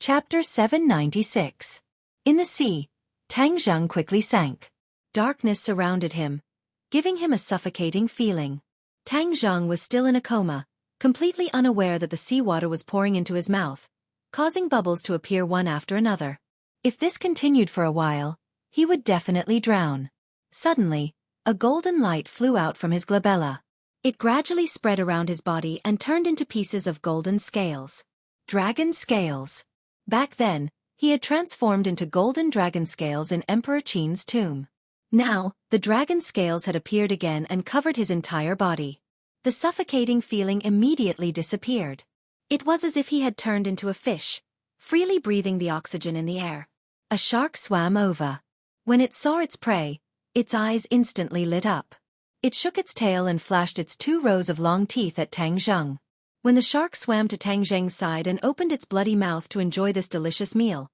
Chapter 796. In the sea, Tang Zheng quickly sank. Darkness surrounded him, giving him a suffocating feeling. Tang Zheng was still in a coma, completely unaware that the seawater was pouring into his mouth, causing bubbles to appear one after another. If this continued for a while, he would definitely drown. Suddenly, a golden light flew out from his glabella. It gradually spread around his body and turned into pieces of golden scales. Dragon scales. Back then, he had transformed into golden dragon scales in Emperor Qin's tomb. Now, the dragon scales had appeared again and covered his entire body. The suffocating feeling immediately disappeared. It was as if he had turned into a fish, freely breathing the oxygen in the air. A shark swam over. When it saw its prey, its eyes instantly lit up. It shook its tail and flashed its 2 rows of long teeth at Tang Zheng. When the shark swam to Tang Zheng's side and opened its bloody mouth to enjoy this delicious meal,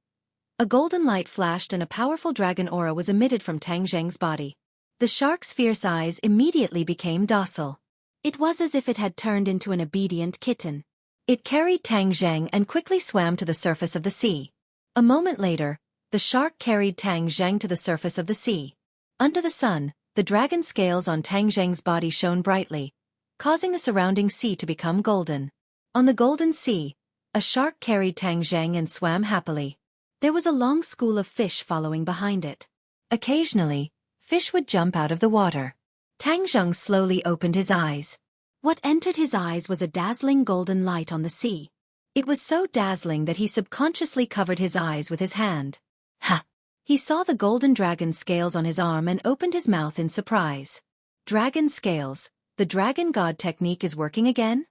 a golden light flashed and a powerful dragon aura was emitted from Tang Zheng's body. The shark's fierce eyes immediately became docile. It was as if it had turned into an obedient kitten. It carried Tang Zheng and quickly swam to the surface of the sea. A moment later, the shark carried Tang Zheng to the surface of the sea. Under the sun, the dragon scales on Tang Zheng's body shone brightly, causing the surrounding sea to become golden. On the golden sea, a shark carried Tang Zheng and swam happily. There was a long school of fish following behind it. Occasionally, fish would jump out of the water. Tang Zheng slowly opened his eyes. What entered his eyes was a dazzling golden light on the sea. It was so dazzling that he subconsciously covered his eyes with his hand. Ha! He saw the golden dragon scales on his arm and opened his mouth in surprise. Dragon scales. The dragon god technique is working again?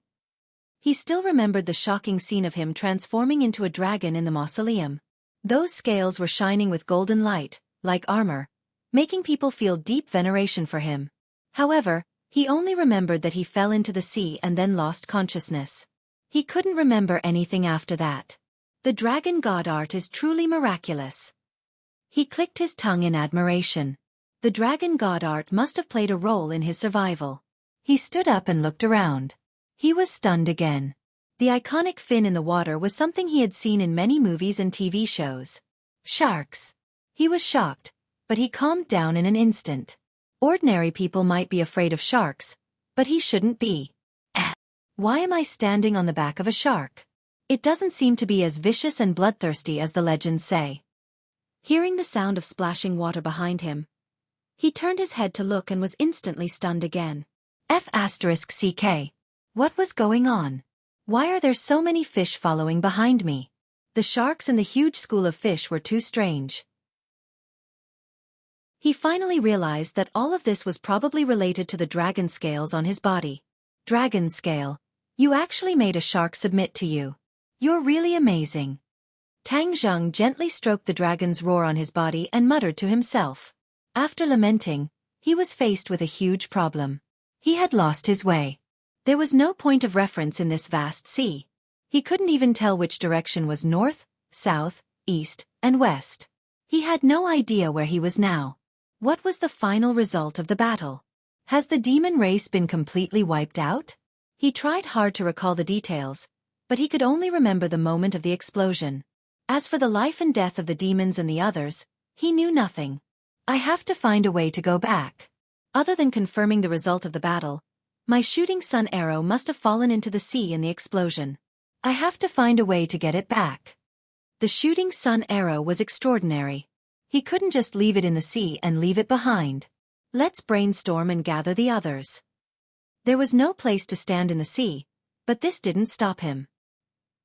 He still remembered the shocking scene of him transforming into a dragon in the mausoleum. Those scales were shining with golden light, like armor, making people feel deep veneration for him. However, he only remembered that he fell into the sea and then lost consciousness. He couldn't remember anything after that. The dragon god art is truly miraculous. He clicked his tongue in admiration. The dragon god art must have played a role in his survival. He stood up and looked around. He was stunned again. The iconic fin in the water was something he had seen in many movies and TV shows. Sharks. He was shocked, but he calmed down in an instant. Ordinary people might be afraid of sharks, but he shouldn't be. Why am I standing on the back of a shark? It doesn't seem to be as vicious and bloodthirsty as the legends say. Hearing the sound of splashing water behind him, he turned his head to look and was instantly stunned again. F***CK. What was going on? Why are there so many fish following behind me? The sharks and the huge school of fish were too strange. He finally realized that all of this was probably related to the dragon scales on his body. Dragon scale. You actually made a shark submit to you. You're really amazing. Tang Zheng gently stroked the dragon's roar on his body and muttered to himself. After lamenting, he was faced with a huge problem. He had lost his way. There was no point of reference in this vast sea. He couldn't even tell which direction was north, south, east, and west. He had no idea where he was now. What was the final result of the battle? Has the demon race been completely wiped out? He tried hard to recall the details, but he could only remember the moment of the explosion. As for the life and death of the demons and the others, he knew nothing. I have to find a way to go back. Other than confirming the result of the battle, my shooting sun arrow must have fallen into the sea in the explosion. I have to find a way to get it back. The shooting sun arrow was extraordinary. He couldn't just leave it in the sea and leave it behind. Let's brainstorm and gather the others. There was no place to stand in the sea, but this didn't stop him.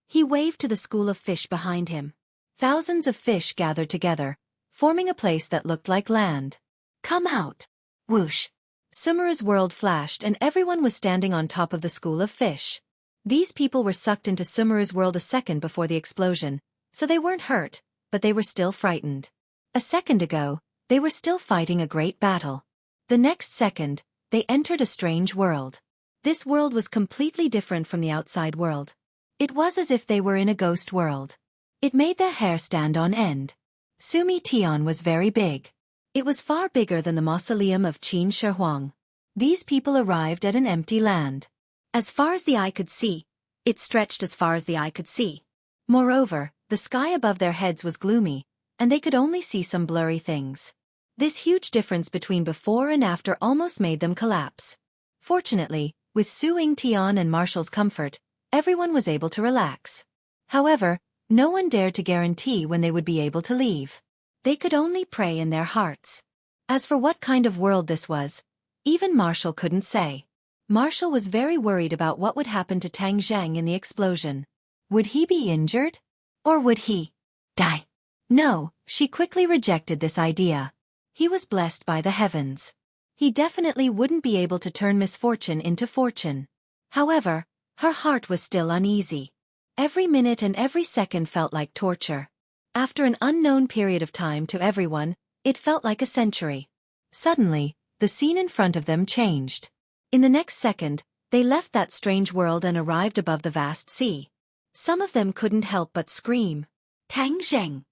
He waved to the school of fish behind him. Thousands of fish gathered together, forming a place that looked like land. Come out! Whoosh! Sumera's world flashed and everyone was standing on top of the school of fish. These people were sucked into Sumera's world a second before the explosion, so they weren't hurt, but they were still frightened. A second ago, they were still fighting a great battle. The next second, they entered a strange world. This world was completely different from the outside world. It was as if they were in a ghost world. It made their hair stand on end. Sumi Tian was very big. It was far bigger than the mausoleum of Qin Shi Huang. These people arrived at an empty land. As far as the eye could see, it stretched as far as the eye could see. Moreover, The sky above their heads was gloomy, and they could only see some blurry things. This huge difference between before and after almost made them collapse. Fortunately, with Su Yingtian and Marshall's comfort, everyone was able to relax. However, no one dared to guarantee when they would be able to leave. They could only pray in their hearts. As for what kind of world this was, even Marshall couldn't say. Marshall was very worried about what would happen to Tang Zheng in the explosion. Would he be injured? Or would he die? No, she quickly rejected this idea. He was blessed by the heavens. He definitely wouldn't be able to turn misfortune into fortune. However, her heart was still uneasy. Every minute and every second felt like torture. After an unknown period of time to everyone, it felt like a century. Suddenly, the scene in front of them changed. In the next second, they left that strange world and arrived above the vast sea. Some of them couldn't help but scream, "Tang Zheng!"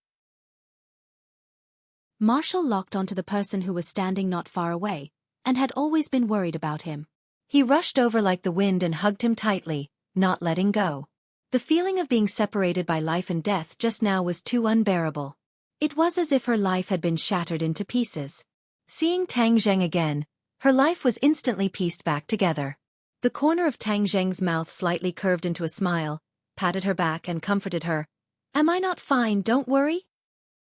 Marshall locked onto the person who was standing not far away, and had always been worried about him. He rushed over like the wind and hugged him tightly, not letting go. The feeling of being separated by life and death just now was too unbearable. It was as if her life had been shattered into pieces. Seeing Tang Zheng again, her life was instantly pieced back together. The corner of Tang Zheng's mouth slightly curved into a smile, patted her back and comforted her. "Am I not fine, don't worry?"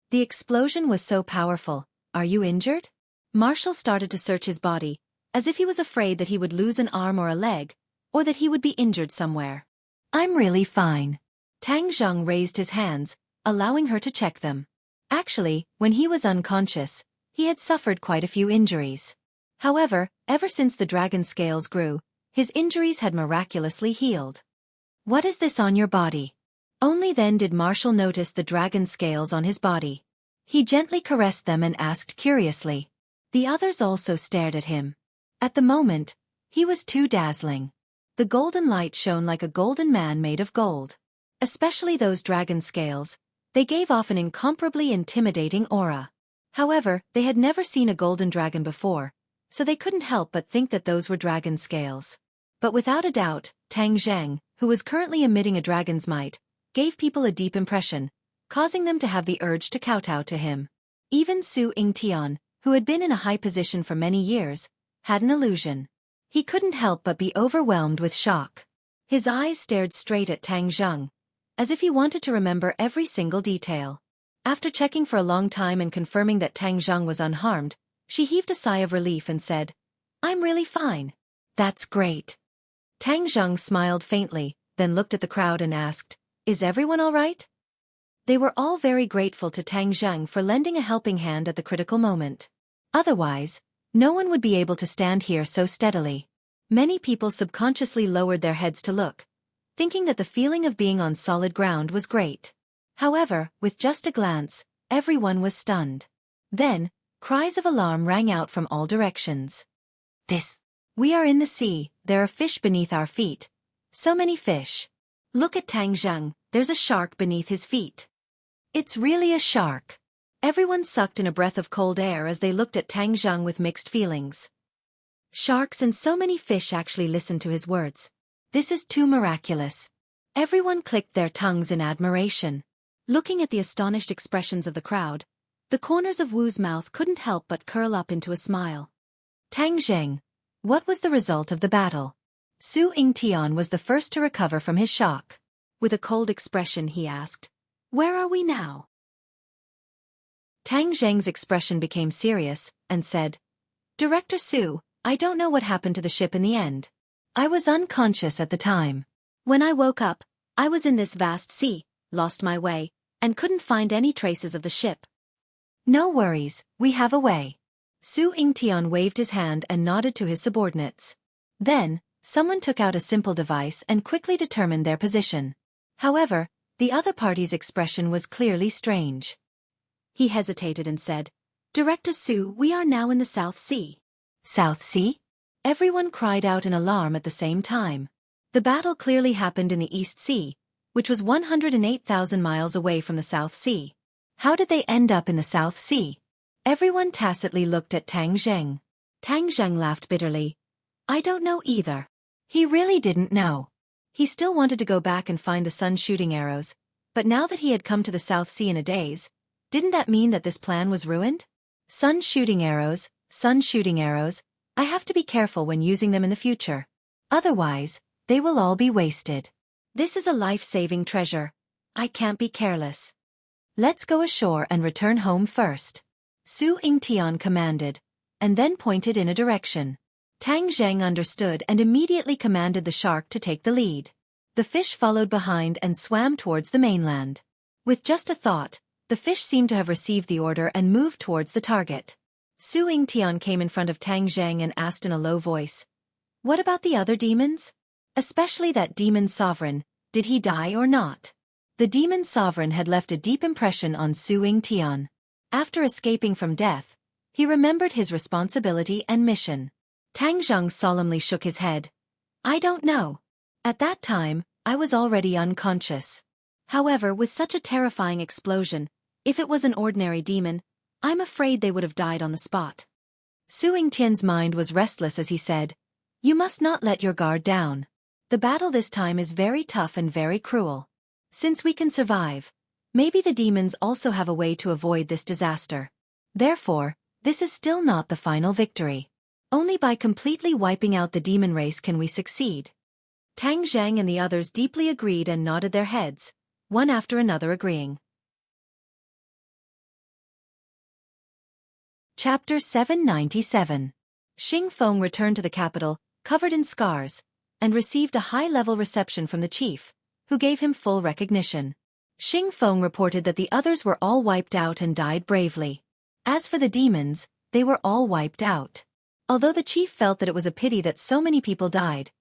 The explosion was so powerful. "Are you injured?" Marshall started to search his body, as if he was afraid that he would lose an arm or a leg, or that he would be injured somewhere. "I'm really fine." Tang Zheng raised his hands, allowing her to check them. Actually, when he was unconscious, he had suffered quite a few injuries. However, ever since the dragon scales grew, his injuries had miraculously healed. "What is this on your body?" Only then did Marshall notice the dragon scales on his body. He gently caressed them and asked curiously. The others also stared at him. At the moment, he was too dazzling. The golden light shone like a golden man made of gold. Especially those dragon scales, they gave off an incomparably intimidating aura. However, they had never seen a golden dragon before, so they couldn't help but think that those were dragon scales. But without a doubt, Tang Zheng, who was currently emitting a dragon's might, gave people a deep impression, causing them to have the urge to kowtow to him. Even Su Yingtian, who had been in a high position for many years, had an illusion. He couldn't help but be overwhelmed with shock. His eyes stared straight at Tang Zheng, as if he wanted to remember every single detail. After checking for a long time and confirming that Tang Zheng was unharmed, she heaved a sigh of relief and said, "I'm really fine." "That's great." Tang Zheng smiled faintly, then looked at the crowd and asked, "Is everyone all right?" They were all very grateful to Tang Zheng for lending a helping hand at the critical moment. Otherwise, no one would be able to stand here so steadily. Many people subconsciously lowered their heads to look, thinking that the feeling of being on solid ground was great. However, with just a glance, everyone was stunned. Then, cries of alarm rang out from all directions. We are in the sea, there are fish beneath our feet. So many fish. Look at Tang Zheng, there's a shark beneath his feet." "It's really a shark." Everyone sucked in a breath of cold air as they looked at Tang Zheng with mixed feelings. Sharks and so many fish actually listened to his words. This is too miraculous. Everyone clicked their tongues in admiration. Looking at the astonished expressions of the crowd, the corners of Wu's mouth couldn't help but curl up into a smile. "Tang Zheng, what was the result of the battle?" Su Yingtian was the first to recover from his shock. With a cold expression he asked, "Where are we now?" Tang Zheng's expression became serious, and said, "Director Su, I don't know what happened to the ship in the end. I was unconscious at the time. When I woke up, I was in this vast sea, lost my way, and couldn't find any traces of the ship." "No worries, we have a way." Su Yingtian waved his hand and nodded to his subordinates. Then, someone took out a simple device and quickly determined their position. However, the other party's expression was clearly strange. He hesitated and said, "Director Su, we are now in the South Sea." "South Sea?" Everyone cried out in alarm at the same time. The battle clearly happened in the East Sea, which was 108,000 miles away from the South Sea. How did they end up in the South Sea? Everyone tacitly looked at Tang Zheng. Tang Zheng laughed bitterly. "I don't know either." He really didn't know. He still wanted to go back and find the sun shooting arrows, But now that he had come to the South Sea in a daze, didn't that mean that this plan was ruined? Sun shooting arrows, I have to be careful when using them in the future. Otherwise, they will all be wasted. This is a life-saving treasure. I can't be careless. Let's go ashore and return home first. Su Yingtian commanded, and then pointed in a direction. Tang Zheng understood and immediately commanded the shark to take the lead. The fish followed behind and swam towards the mainland. With just a thought, the fish seemed to have received the order and moved towards the target. Su Yingtian came in front of Tang Zheng and asked in a low voice, "What about the other demons? Especially that demon sovereign, did he die or not?" The demon sovereign had left a deep impression on Su Yingtian. After escaping from death, he remembered his responsibility and mission. Tang Zheng solemnly shook his head. "I don't know. At that time, I was already unconscious. However, with such a terrifying explosion, if it was an ordinary demon, I'm afraid they would have died on the spot." Su Yingtian's mind was restless as he said, "You must not let your guard down. The battle this time is very tough and very cruel. Since we can survive, maybe the demons also have a way to avoid this disaster. Therefore, this is still not the final victory. Only by completely wiping out the demon race can we succeed." Tang Zheng and the others deeply agreed and nodded their heads, one after another agreeing. Chapter 797. Xing Feng returned to the capital, covered in scars, and received a high-level reception from the chief, who gave him full recognition. Xing Feng reported that the others were all wiped out and died bravely. As for the demons, they were all wiped out. Although the chief felt that it was a pity that so many people died,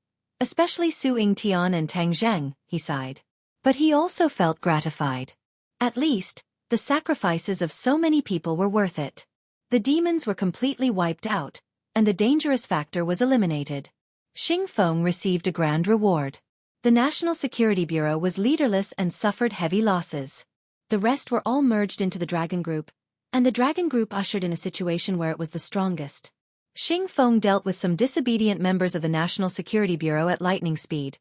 especially Su Yingtian and Tang Zheng, he sighed. But he also felt gratified. At least, the sacrifices of so many people were worth it. The demons were completely wiped out, and the dangerous factor was eliminated. Xing Feng received a grand reward. The National Security Bureau was leaderless and suffered heavy losses. The rest were all merged into the Dragon Group, and the Dragon Group ushered in a situation where it was the strongest. Xing Feng dealt with some disobedient members of the National Security Bureau at lightning speed,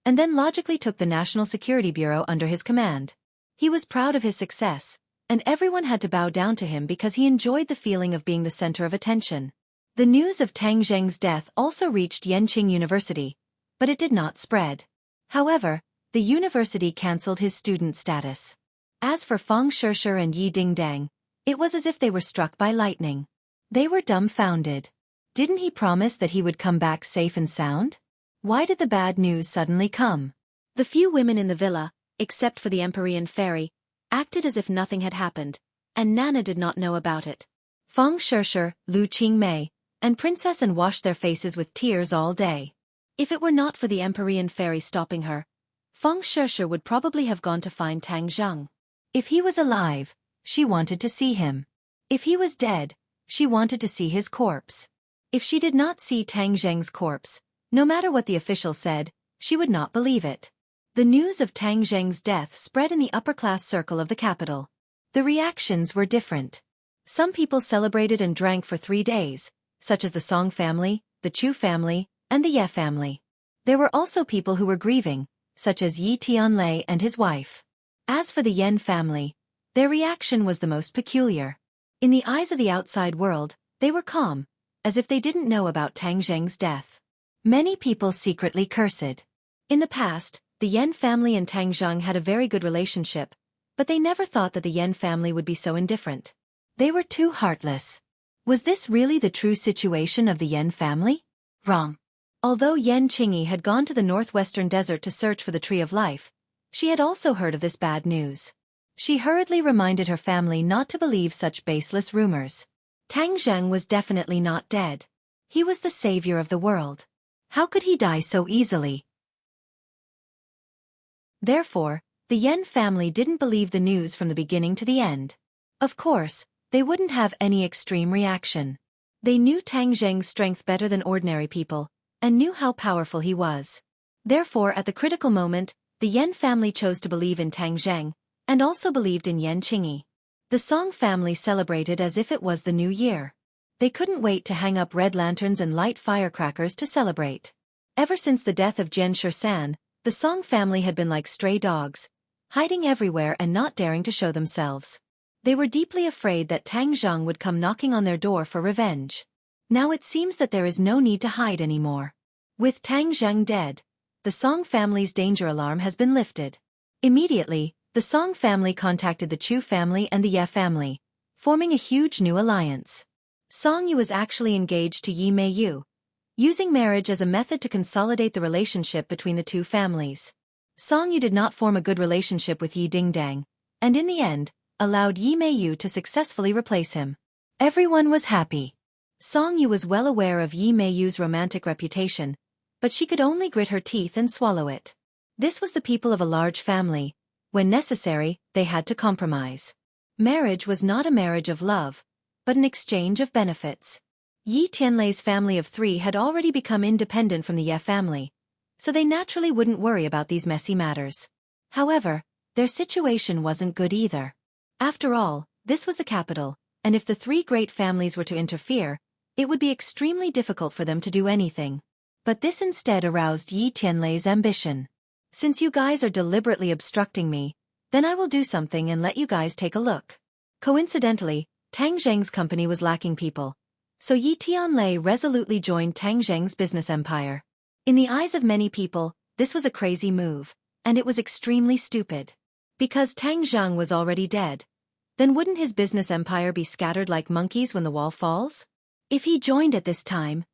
and then logically took the National Security Bureau under his command. He was proud of his success, and everyone had to bow down to him because he enjoyed the feeling of being the center of attention. The news of Tang Zheng's death also reached Yanqing University, but it did not spread. However, the university cancelled his student status. As for Fang Shishir and Yi Dingdang, it was as if they were struck by lightning. They were dumbfounded. Didn't he promise that he would come back safe and sound? Why did the bad news suddenly come? The few women in the villa, except for the Empyrean fairy, acted as if nothing had happened, and Nana did not know about it. Fang Shishir, Lu Qingmei, and Princess An washed their faces with tears all day. If it were not for the Empyrean fairy stopping her, Fang Shishir would probably have gone to find Tang Zheng. If he was alive, she wanted to see him. If he was dead, she wanted to see his corpse. If she did not see Tang Zheng's corpse, no matter what the official said, she would not believe it. The news of Tang Zheng's death spread in the upper-class circle of the capital. The reactions were different. Some people celebrated and drank for 3 days, such as the Song family, the Chu family, and the Ye family. There were also people who were grieving, such as Yi Tianlei and his wife. As for the Yen family, their reaction was the most peculiar. In the eyes of the outside world, they were calm, as if they didn't know about Tang Zheng's death. Many people secretly cursed. In the past, the Yen family and Tang Zheng had a very good relationship, but they never thought that the Yen family would be so indifferent. They were too heartless. Was this really the true situation of the Yen family? Wrong. Although Yen Qingyi had gone to the northwestern desert to search for the Tree of Life, she had also heard of this bad news. She hurriedly reminded her family not to believe such baseless rumors. Tang Zheng was definitely not dead. He was the savior of the world. How could he die so easily? Therefore, the Yen family didn't believe the news from the beginning to the end. Of course, they wouldn't have any extreme reaction. They knew Tang Zheng's strength better than ordinary people, and knew how powerful he was. Therefore, at the critical moment, the Yen family chose to believe in Tang Zheng, and also believed in Yen Qingyi. The Song family celebrated as if it was the new year. They couldn't wait to hang up red lanterns and light firecrackers to celebrate. Ever since the death of Jian Shisan, the Song family had been like stray dogs, hiding everywhere and not daring to show themselves. They were deeply afraid that Tang Zhang would come knocking on their door for revenge. Now it seems that there is no need to hide anymore. With Tang Zhang dead, the Song family's danger alarm has been lifted. Immediately, the Song family contacted the Chu family and the Ye family, forming a huge new alliance. Song Yu was actually engaged to Yi Mei Yu, using marriage as a method to consolidate the relationship between the two families. Song Yu did not form a good relationship with Yi Dingdang, and in the end, allowed Yi Mei Yu to successfully replace him. Everyone was happy. Song Yu was well aware of Yi Mei Yu's romantic reputation, but she could only grit her teeth and swallow it. This was the people of a large family. When necessary, they had to compromise. Marriage was not a marriage of love, but an exchange of benefits. Yi Tianlei's family of 3 had already become independent from the Ye family, so they naturally wouldn't worry about these messy matters. However, their situation wasn't good either. After all, this was the capital, and if the 3 great families were to interfere, it would be extremely difficult for them to do anything. But this instead aroused Yi Tianlei's ambition. Since you guys are deliberately obstructing me, then I will do something and let you guys take a look. Coincidentally, Tang Zheng's company was lacking people, so Yi Tianlei resolutely joined Tang Zheng's business empire. In the eyes of many people, this was a crazy move, and it was extremely stupid. Because Tang Zheng was already dead, then wouldn't his business empire be scattered like monkeys when the wall falls? If he joined at this time,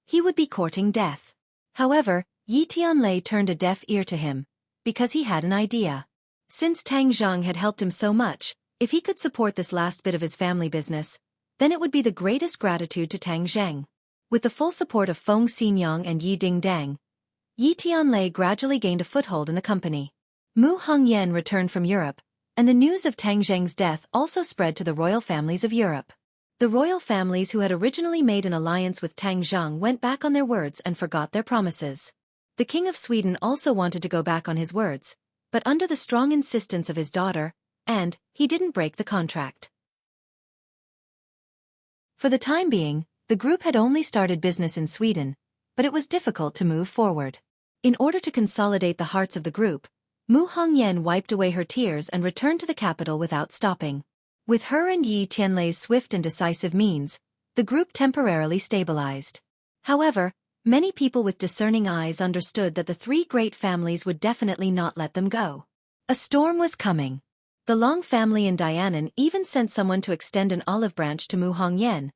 he would be courting death. However, Yi Tianlei turned a deaf ear to him, because he had an idea. Since Tang Zheng had helped him so much, if he could support this last bit of his family business, then it would be the greatest gratitude to Tang Zheng. With the full support of Feng Xinyang and Yi Dingdang, Yi Tianlei gradually gained a foothold in the company. Mu Hongyan returned from Europe, and the news of Tang Zheng's death also spread to the royal families of Europe. The royal families who had originally made an alliance with Tang Zheng went back on their words and forgot their promises. The King of Sweden also wanted to go back on his words, but under the strong insistence of his daughter, and he didn't break the contract. For the time being, the group had only started business in Sweden, but it was difficult to move forward. In order to consolidate the hearts of the group, Mu Hongyan wiped away her tears and returned to the capital without stopping. With her and Yi Tianlei's swift and decisive means, the group temporarily stabilized. However, many people with discerning eyes understood that the 3 great families would definitely not let them go. A storm was coming. The Long family in Dianan even sent someone to extend an olive branch to Mu Hongyan,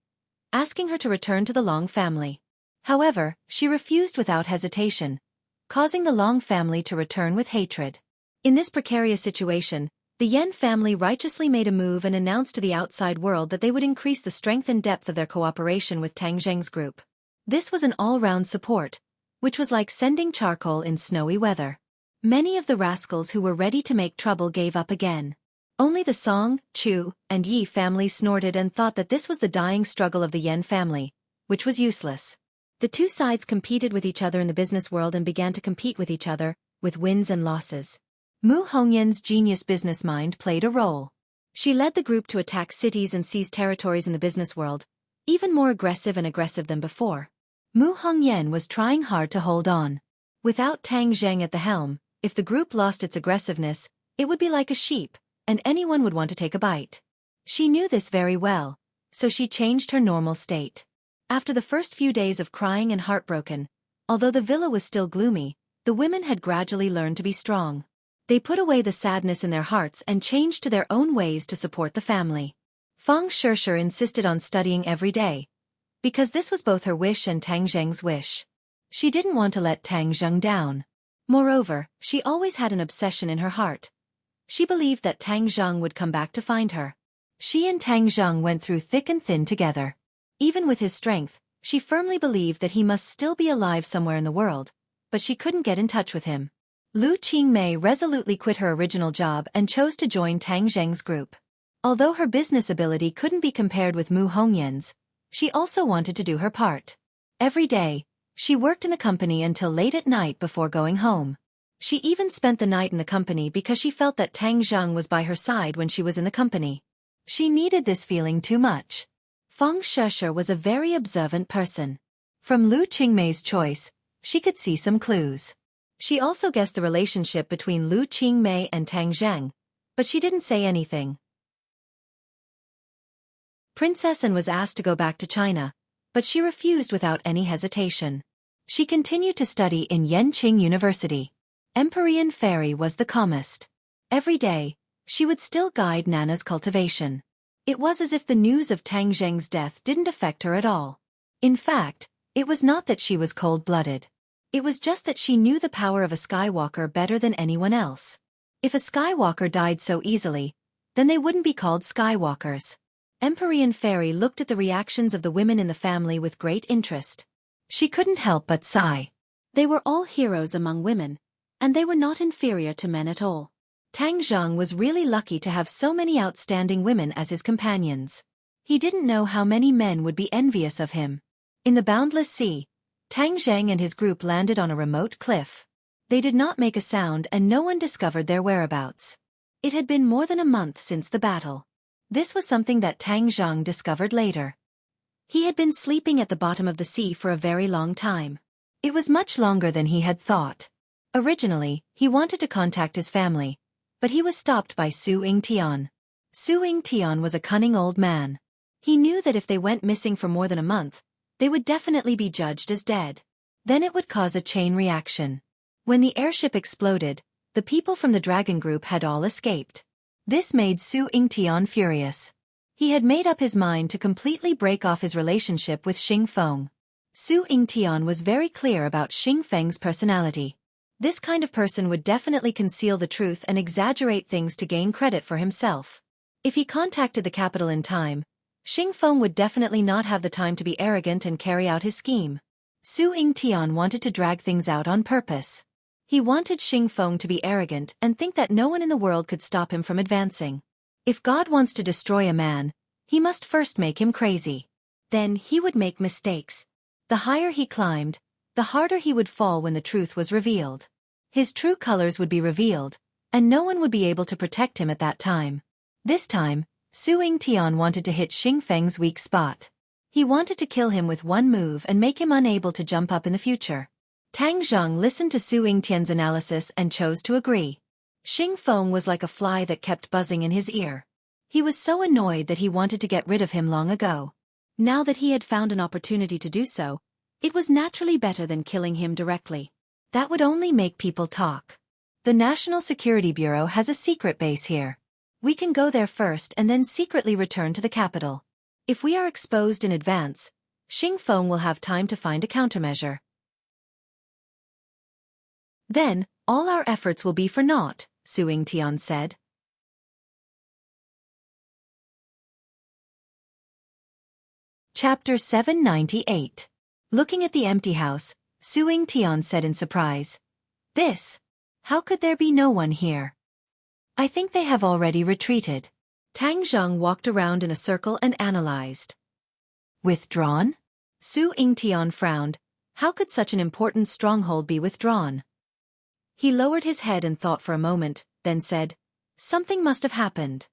asking her to return to the Long family. However, she refused without hesitation, causing the Long family to return with hatred. In this precarious situation, the Yen family righteously made a move and announced to the outside world that they would increase the strength and depth of their cooperation with Tang Zheng's group. This was an all-round support, which was like sending charcoal in snowy weather. Many of the rascals who were ready to make trouble gave up again. Only the Song, Chu, and Yi families snorted and thought that this was the dying struggle of the Yen family, which was useless. The 2 sides competed with each other in the business world and began to compete with each other, with wins and losses. Mu Hongyan's genius business mind played a role. She led the group to attack cities and seize territories in the business world, even more aggressive than before. Mu Hongyan was trying hard to hold on. Without Tang Zheng at the helm, if the group lost its aggressiveness, it would be like a sheep, and anyone would want to take a bite. She knew this very well, so she changed her normal state. After the first few days of crying and heartbroken, although the villa was still gloomy, the women had gradually learned to be strong. They put away the sadness in their hearts and changed to their own ways to support the family. Feng Shishir insisted on studying every day, because this was both her wish and Tang Zheng's wish. She didn't want to let Tang Zheng down. Moreover, she always had an obsession in her heart. She believed that Tang Zheng would come back to find her. She and Tang Zheng went through thick and thin together. Even with his strength, she firmly believed that he must still be alive somewhere in the world, but she couldn't get in touch with him. Lu Qingmei resolutely quit her original job and chose to join Tang Zheng's group. Although her business ability couldn't be compared with Mu Hongyan's, she also wanted to do her part. Every day, she worked in the company until late at night before going home. She even spent the night in the company because she felt that Tang Zheng was by her side when she was in the company. She needed this feeling too much. Feng Shishir was a very observant person. From Lu Qingmei's choice, she could see some clues. She also guessed the relationship between Lu Qingmei and Tang Zheng, but she didn't say anything. Princess An was asked to go back to China, but she refused without any hesitation. She continued to study in Yenqing University. Empyrean Fairy was the calmest. Every day, she would still guide Nana's cultivation. It was as if the news of Tang Zheng's death didn't affect her at all. In fact, it was not that she was cold-blooded. It was just that she knew the power of a Skywalker better than anyone else. If a Skywalker died so easily, then they wouldn't be called Skywalkers. Empyrean Fairy looked at the reactions of the women in the family with great interest. She couldn't help but sigh. They were all heroes among women, and they were not inferior to men at all. Tang Zheng was really lucky to have so many outstanding women as his companions. He didn't know how many men would be envious of him. In the boundless sea, Tang Zheng and his group landed on a remote cliff. They did not make a sound and no one discovered their whereabouts. It had been more than a month since the battle. This was something that Tang Zheng discovered later. He had been sleeping at the bottom of the sea for a very long time. It was much longer than he had thought. Originally, he wanted to contact his family, but he was stopped by Su Yingtian. Su Yingtian was a cunning old man. He knew that if they went missing for more than a month, they would definitely be judged as dead. Then it would cause a chain reaction. When the airship exploded, the people from the Dragon Group had all escaped. This made Su Yingtian furious. He had made up his mind to completely break off his relationship with Xing Feng. Su Yingtian was very clear about Xing Feng's personality. This kind of person would definitely conceal the truth and exaggerate things to gain credit for himself. If he contacted the capital in time, Xing Feng would definitely not have the time to be arrogant and carry out his scheme. Su Yingtian wanted to drag things out on purpose. He wanted Xing Feng to be arrogant and think that no one in the world could stop him from advancing. If God wants to destroy a man, he must first make him crazy. Then he would make mistakes. The higher he climbed, the harder he would fall when the truth was revealed. His true colors would be revealed, and no one would be able to protect him at that time. This time, Su Yingtian wanted to hit Xing Feng's weak spot. He wanted to kill him with one move and make him unable to jump up in the future. Tang Zheng listened to Su Yingtian's analysis and chose to agree. Xing Feng was like a fly that kept buzzing in his ear. He was so annoyed that he wanted to get rid of him long ago. Now that he had found an opportunity to do so, it was naturally better than killing him directly. That would only make people talk. The National Security Bureau has a secret base here. We can go there first and then secretly return to the capital. If we are exposed in advance, Xing Feng will have time to find a countermeasure. Then, all our efforts will be for naught, Su Yingtian said. Chapter 798. Looking at the empty house, Su Yingtian said in surprise. This? How could there be no one here? I think they have already retreated. Tang Zheng walked around in a circle and analyzed. Withdrawn? Su Yingtian frowned. How could such an important stronghold be withdrawn? He lowered his head and thought for a moment, then said, Something must have happened.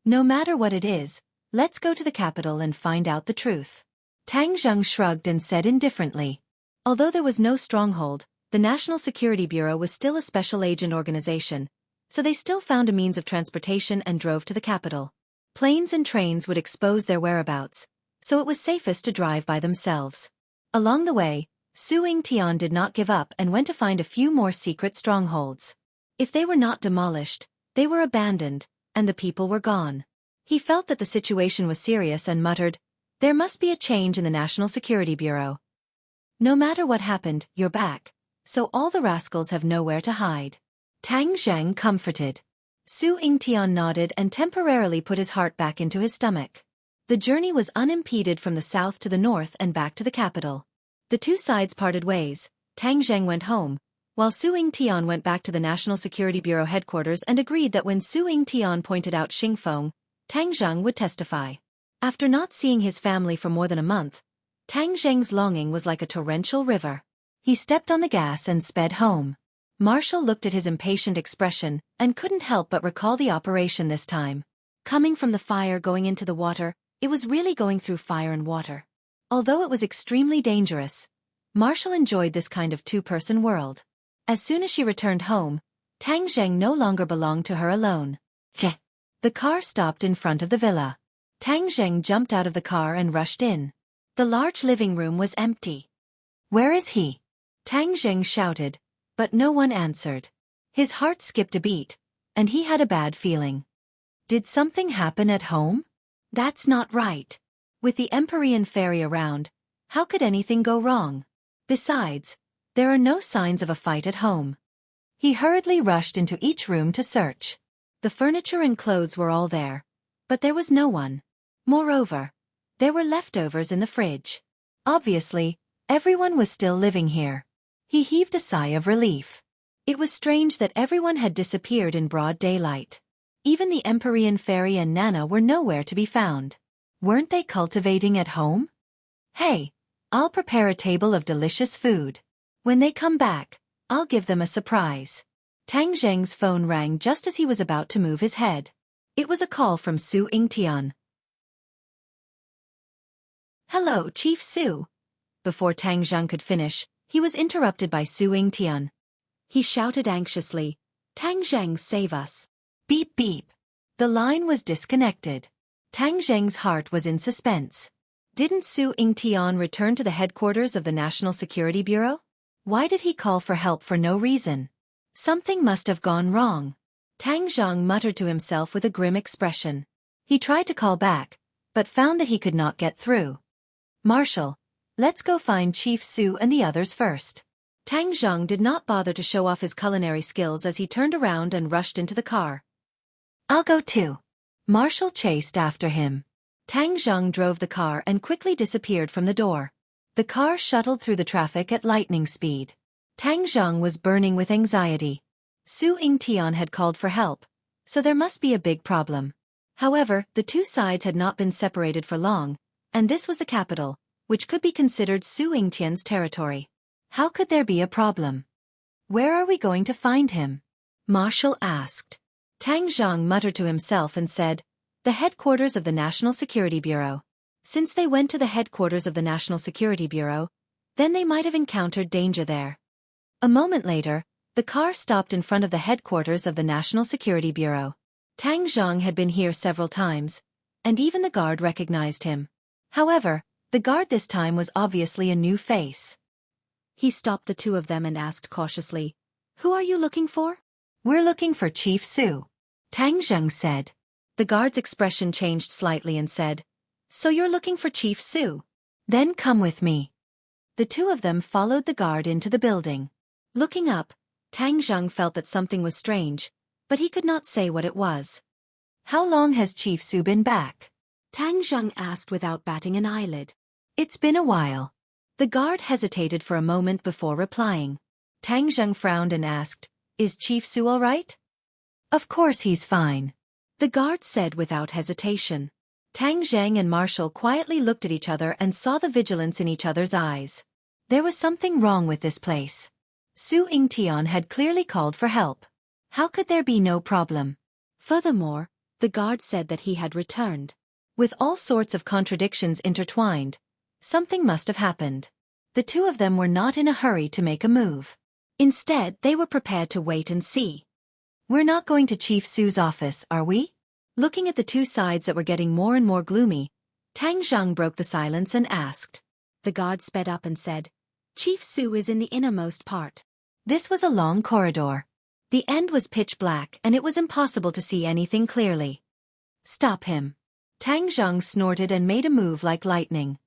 No matter what it is, let's go to the capital and find out the truth. Tang Zheng shrugged and said indifferently. Although there was no stronghold, the National Security Bureau was still a special agent organization, so they still found a means of transportation and drove to the capital. Planes and trains would expose their whereabouts, so it was safest to drive by themselves. Along the way, Su Yingtian did not give up and went to find a few more secret strongholds. If they were not demolished, they were abandoned, and the people were gone. He felt that the situation was serious and muttered, There must be a change in the National Security Bureau. No matter what happened, you're back, so all the rascals have nowhere to hide. Tang Zheng comforted. Su Yingtian nodded and temporarily put his heart back into his stomach. The journey was unimpeded from the south to the north and back to the capital. The two sides parted ways. Tang Zheng went home, while Su Yingtian went back to the National Security Bureau headquarters and agreed that when Su Yingtian pointed out Xing Feng, Tang Zheng would testify. After not seeing his family for more than a month, Tang Zheng's longing was like a torrential river. He stepped on the gas and sped home. Marshall looked at his impatient expression and couldn't help but recall the operation this time. Coming from the fire going into the water, it was really going through fire and water. Although it was extremely dangerous, Marshall enjoyed this kind of two-person world. As soon as she returned home, Tang Zheng no longer belonged to her alone. The car stopped in front of the villa. Tang Zheng jumped out of the car and rushed in. The large living room was empty. "Where is he?" Tang Zheng shouted, but no one answered. His heart skipped a beat, and he had a bad feeling. Did something happen at home? That's not right. With the Empyrean fairy around, how could anything go wrong? Besides, there are no signs of a fight at home. He hurriedly rushed into each room to search. The furniture and clothes were all there, but there was no one. Moreover, there were leftovers in the fridge. Obviously, everyone was still living here. He heaved a sigh of relief. It was strange that everyone had disappeared in broad daylight. Even the Empyrean fairy and Nana were nowhere to be found. Weren't they cultivating at home? Hey, I'll prepare a table of delicious food. When they come back, I'll give them a surprise. Tang Zheng's phone rang just as he was about to move his head. It was a call from Su Yingtian. "Hello, Chief Su." Before Tang Zheng could finish, he was interrupted by Su Yingtian. He shouted anxiously, "Tang Zheng, save us." Beep beep. The line was disconnected. Tang Zheng's heart was in suspense. Didn't Su Yingtian return to the headquarters of the National Security Bureau? Why did he call for help for no reason? Something must have gone wrong. Tang Zheng muttered to himself with a grim expression. He tried to call back, but found that he could not get through. "Marshal, let's go find Chief Su and the others first." Tang Zheng did not bother to show off his culinary skills as he turned around and rushed into the car. "I'll go too." Marshal chased after him. Tang Zheng drove the car and quickly disappeared from the door. The car shuttled through the traffic at lightning speed. Tang Zheng was burning with anxiety. Su Yingtian had called for help, so there must be a big problem. However, the two sides had not been separated for long, and this was the capital, which could be considered Su Yingtian's territory. How could there be a problem? "Where are we going to find him?" Marshal asked. Tang Zheng muttered to himself and said, "The headquarters of the National Security Bureau." Since they went to the headquarters of the National Security Bureau, then they might have encountered danger there. A moment later, the car stopped in front of the headquarters of the National Security Bureau. Tang Zheng had been here several times, and even the guard recognized him. However, the guard this time was obviously a new face. He stopped the two of them and asked cautiously, "Who are you looking for?" "We're looking for Chief Su," Tang Zheng said. The guard's expression changed slightly and said, "So you're looking for Chief Su? Then come with me." The two of them followed the guard into the building. Looking up, Tang Zheng felt that something was strange, but he could not say what it was. "How long has Chief Su been back?" Tang Zheng asked without batting an eyelid. "It's been a while." The guard hesitated for a moment before replying. Tang Zheng frowned and asked, "Is Chief Su all right?" "Of course he's fine," the guard said without hesitation. Tang Zheng and Marshal quietly looked at each other and saw the vigilance in each other's eyes. There was something wrong with this place. Su Yingtian had clearly called for help. How could there be no problem? Furthermore, the guard said that he had returned. With all sorts of contradictions intertwined, something must have happened. The two of them were not in a hurry to make a move. Instead, they were prepared to wait and see. "We're not going to Chief Su's office, are we?" Looking at the two sides that were getting more and more gloomy, Tang Zheng broke the silence and asked. The guard sped up and said, "Chief Su is in the innermost part." This was a long corridor. The end was pitch black and it was impossible to see anything clearly. "Stop him." Tang Zheng snorted and made a move like lightning.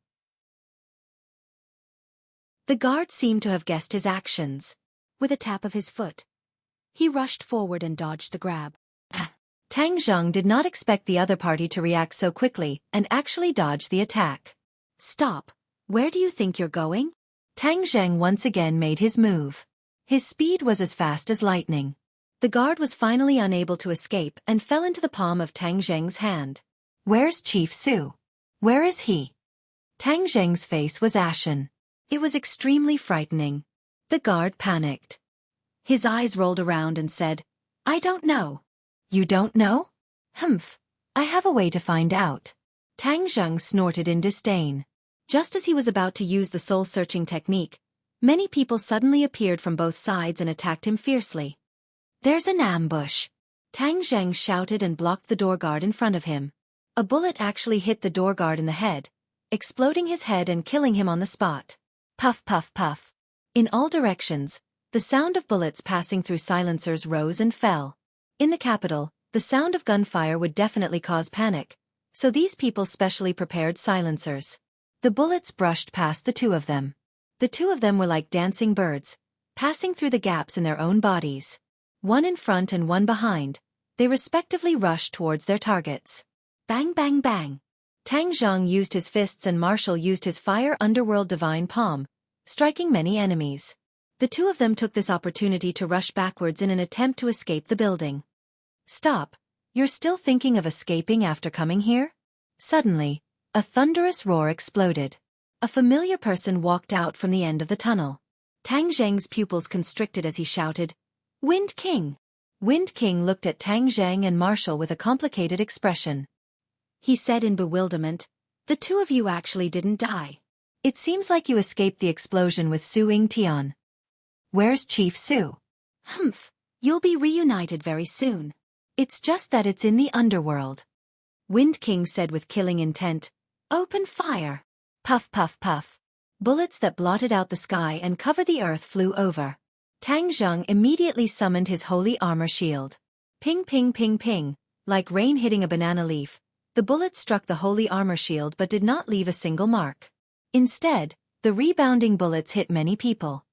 The guard seemed to have guessed his actions. With a tap of his foot, he rushed forward and dodged the grab. Tang Zheng did not expect the other party to react so quickly and actually dodge the attack. "Stop, where do you think you're going?" Tang Zheng once again made his move. His speed was as fast as lightning. The guard was finally unable to escape and fell into the palm of Tang Zheng's hand. "Where's Chief Su? Where is he?" Tang Zheng's face was ashen. It was extremely frightening. The guard panicked. His eyes rolled around and said, "I don't know." "You don't know? Humph. I have a way to find out." Tang Zheng snorted in disdain. Just as he was about to use the soul-searching technique, Many people suddenly appeared from both sides and attacked him fiercely. "There's an ambush!" Tang Zheng shouted and blocked the door guard in front of him. A bullet actually hit the door guard in the head, exploding his head and killing him on the spot. Puff puff puff. In all directions, the sound of bullets passing through silencers rose and fell. In the capital, the sound of gunfire would definitely cause panic, so these people specially prepared silencers. The bullets brushed past the two of them. The two of them were like dancing birds, passing through the gaps in their own bodies. One in front and one behind, they respectively rushed towards their targets. Bang bang bang. Tang Zhang used his fists and Marshall used his fire underworld divine palm, striking many enemies. The two of them took this opportunity to rush backwards in an attempt to escape the building. "Stop, you're still thinking of escaping after coming here?" Suddenly, a thunderous roar exploded. A familiar person walked out from the end of the tunnel. Tang Zheng's pupils constricted as he shouted, "Wind King!" Wind King looked at Tang Zheng and Marshall with a complicated expression. He said in bewilderment, "The two of you actually didn't die. It seems like you escaped the explosion with Su Yingtian. Where's Chief Su?" "Humph, you'll be reunited very soon. It's just that it's in the underworld." Wind King said with killing intent, "Open fire." Puff puff puff. Bullets that blotted out the sky and covered the earth flew over. Tang Zheng immediately summoned his holy armor shield. Ping ping ping ping, like rain hitting a banana leaf, the bullets struck the holy armor shield but did not leave a single mark. Instead, the rebounding bullets hit many people.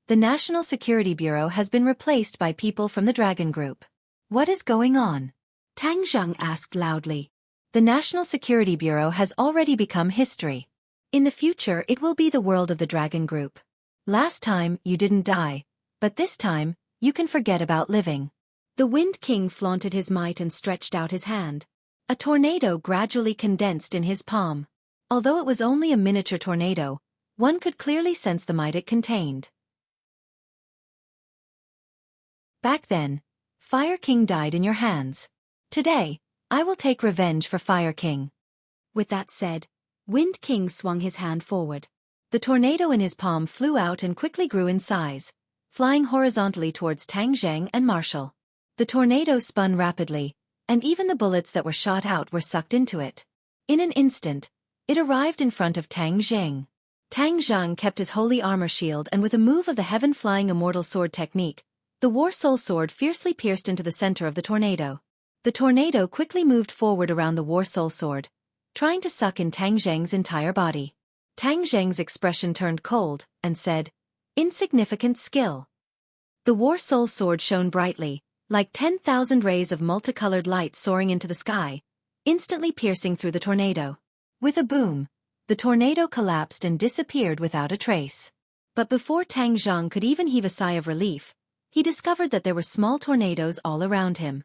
The National Security Bureau has been replaced by people from the Dragon Group. "What is going on?" Tang Zheng asked loudly. The National Security Bureau has already become history. In the future it will be the world of the Dragon Group. Last time, you didn't die, but this time, you can forget about living. The Wind King flaunted his might and stretched out his hand. A tornado gradually condensed in his palm. Although it was only a miniature tornado, one could clearly sense the might it contained. Back then, Fire King died in your hands. Today, I will take revenge for Fire King. With that said, Wind King swung his hand forward. The tornado in his palm flew out and quickly grew in size, flying horizontally towards Tang Zheng and Marshall. The tornado spun rapidly, and even the bullets that were shot out were sucked into it. In an instant, it arrived in front of Tang Zheng. Tang Zheng kept his holy armor shield and with a move of the heaven-flying immortal sword technique, the War Soul sword fiercely pierced into the center of the tornado. The tornado quickly moved forward around the War Soul sword, trying to suck in Tang Zheng's entire body. Tang Zheng's expression turned cold, and said, "Insignificant skill." The War Soul sword shone brightly, like 10,000 rays of multicolored light soaring into the sky, instantly piercing through the tornado. With a boom, the tornado collapsed and disappeared without a trace. But before Tang Zheng could even heave a sigh of relief, he discovered that there were small tornadoes all around him.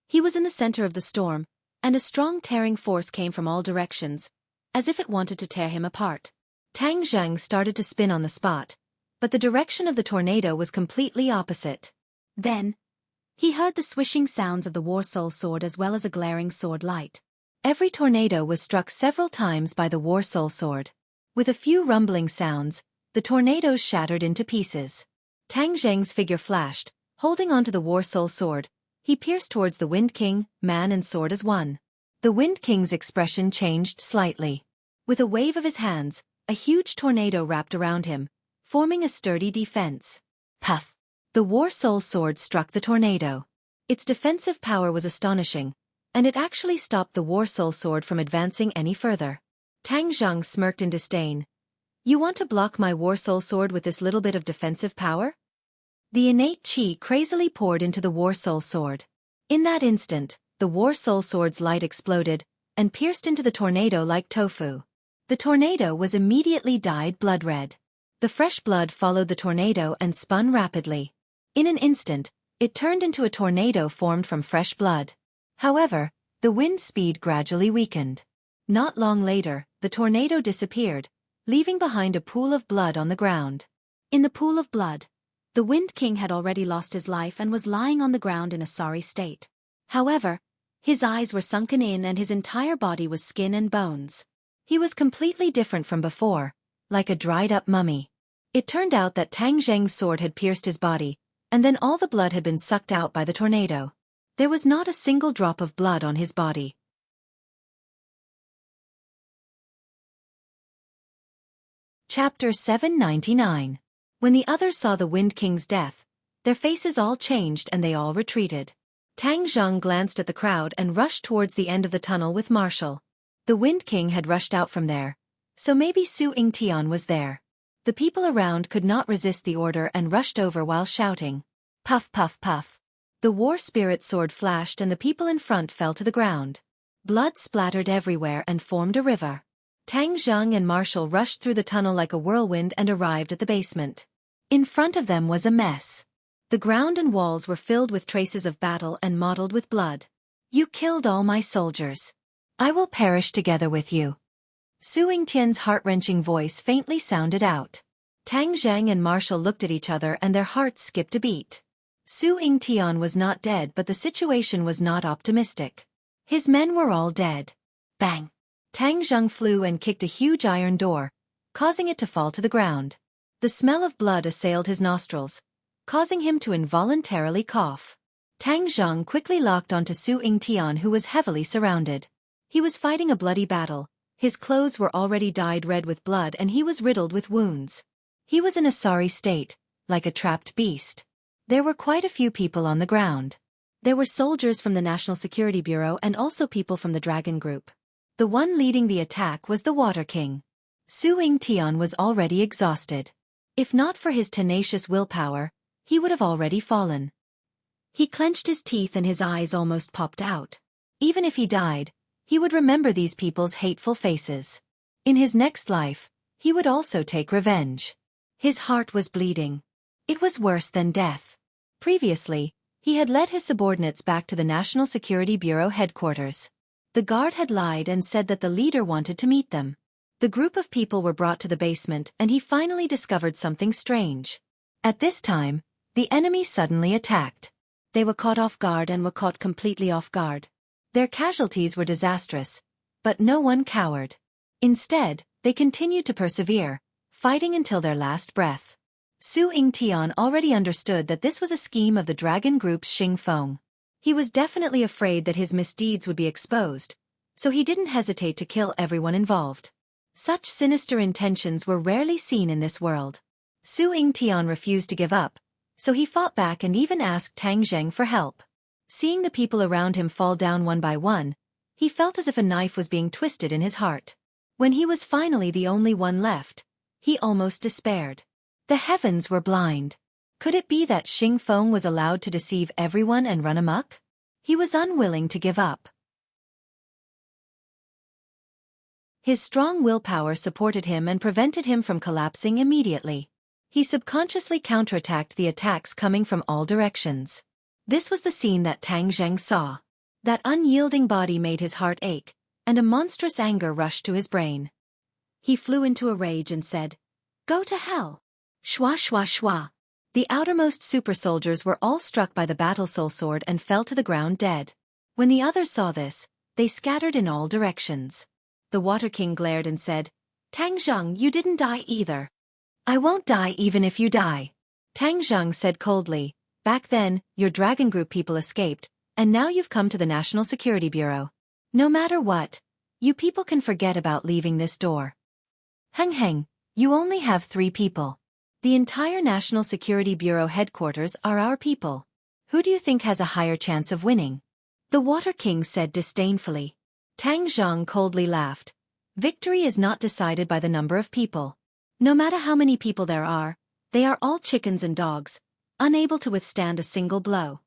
He was in the center of the storm, and a strong tearing force came from all directions, as if it wanted to tear him apart. Tang Zheng started to spin on the spot, but the direction of the tornado was completely opposite. Then, he heard the swishing sounds of the War Soul sword as well as a glaring sword light. Every tornado was struck several times by the War Soul sword. With a few rumbling sounds, the tornadoes shattered into pieces. Tang Zheng's figure flashed, holding onto the War Soul sword. He pierced towards the Wind King, man and sword as one. The Wind King's expression changed slightly. With a wave of his hands, a huge tornado wrapped around him, forming a sturdy defense. Puff! The War Soul sword struck the tornado. Its defensive power was astonishing, and it actually stopped the War Soul sword from advancing any further. Tang Zheng smirked in disdain. "You want to block my War Soul sword with this little bit of defensive power?" The innate chi crazily poured into the War Soul sword. In that instant, the War Soul sword's light exploded, and pierced into the tornado like tofu. The tornado was immediately dyed blood red. The fresh blood followed the tornado and spun rapidly. In an instant, it turned into a tornado formed from fresh blood. However, the wind speed gradually weakened. Not long later, the tornado disappeared, leaving behind a pool of blood on the ground. In the pool of blood, the Wind King had already lost his life and was lying on the ground in a sorry state. However, his eyes were sunken in and his entire body was skin and bones. He was completely different from before, like a dried-up mummy. It turned out that Tang Zheng's sword had pierced his body, and then all the blood had been sucked out by the tornado. There was not a single drop of blood on his body. Chapter 799. When the others saw the Wind King's death, their faces all changed and they all retreated. Tang Zheng glanced at the crowd and rushed towards the end of the tunnel with Marshall. The Wind King had rushed out from there, so maybe Su Yingtian was there. The people around could not resist the order and rushed over while shouting. Puff puff puff. The war spirit sword flashed and the people in front fell to the ground. Blood splattered everywhere and formed a river. Tang Zheng and Marshall rushed through the tunnel like a whirlwind and arrived at the basement. In front of them was a mess. The ground and walls were filled with traces of battle and mottled with blood. You killed all my soldiers. I will perish together with you. Su Yingtian's heart-wrenching voice faintly sounded out. Tang Zheng and Marshall looked at each other and their hearts skipped a beat. Su Yingtian was not dead, but the situation was not optimistic. His men were all dead. Bang! Tang Zheng flew and kicked a huge iron door, causing it to fall to the ground. The smell of blood assailed his nostrils, causing him to involuntarily cough. Tang Zheng quickly locked onto Su Yingtian, who was heavily surrounded. He was fighting a bloody battle. His clothes were already dyed red with blood and he was riddled with wounds. He was in a sorry state, like a trapped beast. There were quite a few people on the ground. There were soldiers from the National Security Bureau and also people from the Dragon Group. The one leading the attack was the Water King. Su Yingtian was already exhausted. If not for his tenacious willpower, he would have already fallen. He clenched his teeth and his eyes almost popped out. Even if he died, he would remember these people's hateful faces. In his next life, he would also take revenge. His heart was bleeding. It was worse than death. Previously, he had led his subordinates back to the National Security Bureau headquarters. The guard had lied and said that the leader wanted to meet them. The group of people were brought to the basement and he finally discovered something strange. At this time, the enemy suddenly attacked. They were caught off guard and were caught completely off guard. Their casualties were disastrous, but no one cowered. Instead, they continued to persevere, fighting until their last breath. Su Yingtian already understood that this was a scheme of the Dragon Group's Xing Feng. He was definitely afraid that his misdeeds would be exposed, so he didn't hesitate to kill everyone involved. Such sinister intentions were rarely seen in this world. Su Yingtian refused to give up, so he fought back and even asked Tang Zheng for help. Seeing the people around him fall down one by one, he felt as if a knife was being twisted in his heart. When he was finally the only one left, he almost despaired. The heavens were blind. Could it be that Xing Feng was allowed to deceive everyone and run amok? He was unwilling to give up. His strong willpower supported him and prevented him from collapsing immediately. He subconsciously counterattacked the attacks coming from all directions. This was the scene that Tang Zheng saw. That unyielding body made his heart ache, and a monstrous anger rushed to his brain. He flew into a rage and said, "Go to hell!" Shwa shwa shwa. The outermost super soldiers were all struck by the battle soul sword and fell to the ground dead. When the others saw this, they scattered in all directions. The Water King glared and said, "Tang Zheng, you didn't die either." "I won't die even if you die." Tang Zheng said coldly, "Back then, your Dragon Group people escaped, and now you've come to the National Security Bureau. No matter what, you people can forget about leaving this door. Heng heng, you only have 3 people. The entire National Security Bureau headquarters are our people. Who do you think has a higher chance of winning?" The Water King said disdainfully. Tang Zheng coldly laughed. "Victory is not decided by the number of people. No matter how many people there are, they are all chickens and dogs, unable to withstand a single blow."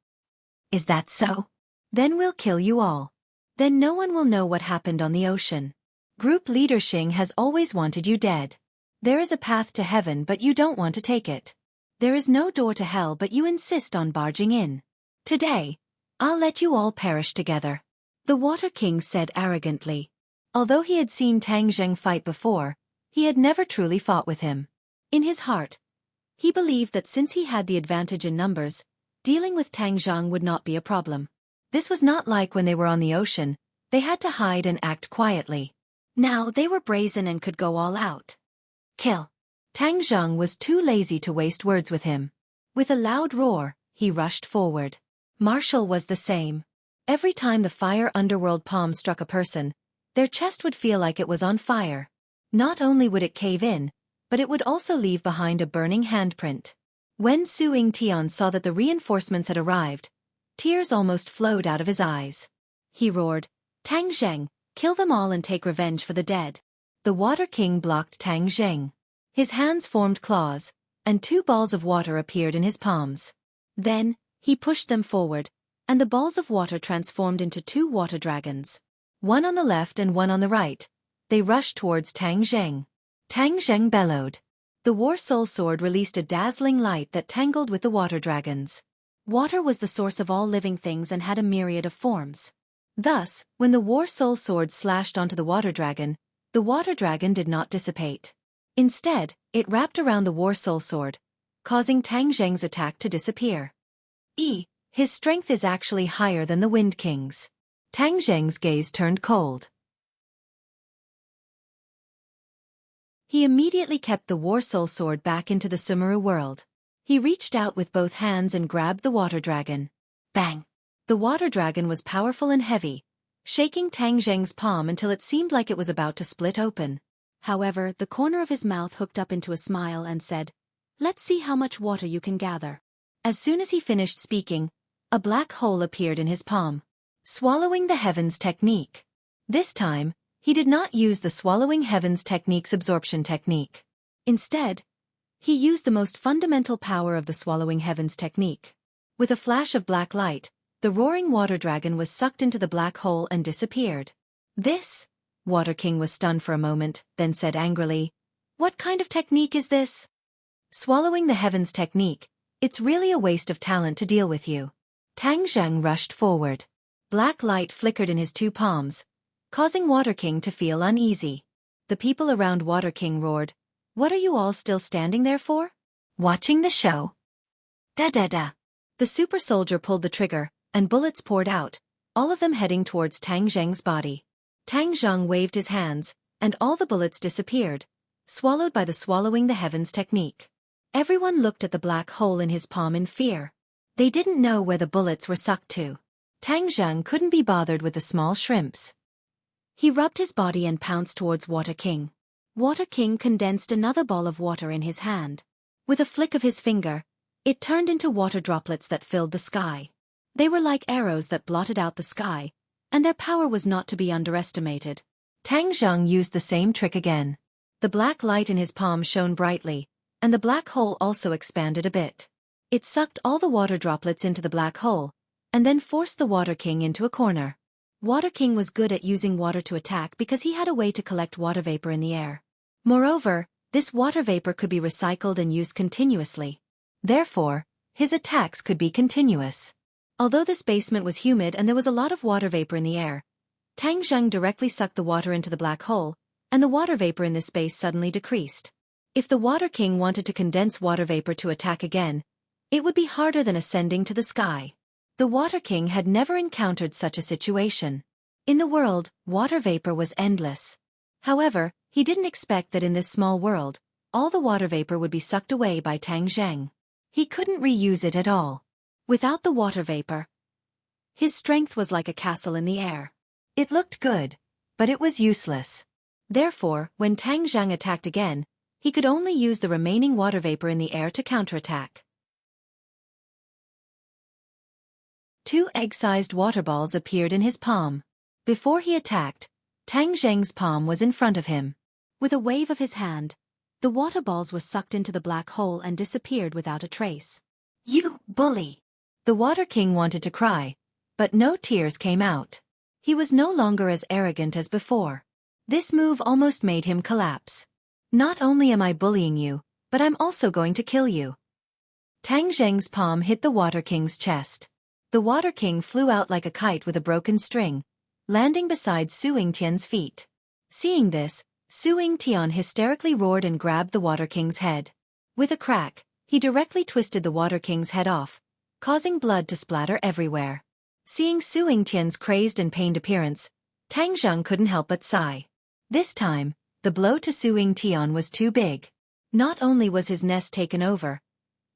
"Is that so? Then we'll kill you all. Then no one will know what happened on the ocean. Group leader Xing has always wanted you dead. There is a path to heaven but you don't want to take it. There is no door to hell but you insist on barging in. Today, I'll let you all perish together." The Water King said arrogantly. Although he had seen Tang Zheng fight before, he had never truly fought with him. In his heart, he believed that since he had the advantage in numbers, dealing with Tang Zheng would not be a problem. This was not like when they were on the ocean. They had to hide and act quietly. Now they were brazen and could go all out. Kill. Tang Zhang was too lazy to waste words with him. With a loud roar, he rushed forward. Marshall was the same. Every time the fire underworld palm struck a person, their chest would feel like it was on fire. Not only would it cave in, but it would also leave behind a burning handprint. When Su Yingtian saw that the reinforcements had arrived, tears almost flowed out of his eyes. He roared, "Tang Zheng, kill them all and take revenge for the dead." The Water King blocked Tang Zheng. His hands formed claws, and 2 balls of water appeared in his palms. Then, he pushed them forward, and the balls of water transformed into 2 water dragons. One on the left and one on the right. They rushed towards Tang Zheng. Tang Zheng bellowed. The War Soul Sword released a dazzling light that tangled with the water dragons. Water was the source of all living things and had a myriad of forms. Thus, when the War Soul Sword slashed onto the water dragon did not dissipate. Instead, it wrapped around the War Soul Sword, causing Tang Zheng's attack to disappear. His strength is actually higher than the Wind King's. Tang Zheng's gaze turned cold. He immediately kept the War Soul Sword back into the Sumeru world. He reached out with both hands and grabbed the water dragon. Bang! The water dragon was powerful and heavy, shaking Tang Zheng's palm until it seemed like it was about to split open. However, the corner of his mouth hooked up into a smile and said, "Let's see how much water you can gather." As soon as he finished speaking, a black hole appeared in his palm. Swallowing the Heavens Technique. This time, he did not use the Swallowing Heavens Technique's absorption technique. Instead, he used the most fundamental power of the Swallowing Heavens Technique. With a flash of black light, the roaring water dragon was sucked into the black hole and disappeared. "This?" Water King was stunned for a moment, then said angrily, "What kind of technique is this?" "Swallowing the Heavens Technique. It's really a waste of talent to deal with you." Tang Zheng rushed forward. Black light flickered in his 2 palms, causing Water King to feel uneasy. The people around Water King roared, "What are you all still standing there for? Watching the show?" Da-da-da. The super soldier pulled the trigger, and bullets poured out, all of them heading towards Tang Zheng's body. Tang Zheng waved his hands, and all the bullets disappeared, swallowed by the Swallowing the Heavens Technique. Everyone looked at the black hole in his palm in fear. They didn't know where the bullets were sucked to. Tang Zheng couldn't be bothered with the small shrimps. He rubbed his body and pounced towards Water King. Water King condensed another ball of water in his hand. With a flick of his finger, it turned into water droplets that filled the sky. They were like arrows that blotted out the sky, and their power was not to be underestimated. Tang Zheng used the same trick again. The black light in his palm shone brightly, and the black hole also expanded a bit. It sucked all the water droplets into the black hole, and then forced the Water King into a corner. Water King was good at using water to attack because he had a way to collect water vapor in the air. Moreover, this water vapor could be recycled and used continuously. Therefore, his attacks could be continuous. Although this basement was humid and there was a lot of water vapor in the air, Tang Zheng directly sucked the water into the black hole, and the water vapor in this space suddenly decreased. If the Water King wanted to condense water vapor to attack again, it would be harder than ascending to the sky. The Water King had never encountered such a situation. In the world, water vapor was endless. However, he didn't expect that in this small world, all the water vapor would be sucked away by Tang Zheng. He couldn't reuse it at all. Without the water vapor, his strength was like a castle in the air. It looked good, but it was useless. Therefore, when Tang Zheng attacked again, he could only use the remaining water vapor in the air to counterattack. 2 egg-sized water balls appeared in his palm. Before he attacked, Tang Zheng's palm was in front of him. With a wave of his hand, the water balls were sucked into the black hole and disappeared without a trace. "You bully!" The Water King wanted to cry, but no tears came out. He was no longer as arrogant as before. This move almost made him collapse. "Not only am I bullying you, but I'm also going to kill you." Tang Zheng's palm hit the Water King's chest. The Water King flew out like a kite with a broken string, landing beside Su Yingtian's feet. Seeing this, Su Yingtian hysterically roared and grabbed the Water King's head. With a crack, he directly twisted the Water King's head off, causing blood to splatter everywhere. Seeing Su Yingtian's crazed and pained appearance, Tang Zheng couldn't help but sigh. This time, the blow to Su Yingtian was too big. Not only was his nest taken over,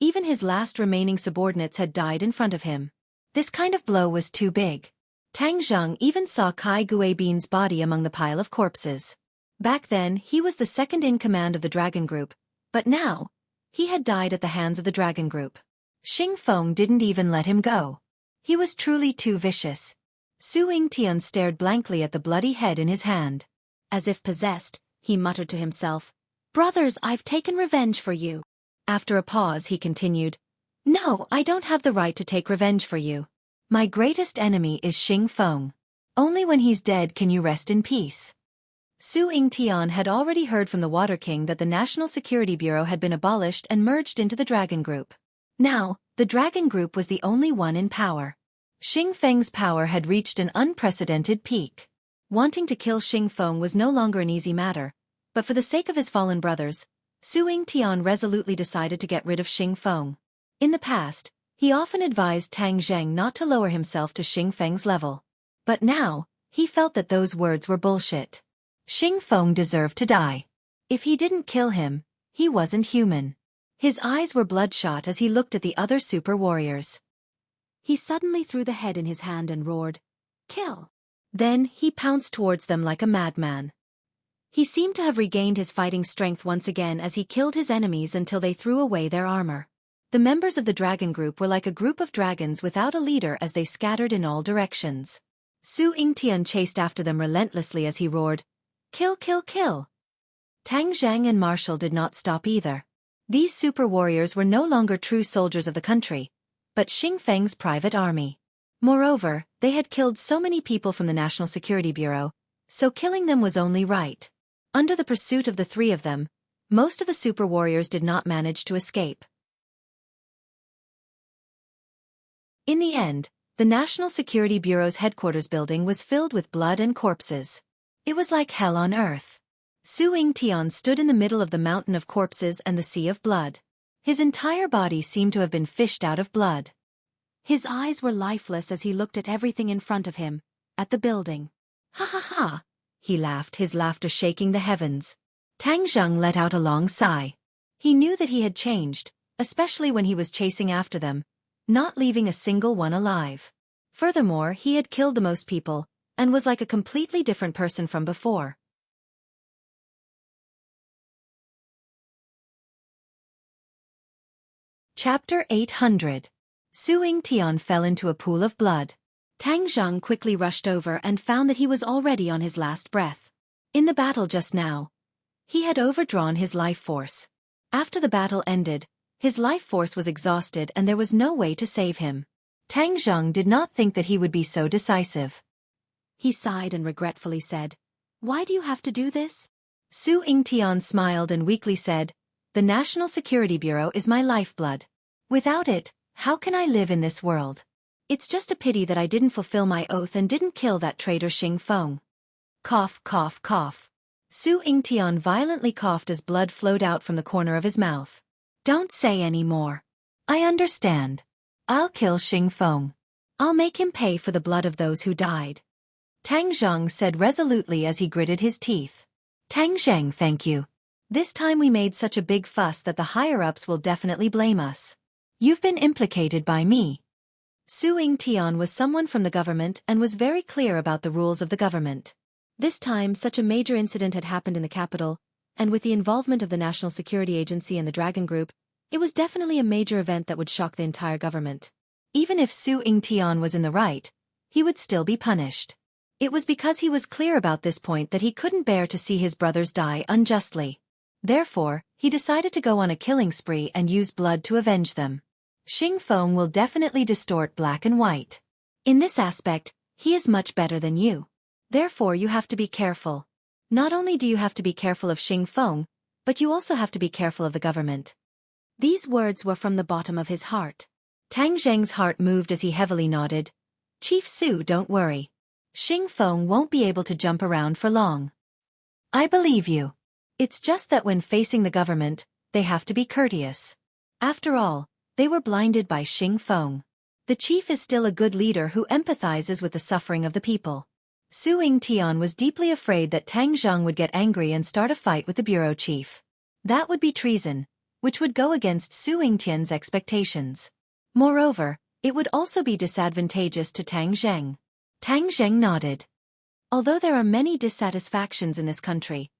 even his last remaining subordinates had died in front of him. This kind of blow was too big. Tang Zheng even saw Kai Guibin's body among the pile of corpses. Back then, he was the second in command of the Dragon Group, but now, he had died at the hands of the Dragon Group. Xing Feng didn't even let him go. He was truly too vicious. Su Yingtian stared blankly at the bloody head in his hand. As if possessed, he muttered to himself, "Brothers, I've taken revenge for you." After a pause, he continued, "No, I don't have the right to take revenge for you. My greatest enemy is Xing Feng. Only when he's dead can you rest in peace." Su Yingtian had already heard from the Water King that the National Security Bureau had been abolished and merged into the Dragon Group. Now, the Dragon Group was the only one in power. Xing Feng's power had reached an unprecedented peak. Wanting to kill Xing Feng was no longer an easy matter, but for the sake of his fallen brothers, Su Yingtian resolutely decided to get rid of Xing Feng. In the past, he often advised Tang Zheng not to lower himself to Xing Feng's level. But now, he felt that those words were bullshit. Xing Feng deserved to die. If he didn't kill him, he wasn't human. His eyes were bloodshot as he looked at the other super warriors. He suddenly threw the head in his hand and roared, "Kill!" Then, he pounced towards them like a madman. He seemed to have regained his fighting strength once again as he killed his enemies until they threw away their armor. The members of the Dragon Group were like a group of dragons without a leader as they scattered in all directions. Su Yingtian chased after them relentlessly as he roared, "Kill, kill, kill!" Tang Zheng and Marshall did not stop either. These super warriors were no longer true soldiers of the country, but Xing Feng's private army. Moreover, they had killed so many people from the National Security Bureau, so killing them was only right. Under the pursuit of the three of them, most of the super warriors did not manage to escape. In the end, the National Security Bureau's headquarters building was filled with blood and corpses. It was like hell on earth. Su Yingtian stood in the middle of the mountain of corpses and the sea of blood. His entire body seemed to have been fished out of blood. His eyes were lifeless as he looked at everything in front of him, at the building. "Ha ha ha!" he laughed, his laughter shaking the heavens. Tang Zheng let out a long sigh. He knew that he had changed, especially when he was chasing after them, not leaving a single one alive. Furthermore, he had killed the most people, and was like a completely different person from before. Chapter 800. Su Yingtian fell into a pool of blood. Tang Zheng quickly rushed over and found that he was already on his last breath. In the battle just now, he had overdrawn his life force. After the battle ended, his life force was exhausted and there was no way to save him. Tang Zheng did not think that he would be so decisive. He sighed and regretfully said, "Why do you have to do this?" Su Yingtian smiled and weakly said, "The National Security Bureau is my lifeblood. Without it, how can I live in this world? It's just a pity that I didn't fulfill my oath and didn't kill that traitor Xing Feng." Cough, cough, cough. Su Yingtian violently coughed as blood flowed out from the corner of his mouth. "Don't say any more. I understand. I'll kill Xing Feng. I'll make him pay for the blood of those who died." Tang Zheng said resolutely as he gritted his teeth. "Tang Zheng, thank you. This time we made such a big fuss that the higher-ups will definitely blame us. You've been implicated by me." Su Yingtian was someone from the government and was very clear about the rules of the government. This time such a major incident had happened in the capital, and with the involvement of the National Security Agency and the Dragon Group, it was definitely a major event that would shock the entire government. Even if Su Yingtian was in the right, he would still be punished. It was because he was clear about this point that he couldn't bear to see his brothers die unjustly. Therefore, he decided to go on a killing spree and use blood to avenge them. Xing Feng will definitely distort black and white. In this aspect, he is much better than you. Therefore you have to be careful. Not only do you have to be careful of Xing Feng, but you also have to be careful of the government. These words were from the bottom of his heart. Tang Zheng's heart moved as he heavily nodded. "Chief Su, don't worry. Xing Feng won't be able to jump around for long. I believe you. It's just that when facing the government, they have to be courteous. After all, they were blinded by Xing Feng. The chief is still a good leader who empathizes with the suffering of the people." Su Yingtian was deeply afraid that Tang Zheng would get angry and start a fight with the bureau chief. That would be treason, which would go against Su Yingtian's expectations. Moreover, it would also be disadvantageous to Tang Zheng. Tang Zheng nodded. Although there are many dissatisfactions in this country,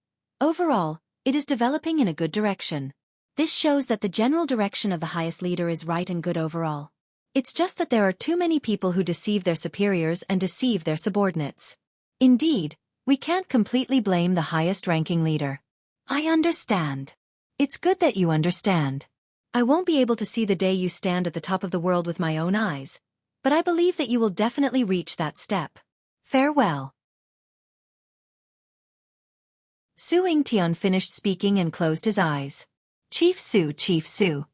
overall, it is developing in a good direction. This shows that the general direction of the highest leader is right and good overall. It's just that there are too many people who deceive their superiors and deceive their subordinates. Indeed, we can't completely blame the highest-ranking leader. I understand. It's good that you understand. I won't be able to see the day you stand at the top of the world with my own eyes, but I believe that you will definitely reach that step. Farewell. Su Yingtian finished speaking and closed his eyes. Chief Su, Chief Su.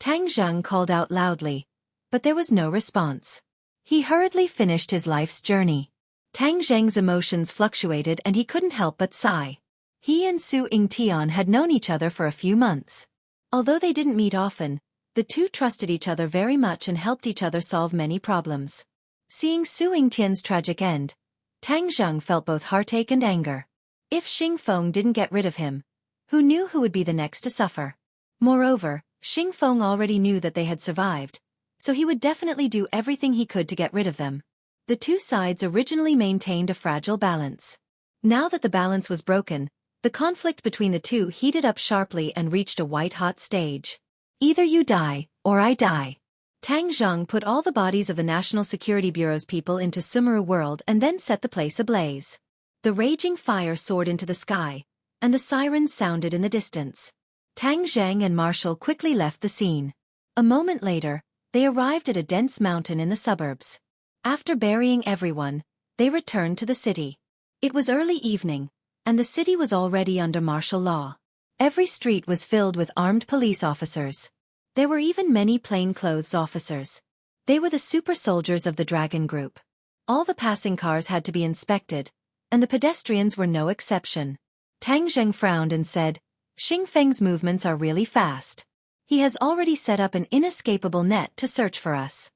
Tang Zheng called out loudly, but there was no response. He hurriedly finished his life's journey. Tang Zheng's emotions fluctuated and he couldn't help but sigh. He and Su Yingtian had known each other for a few months. Although they didn't meet often, the two trusted each other very much and helped each other solve many problems. Seeing Su Yingtian's tragic end, Tang Zheng felt both heartache and anger. If Xingfeng didn't get rid of him, who knew who would be the next to suffer? Moreover, Xingfeng already knew that they had survived, so he would definitely do everything he could to get rid of them. The two sides originally maintained a fragile balance. Now that the balance was broken, the conflict between the two heated up sharply and reached a white-hot stage. Either you die, or I die. Tang Zheng put all the bodies of the National Security Bureau's people into Sumeru World and then set the place ablaze. The raging fire soared into the sky, and the sirens sounded in the distance. Tang Zheng and Marshall quickly left the scene. A moment later, they arrived at a dense mountain in the suburbs. After burying everyone, they returned to the city. It was early evening, and the city was already under martial law. Every street was filled with armed police officers. There were even many plainclothes officers. They were the super soldiers of the Dragon Group. All the passing cars had to be inspected, and the pedestrians were no exception. Tang Zheng frowned and said, Xingfeng's movements are really fast. He has already set up an inescapable net to search for us.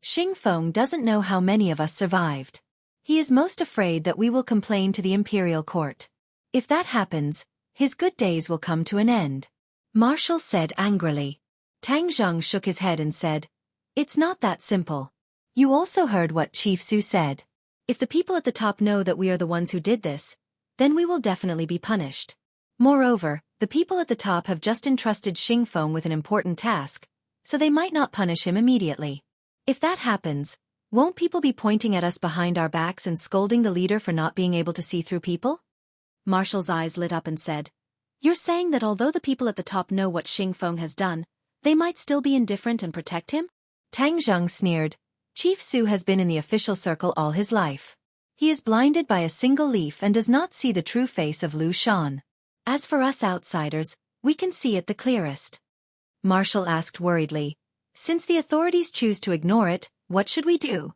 Xingfeng doesn't know how many of us survived. He is most afraid that we will complain to the imperial court. If that happens, his good days will come to an end. Marshall said angrily. Tang Zheng shook his head and said, It's not that simple. You also heard what Chief Su said. If the people at the top know that we are the ones who did this, then we will definitely be punished. Moreover, the people at the top have just entrusted Xingfeng with an important task, so they might not punish him immediately. If that happens, won't people be pointing at us behind our backs and scolding the leader for not being able to see through people? Marshall's eyes lit up and said, You're saying that although the people at the top know what Xingfeng has done, they might still be indifferent and protect him? Tang Zheng sneered. Chief Su has been in the official circle all his life. He is blinded by a single leaf and does not see the true face of Liu Shan. As for us outsiders, we can see it the clearest. Marshall asked worriedly, Since the authorities choose to ignore it, what should we do?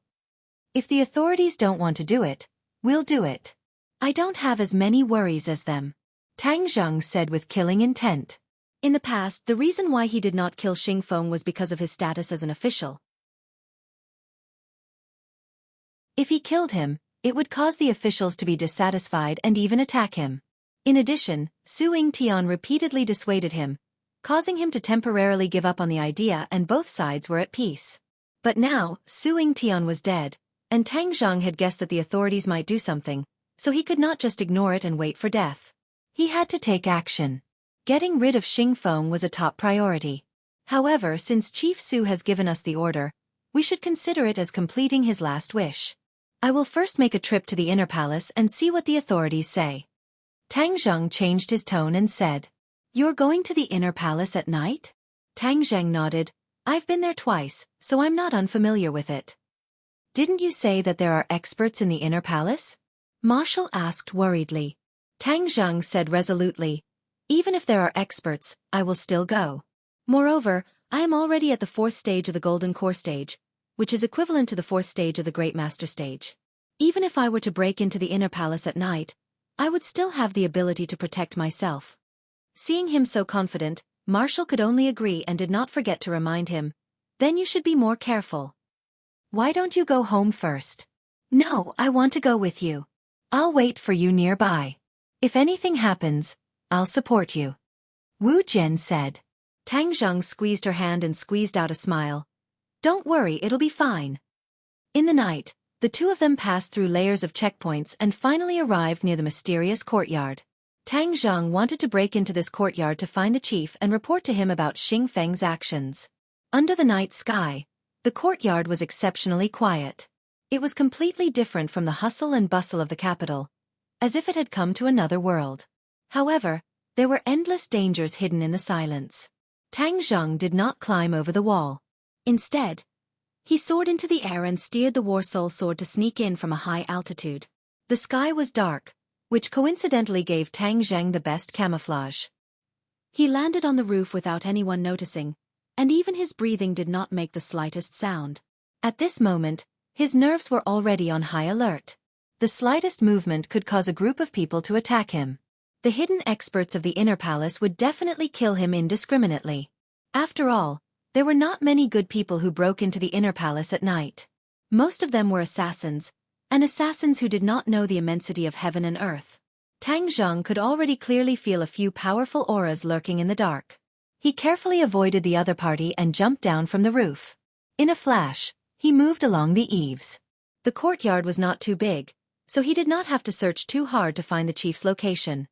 If the authorities don't want to do it, we'll do it. I don't have as many worries as them. Tang Zheng said with killing intent. In the past, the reason why he did not kill Xingfeng was because of his status as an official. If he killed him, it would cause the officials to be dissatisfied and even attack him. In addition, Su Yingtian repeatedly dissuaded him, causing him to temporarily give up on the idea, and both sides were at peace. But now, Su Yingtian was dead, and Tang Zheng had guessed that the authorities might do something, so he could not just ignore it and wait for death. He had to take action. Getting rid of Xingfeng was a top priority. However, since Chief Su has given us the order, we should consider it as completing his last wish. I will first make a trip to the inner palace and see what the authorities say. Tang Zheng changed his tone and said, You're going to the inner palace at night? Tang Zheng nodded. I've been there twice, so I'm not unfamiliar with it. Didn't you say that there are experts in the inner palace? Marshall asked worriedly. Tang Zheng said resolutely, Even if there are experts, I will still go. Moreover, I am already at the 4th stage of the Golden Core stage, which is equivalent to the 4th stage of the Great Master stage. Even if I were to break into the inner palace at night, I would still have the ability to protect myself. Seeing him so confident, Marshall could only agree and did not forget to remind him, Then you should be more careful. Why don't you go home first? No, I want to go with you. I'll wait for you nearby. If anything happens, I'll support you. Wu Jian said. Tang Zheng squeezed her hand and squeezed out a smile. Don't worry, it'll be fine. In the night, the two of them passed through layers of checkpoints and finally arrived near the mysterious courtyard. Tang Zheng wanted to break into this courtyard to find the chief and report to him about Xing Feng's actions. Under the night sky, the courtyard was exceptionally quiet. It was completely different from the hustle and bustle of the capital, as if it had come to another world. However, there were endless dangers hidden in the silence. Tang Zheng did not climb over the wall. Instead, he soared into the air and steered the War Soul sword to sneak in from a high altitude. The sky was dark, which coincidentally gave Tang Zheng the best camouflage. He landed on the roof without anyone noticing, and even his breathing did not make the slightest sound. At this moment, his nerves were already on high alert. The slightest movement could cause a group of people to attack him. The hidden experts of the inner palace would definitely kill him indiscriminately. After all, there were not many good people who broke into the inner palace at night. Most of them were assassins, and assassins who did not know the immensity of heaven and earth. Tang Zheng could already clearly feel a few powerful auras lurking in the dark. He carefully avoided the other party and jumped down from the roof. In a flash, he moved along the eaves. The courtyard was not too big, so he did not have to search too hard to find the chief's location.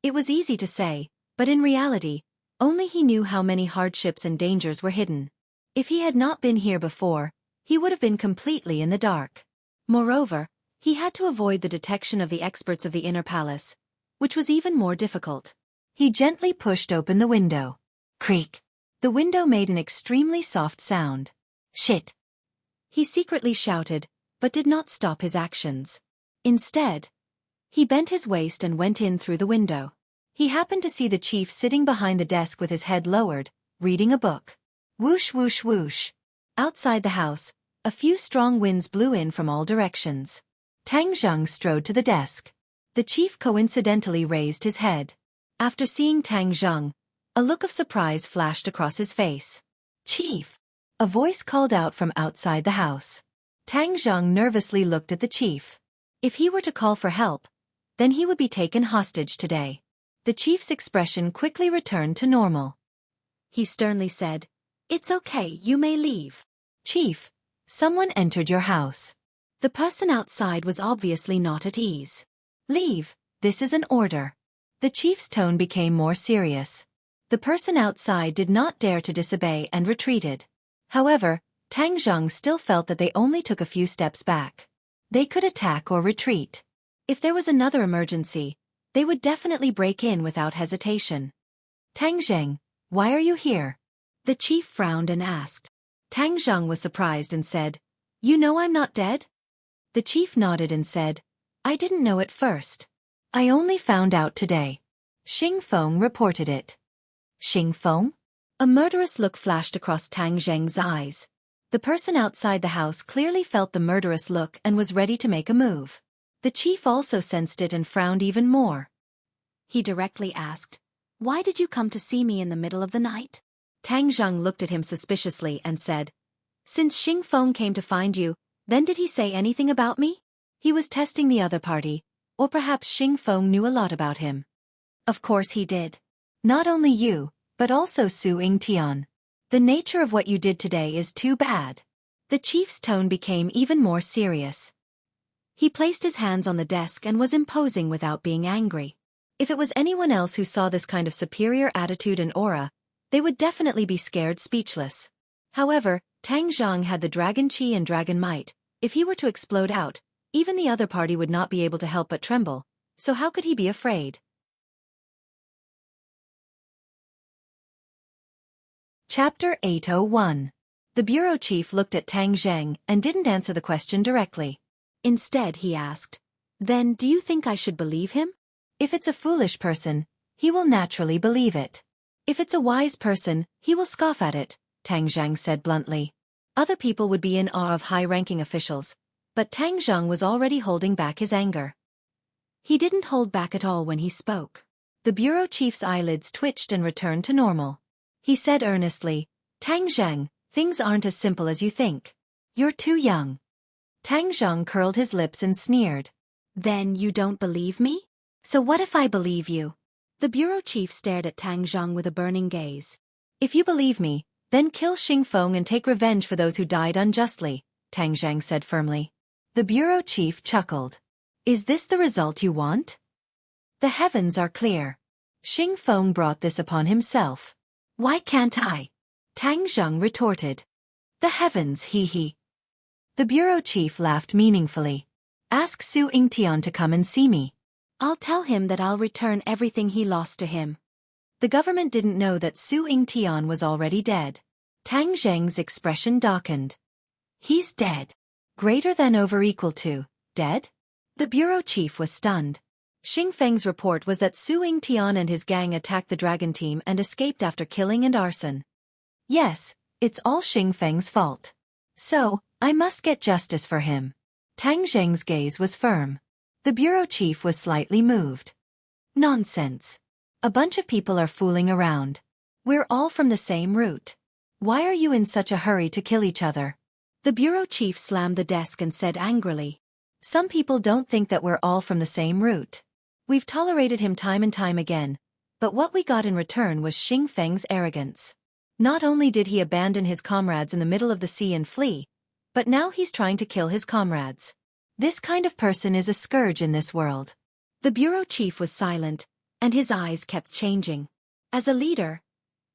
It was easy to say, but in reality, only he knew how many hardships and dangers were hidden. If he had not been here before, he would have been completely in the dark. Moreover, he had to avoid the detection of the experts of the inner palace, which was even more difficult. He gently pushed open the window. Creak. The window made an extremely soft sound. Shit. He secretly shouted, but did not stop his actions. Instead, he bent his waist and went in through the window. He happened to see the chief sitting behind the desk with his head lowered, reading a book. Whoosh whoosh whoosh. Outside the house, a few strong winds blew in from all directions. Tang Zheng strode to the desk. The chief coincidentally raised his head. After seeing Tang Zheng, a look of surprise flashed across his face. Chief! A voice called out from outside the house. Tang Zheng nervously looked at the chief. If he were to call for help, then he would be taken hostage today. The chief's expression quickly returned to normal. He sternly said, "It's okay, you may leave." Chief, someone entered your house. The person outside was obviously not at ease. Leave, this is an order. The chief's tone became more serious. The person outside did not dare to disobey and retreated. However, Tang Zheng still felt that they only took a few steps back. They could attack or retreat. If there was another emergency, they would definitely break in without hesitation. Tang Zheng, why are you here? The chief frowned and asked. Tang Zheng was surprised and said, "You know I'm not dead?" The chief nodded and said, "I didn't know at first. I only found out today. Xing Feng reported it." Xing Feng? A murderous look flashed across Tang Zheng's eyes. The person outside the house clearly felt the murderous look and was ready to make a move. The chief also sensed it and frowned even more. He directly asked, "Why did you come to see me in the middle of the night?" Tang Zheng looked at him suspiciously and said, "Since Xing Feng came to find you, then did he say anything about me?" He was testing the other party, or perhaps Xing Feng knew a lot about him. Of course he did. Not only you, but also Su Yingtian. The nature of what you did today is too bad. The chief's tone became even more serious. He placed his hands on the desk and was imposing without being angry. If it was anyone else who saw this kind of superior attitude and aura, they would definitely be scared speechless. However, Tang Zheng had the dragon chi and dragon might. If he were to explode out, even the other party would not be able to help but tremble, so how could he be afraid? Chapter 801. The bureau chief looked at Tang Zheng and didn't answer the question directly. Instead he asked, "Then do you think I should believe him?" If it's a foolish person, he will naturally believe it. If it's a wise person, he will scoff at it, Tang Zheng said bluntly. Other people would be in awe of high-ranking officials, but Tang Zheng was already holding back his anger. He didn't hold back at all when he spoke. The bureau chief's eyelids twitched and returned to normal. He said earnestly, "Tang Zheng, things aren't as simple as you think. You're too young." Tang Zheng curled his lips and sneered. "Then you don't believe me?" So what if I believe you? The bureau chief stared at Tang Zhang with a burning gaze. If you believe me, then kill Xingfeng and take revenge for those who died unjustly, Tang Zhang said firmly. The bureau chief chuckled. Is this the result you want? The heavens are clear. Xingfeng brought this upon himself. Why can't I? Tang Zhang retorted. The heavens, he. The bureau chief laughed meaningfully. Ask Su Yingtian to come and see me. I'll tell him that I'll return everything he lost to him. The government didn't know that Su Yingtian was already dead. Tang Zheng's expression darkened. He's dead. Greater than over equal to, dead? The bureau chief was stunned. Xingfeng's report was that Su Yingtian and his gang attacked the dragon team and escaped after killing and arson. Yes, it's all Xingfeng's fault. So, I must get justice for him. Tang Zheng's gaze was firm. The bureau chief was slightly moved. Nonsense. A bunch of people are fooling around. We're all from the same root. Why are you in such a hurry to kill each other? The bureau chief slammed the desk and said angrily. Some people don't think that we're all from the same root. We've tolerated him time and time again, but what we got in return was Xingfeng's arrogance. Not only did he abandon his comrades in the middle of the sea and flee, but now he's trying to kill his comrades. This kind of person is a scourge in this world. The bureau chief was silent, and his eyes kept changing. As a leader,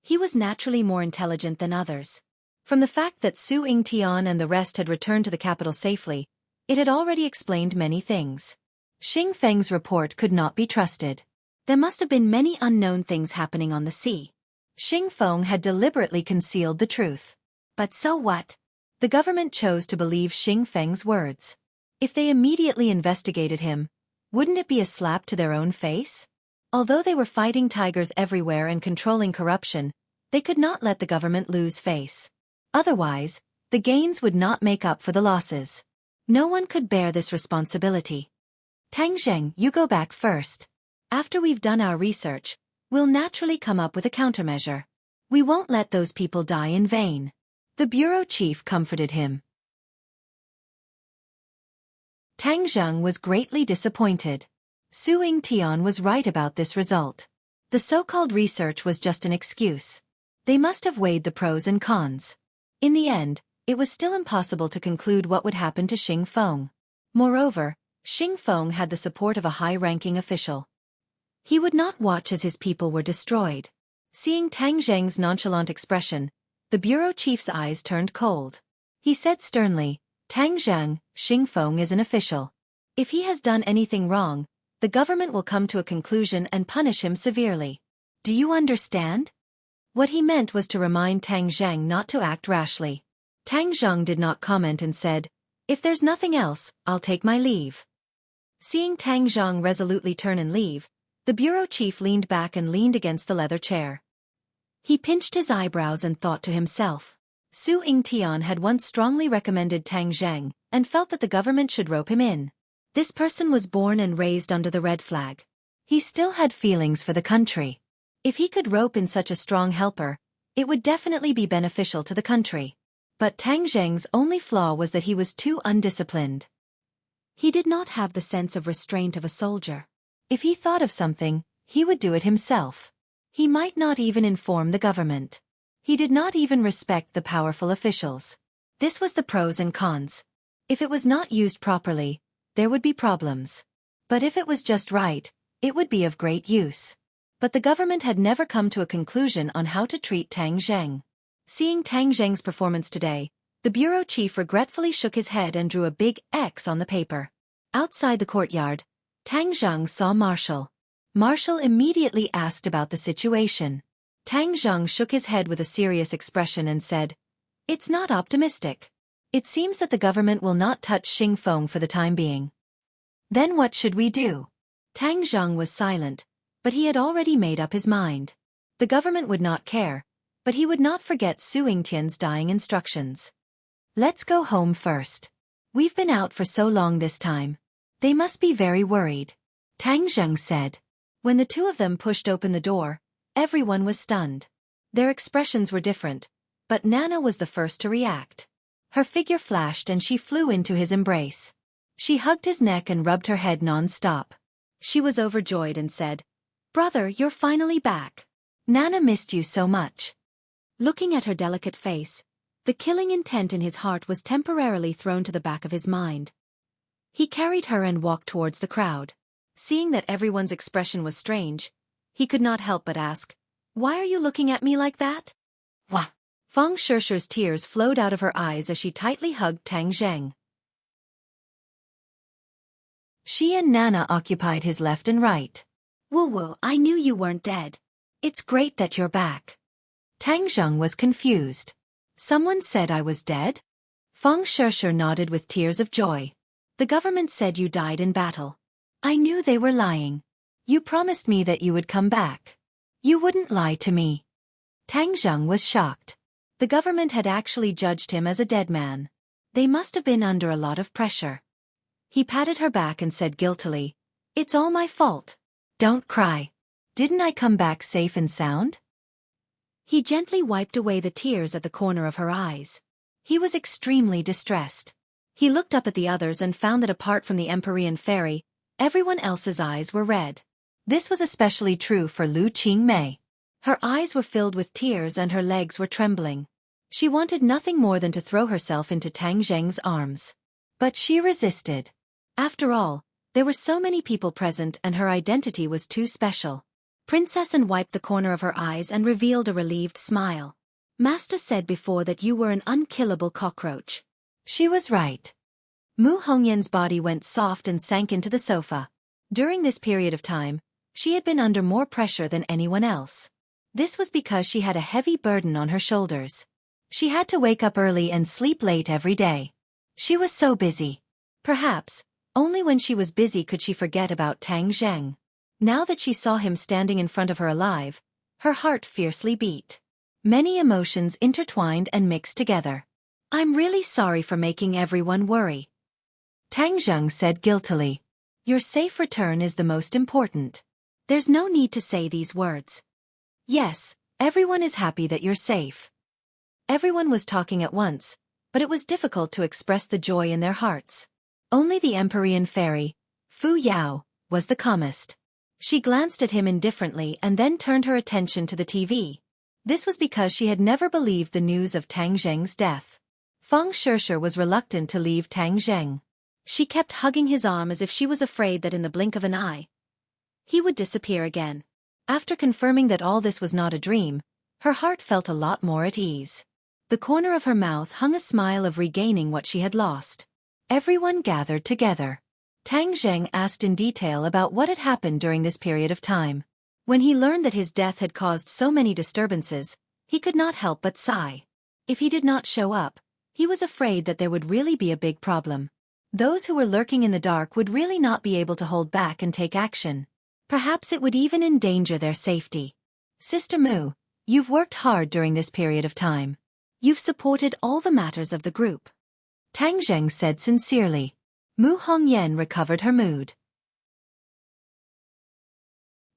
he was naturally more intelligent than others. From the fact that Su Yingtian and the rest had returned to the capital safely, it had already explained many things. Xingfeng's report could not be trusted. There must have been many unknown things happening on the sea. Xingfeng had deliberately concealed the truth. But so what? The government chose to believe Xingfeng's words. If they immediately investigated him, wouldn't it be a slap to their own face? Although they were fighting tigers everywhere and controlling corruption, they could not let the government lose face. Otherwise, the gains would not make up for the losses. No one could bear this responsibility. Tang Zheng, you go back first. After we've done our research, we'll naturally come up with a countermeasure. We won't let those people die in vain. The bureau chief comforted him. Tang Zheng was greatly disappointed. Su Yingtian was right about this result. The so-called research was just an excuse. They must have weighed the pros and cons. In the end, it was still impossible to conclude what would happen to Xingfeng. Moreover, Xingfeng had the support of a high-ranking official. He would not watch as his people were destroyed. Seeing Tang Zheng's nonchalant expression, the bureau chief's eyes turned cold. He said sternly, Tang Zheng, Xingfeng is an official. If he has done anything wrong, the government will come to a conclusion and punish him severely. Do you understand? What he meant was to remind Tang Zheng not to act rashly. Tang Zheng did not comment and said, if there's nothing else, I'll take my leave. Seeing Tang Zheng resolutely turn and leave, the bureau chief leaned back and leaned against the leather chair. He pinched his eyebrows and thought to himself. Su Yingtian had once strongly recommended Tang Zheng and felt that the government should rope him in. This person was born and raised under the red flag. He still had feelings for the country. If he could rope in such a strong helper, it would definitely be beneficial to the country. But Tang Zheng's only flaw was that he was too undisciplined. He did not have the sense of restraint of a soldier. If he thought of something, he would do it himself. He might not even inform the government. He did not even respect the powerful officials. This was the pros and cons. If it was not used properly, there would be problems. But if it was just right, it would be of great use. But the government had never come to a conclusion on how to treat Tang Zheng. Seeing Tang Zheng's performance today, the bureau chief regretfully shook his head and drew a big X on the paper. Outside the courtyard, Tang Zheng saw Marshal. Marshal immediately asked about the situation. Tang Zheng shook his head with a serious expression and said, it's not optimistic. It seems that the government will not touch Xingfeng for the time being. Then what should we do? Tang Zheng was silent, but he had already made up his mind. The government would not care, but he would not forget Su Yingtian's dying instructions. Let's go home first. We've been out for so long this time. They must be very worried. Tang Zheng said. When the two of them pushed open the door, everyone was stunned. Their expressions were different, but Nana was the first to react. Her figure flashed and she flew into his embrace. She hugged his neck and rubbed her head non-stop. She was overjoyed and said, "Brother, you're finally back. Nana missed you so much." Looking at her delicate face, the killing intent in his heart was temporarily thrown to the back of his mind. He carried her and walked towards the crowd. Seeing that everyone's expression was strange, he could not help but ask, "Why are you looking at me like that?" Wah! Feng Shishi's tears flowed out of her eyes as she tightly hugged Tang Zheng. She and Nana occupied his left and right. "Wu, I knew you weren't dead. It's great that you're back." Tang Zheng was confused. "Someone said I was dead?" Feng Shishi nodded with tears of joy. "The government said you died in battle. I knew they were lying. You promised me that you would come back. You wouldn't lie to me." Tang Zheng was shocked. The government had actually judged him as a dead man. They must have been under a lot of pressure. He patted her back and said guiltily, "It's all my fault. Don't cry. Didn't I come back safe and sound?" He gently wiped away the tears at the corner of her eyes. He was extremely distressed. He looked up at the others and found that apart from the Empyrean fairy, everyone else's eyes were red. This was especially true for Lu Qingmei. Her eyes were filled with tears and her legs were trembling. She wanted nothing more than to throw herself into Tang Zheng's arms. But she resisted. After all, there were so many people present and her identity was too special. Princess An wiped the corner of her eyes and revealed a relieved smile. "Master said before that you were an unkillable cockroach." She was right. Mu Hongyan's body went soft and sank into the sofa. During this period of time, she had been under more pressure than anyone else. This was because she had a heavy burden on her shoulders. She had to wake up early and sleep late every day. She was so busy. Perhaps, only when she was busy could she forget about Tang Zheng. Now that she saw him standing in front of her alive, her heart fiercely beat. Many emotions intertwined and mixed together. "I'm really sorry for making everyone worry," Tang Zheng said guiltily. "Your safe return is the most important. There's no need to say these words. Yes, everyone is happy that you're safe." Everyone was talking at once, but it was difficult to express the joy in their hearts. Only the Empyrean fairy, Fu Yao, was the calmest. She glanced at him indifferently and then turned her attention to the TV. This was because she had never believed the news of Tang Zheng's death. Feng Shishi was reluctant to leave Tang Zheng. She kept hugging his arm as if she was afraid that in the blink of an eye, he would disappear again. After confirming that all this was not a dream, her heart felt a lot more at ease. The corner of her mouth hung a smile of regaining what she had lost. Everyone gathered together. Tang Zheng asked in detail about what had happened during this period of time. When he learned that his death had caused so many disturbances, he could not help but sigh. If he did not show up, he was afraid that there would really be a big problem. Those who were lurking in the dark would really not be able to hold back and take action. Perhaps it would even endanger their safety. "Sister Mu, you've worked hard during this period of time. You've supported all the matters of the group," Tang Zheng said sincerely. Mu Hongyan recovered her mood.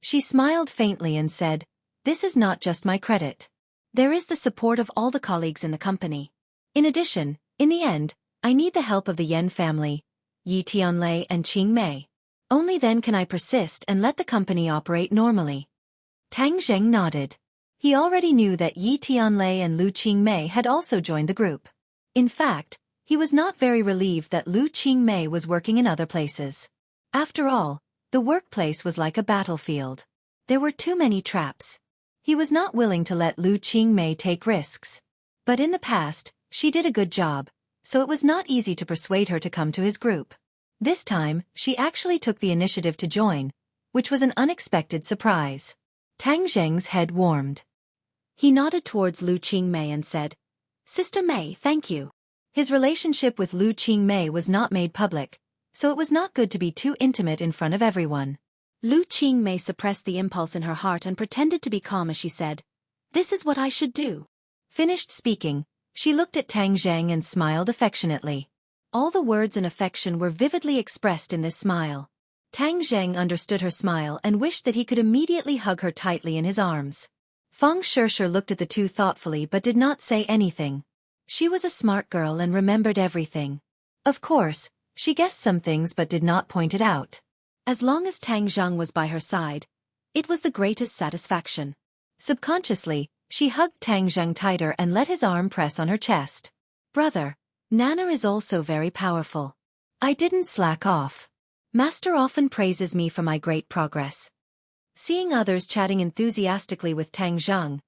She smiled faintly and said, "This is not just my credit. There is the support of all the colleagues in the company. In addition, in the end, I need the help of the Yan family, Yi Tianlei and Qing Mei. Only then can I persist and let the company operate normally." Tang Zheng nodded. He already knew that Yi Tianlei and Lu Qingmei had also joined the group. In fact, he was not very relieved that Lu Qingmei was working in other places. After all, the workplace was like a battlefield. There were too many traps. He was not willing to let Lu Qingmei take risks. But in the past, she did a good job, so it was not easy to persuade her to come to his group. This time, she actually took the initiative to join, which was an unexpected surprise. Tang Zheng's head warmed. He nodded towards Lu Qingmei and said, "Sister Mei, thank you." His relationship with Lu Qingmei was not made public, so it was not good to be too intimate in front of everyone. Lu Qingmei suppressed the impulse in her heart and pretended to be calm as she said, "This is what I should do." Finished speaking, she looked at Tang Zheng and smiled affectionately. All the words and affection were vividly expressed in this smile. Tang Zheng understood her smile and wished that he could immediately hug her tightly in his arms. Feng Shishi looked at the two thoughtfully but did not say anything. She was a smart girl and remembered everything. Of course, she guessed some things but did not point it out. As long as Tang Zhang was by her side, it was the greatest satisfaction. Subconsciously, she hugged Tang Zhang tighter and let his arm press on her chest. Brother, Nana is also very powerful. I didn't slack off. Master often praises me for my great progress. Seeing others chatting enthusiastically with Tang Zhang,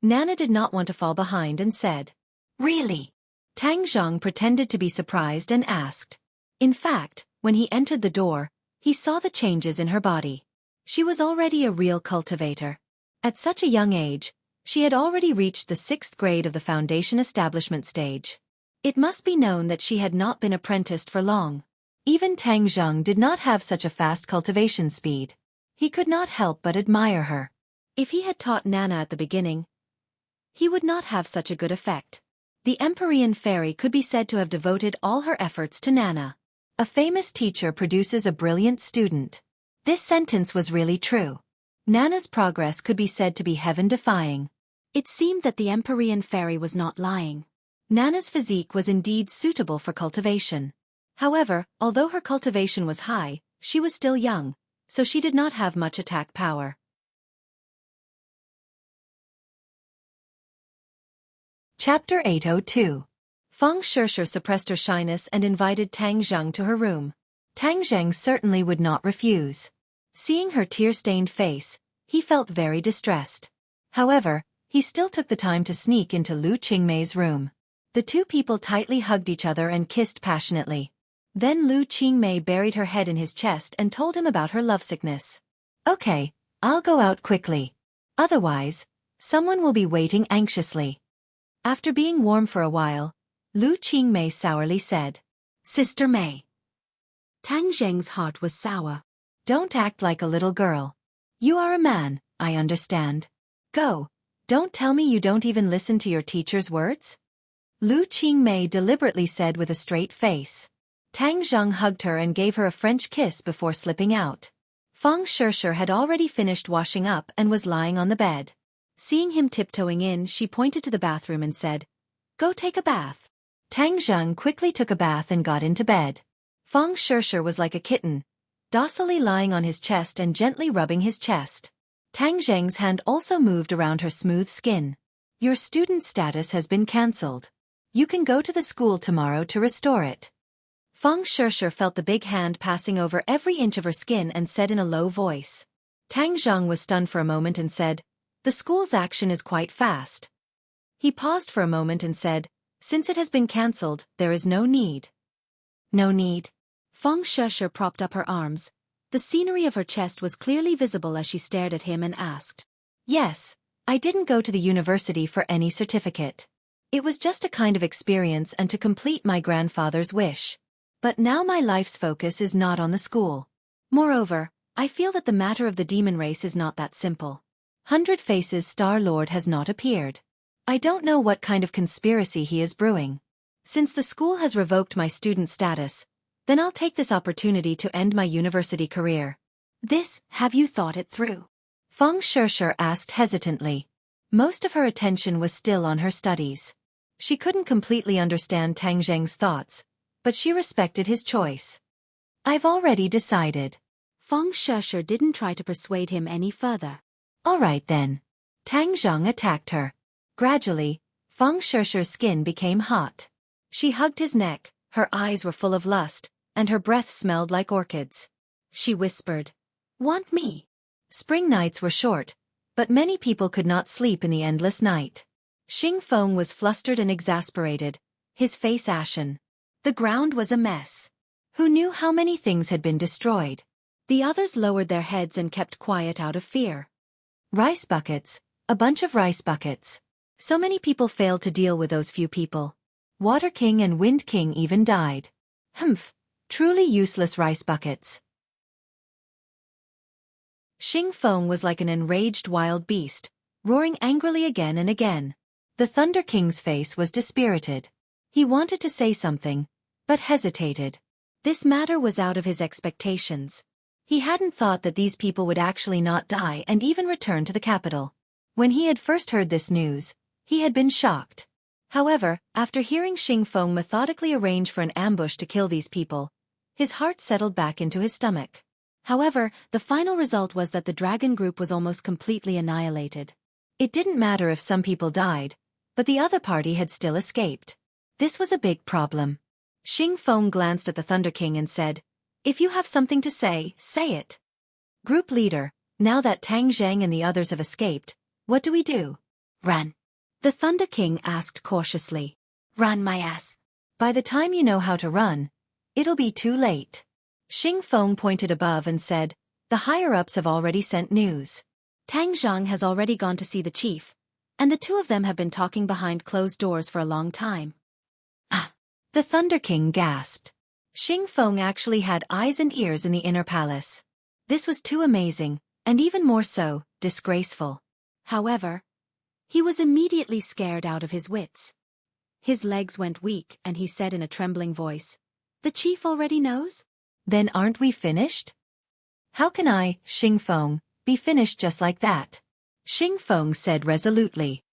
Nana did not want to fall behind and said, Really? Tang Zhang pretended to be surprised and asked. In fact, when he entered the door, he saw the changes in her body. She was already a real cultivator. At such a young age, she had already reached the 6th grade of the foundation establishment stage. It must be known that she had not been apprenticed for long. Even Tang Zhang did not have such a fast cultivation speed. He could not help but admire her. If he had taught Nana at the beginning, he would not have such a good effect. The Empyrean fairy could be said to have devoted all her efforts to Nana. A famous teacher produces a brilliant student. This sentence was really true. Nana's progress could be said to be heaven-defying. It seemed that the Empyrean fairy was not lying. Nana's physique was indeed suitable for cultivation. However, although her cultivation was high, she was still young, so she did not have much attack power. Chapter 802. Feng Shishir suppressed her shyness and invited Tang Zhang to her room. Tang Zhang certainly would not refuse. Seeing her tear-stained face, he felt very distressed. However, he still took the time to sneak into Lu Qingmei's room. The two people tightly hugged each other and kissed passionately. Then Lu Qingmei buried her head in his chest and told him about her lovesickness. Okay, I'll go out quickly. Otherwise, someone will be waiting anxiously. After being warm for a while, Lu Qingmei sourly said, Sister Mei. Tang Zheng's heart was sour. Don't act like a little girl. You are a man, I understand. Go, don't tell me you don't even listen to your teacher's words? Lu Qingmei deliberately said with a straight face. Tang Zhang hugged her and gave her a French kiss before slipping out. Feng Shishir had already finished washing up and was lying on the bed. Seeing him tiptoeing in, she pointed to the bathroom and said, Go take a bath. Tang Zhang quickly took a bath and got into bed. Feng Shishir was like a kitten, docilely lying on his chest and gently rubbing his chest. Tang Zhang's hand also moved around her smooth skin. Your student status has been cancelled. You can go to the school tomorrow to restore it. Feng Shishir felt the big hand passing over every inch of her skin and said in a low voice. Tang Zhang was stunned for a moment and said, The school's action is quite fast. He paused for a moment and said, Since it has been cancelled, there is no need. No need. Feng Shishir propped up her arms. The scenery of her chest was clearly visible as she stared at him and asked. Yes, I didn't go to the university for any certificate. It was just a kind of experience and to complete my grandfather's wish. But now my life's focus is not on the school. Moreover, I feel that the matter of the demon race is not that simple. 100 Faces Star Lord has not appeared. I don't know what kind of conspiracy he is brewing. Since the school has revoked my student status, then I'll take this opportunity to end my university career. Have you thought it through? Feng Shishir asked hesitantly. Most of her attention was still on her studies. She couldn't completely understand Tang Zheng's thoughts, but she respected his choice. I've already decided. Feng Shishir didn't try to persuade him any further. All right then. Tang Zhang attacked her. Gradually, Feng Shishir's skin became hot. She hugged his neck, her eyes were full of lust, and her breath smelled like orchids. She whispered, Want me? Spring nights were short, but many people could not sleep in the endless night. Xing Feng was flustered and exasperated, his face ashen. The ground was a mess. Who knew how many things had been destroyed? The others lowered their heads and kept quiet out of fear. Rice buckets, a bunch of rice buckets. So many people failed to deal with those few people. Water King and Wind King even died. Humph, truly useless rice buckets. Xing Feng was like an enraged wild beast, roaring angrily again and again. The Thunder King's face was dispirited. He wanted to say something, but hesitated. This matter was out of his expectations. He hadn't thought that these people would actually not die and even return to the capital. When he had first heard this news, he had been shocked. However, after hearing Xing Feng methodically arrange for an ambush to kill these people, his heart settled back into his stomach. However, the final result was that the dragon group was almost completely annihilated. It didn't matter if some people died, but the other party had still escaped. This was a big problem. Xiaofan glanced at the Thunder King and said, "If you have something to say, say it." Group leader, now that Tang Zheng and the others have escaped, what do we do? Run. The Thunder King asked cautiously. Run, my ass. By the time you know how to run, it'll be too late. Xiaofan pointed above and said, "The higher-ups have already sent news. Tang Zheng has already gone to see the chief, and the two of them have been talking behind closed doors for a long time." Ah! The Thunder King gasped. Xiaofan actually had eyes and ears in the inner palace. This was too amazing, and even more so, disgraceful. However, he was immediately scared out of his wits. His legs went weak and he said in a trembling voice, "The chief already knows? Then aren't we finished?" "How can I, Xiaofan, be finished just like that?" Xiaofan said resolutely.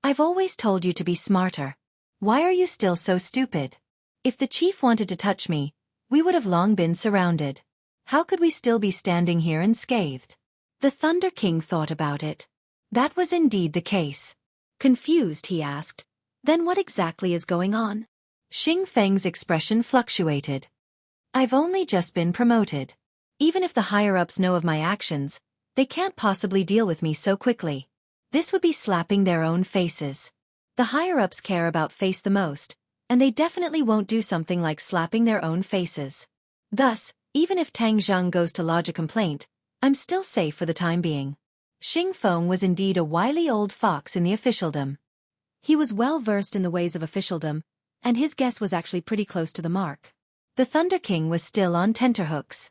"I've always told you to be smarter. Why are you still so stupid? If the chief wanted to touch me, we would have long been surrounded. How could we still be standing here unscathed?" The Thunder King thought about it. That was indeed the case. Confused, he asked, "Then what exactly is going on?" Xiaofang's expression fluctuated. "I've only just been promoted. Even if the higher-ups know of my actions, they can't possibly deal with me so quickly. This would be slapping their own faces. The higher-ups care about face the most, and they definitely won't do something like slapping their own faces. Thus, even if Tang Zheng goes to lodge a complaint, I'm still safe for the time being." Xiaofan was indeed a wily old fox in the officialdom. He was well versed in the ways of officialdom, and his guess was actually pretty close to the mark. The Thunder King was still on tenterhooks.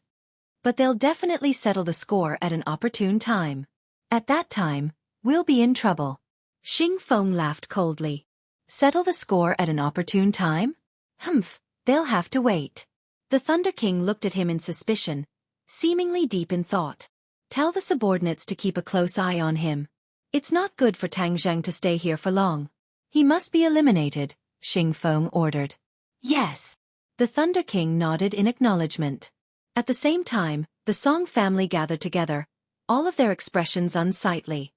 But they'll definitely settle the score at an opportune time. At that time, we'll be in trouble. Xiaofan laughed coldly. Settle the score at an opportune time? Humph, they'll have to wait. The Thunder King looked at him in suspicion, seemingly deep in thought. Tell the subordinates to keep a close eye on him. It's not good for Tang Zheng to stay here for long. He must be eliminated, Xiaofan ordered. Yes. The Thunder King nodded in acknowledgement. At the same time, the Song family gathered together, all of their expressions unsightly.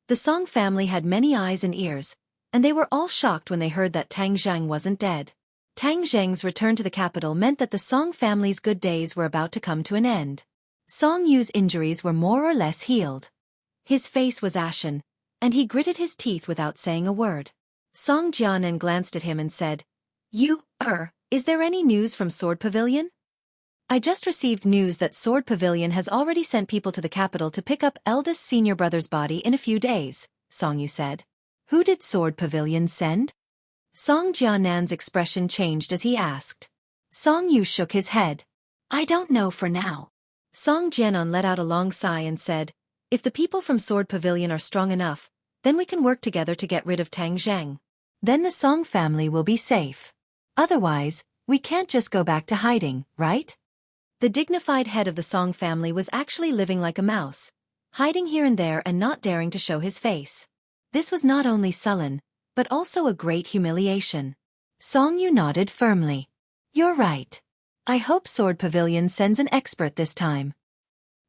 The Song family had many eyes and ears, and they were all shocked when they heard that Tang Zheng wasn't dead. Tang Zheng's return to the capital meant that the Song family's good days were about to come to an end. Song Yu's injuries were more or less healed. His face was ashen, and he gritted his teeth without saying a word. Song Jianan glanced at him and said, Is there any news from Sword Pavilion? I just received news that Sword Pavilion has already sent people to the capital to pick up eldest senior brother's body in a few days, Song Yu said. Who did Sword Pavilion send? Song Jianan's expression changed as he asked. Song Yu shook his head. I don't know for now. Song Jianan let out a long sigh and said, If the people from Sword Pavilion are strong enough, then we can work together to get rid of Tang Zheng. Then the Song family will be safe. Otherwise, we can't just go back to hiding, right? The dignified head of the Song family was actually living like a mouse, hiding here and there and not daring to show his face. This was not only sullen, but also a great humiliation. Song Yu nodded firmly. You're right. I hope Sword Pavilion sends an expert this time.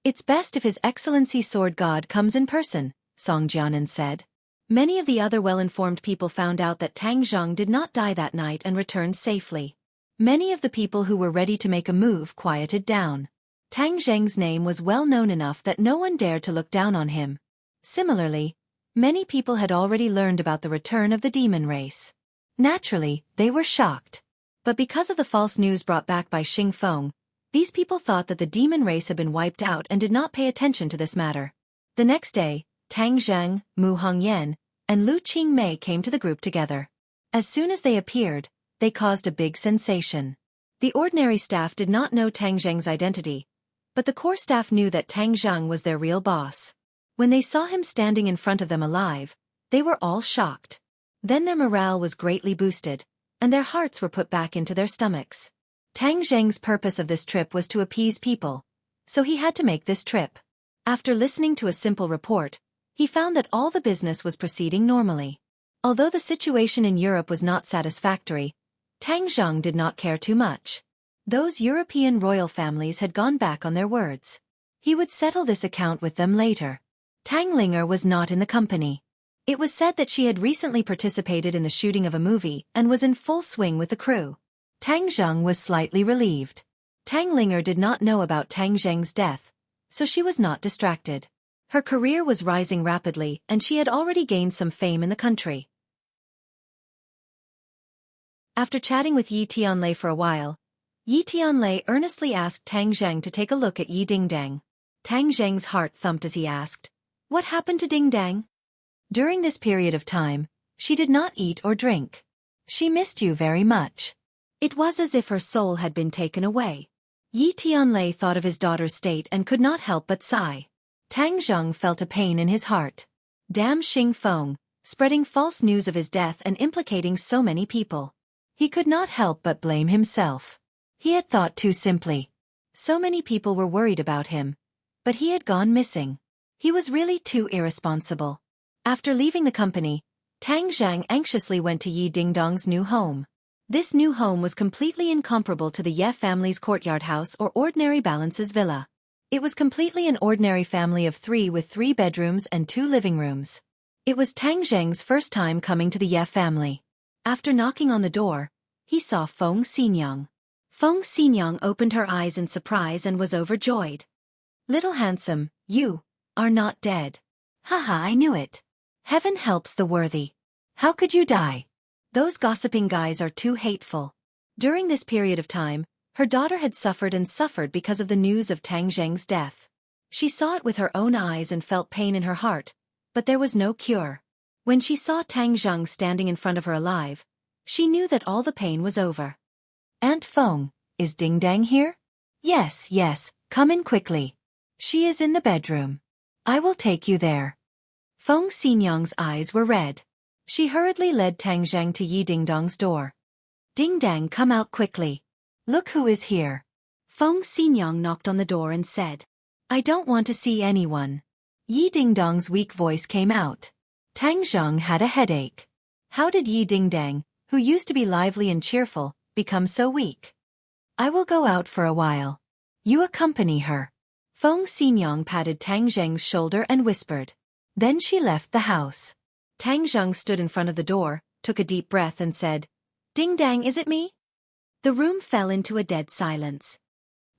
It's best if His Excellency Sword God comes in person, Song Jianan said. Many of the other well-informed people found out that Tang Zheng did not die that night and returned safely. Many of the people who were ready to make a move quieted down. Tang Zheng's name was well known enough that no one dared to look down on him. Similarly, many people had already learned about the return of the demon race. Naturally, they were shocked. But because of the false news brought back by Xiaofan, these people thought that the demon race had been wiped out and did not pay attention to this matter. The next day, Tang Zheng, Mu Hongyan, and Lu Qingmei came to the group together. As soon as they appeared, they caused a big sensation. The ordinary staff did not know Tang Zheng's identity, but the core staff knew that Tang Zheng was their real boss. When they saw him standing in front of them alive, they were all shocked. Then their morale was greatly boosted, and their hearts were put back into their stomachs. Tang Zheng's purpose of this trip was to appease people, so he had to make this trip. After listening to a simple report, he found that all the business was proceeding normally. Although the situation in Europe was not satisfactory, Tang Zheng did not care too much. Those European royal families had gone back on their words. He would settle this account with them later. Tang Linger was not in the company. It was said that she had recently participated in the shooting of a movie and was in full swing with the crew. Tang Zheng was slightly relieved. Tang Linger did not know about Tang Zheng's death, so she was not distracted. Her career was rising rapidly and she had already gained some fame in the country. After chatting with Yi Tianlei for a while, Yi Tianlei earnestly asked Tang Zheng to take a look at Yi Dingdang. Tang Zheng's heart thumped as he asked, "What happened to Dingdang?" During this period of time, she did not eat or drink. She missed you very much. It was as if her soul had been taken away. Yi Tianlei thought of his daughter's state and could not help but sigh. Tang Zheng felt a pain in his heart. Damn Xing Feng, spreading false news of his death and implicating so many people. He could not help but blame himself. He had thought too simply. So many people were worried about him, but he had gone missing. He was really too irresponsible. After leaving the company, Tang Zheng anxiously went to Yi Dingdong's new home. This new home was completely incomparable to the Ye family's courtyard house or ordinary Balance's villa. It was completely an ordinary family of 3 with 3 bedrooms and 2 living rooms. It was Tang Zheng's first time coming to the Ye family. After knocking on the door, he saw Feng Xinyang. Feng Xinyang opened her eyes in surprise and was overjoyed. "Little handsome, you are not dead." "Haha, I knew it. Heaven helps the worthy. How could you die? Those gossiping guys are too hateful." During this period of time, her daughter had suffered and suffered because of the news of Tang Zheng's death. She saw it with her own eyes and felt pain in her heart, but there was no cure. When she saw Tang Zheng standing in front of her alive, she knew that all the pain was over. "Aunt Feng, is Dingdang here?" Yes, come in quickly. She is in the bedroom. I will take you there." Feng Xinyang's eyes were red. She hurriedly led Tang Zheng to Yi Dingdong's door. "Dingdang, come out quickly. Look who is here." Feng Xinyang knocked on the door and said, "I don't want to see anyone." Yi Dingdong's weak voice came out. Tang Zheng had a headache. How did Yi Dingdang, who used to be lively and cheerful, become so weak? "I will go out for a while. You accompany her." Feng Xinyang patted Tang Zheng's shoulder and whispered. Then she left the house. Tang Zheng stood in front of the door, took a deep breath and said, "Dingdang, is it me?" The room fell into a dead silence.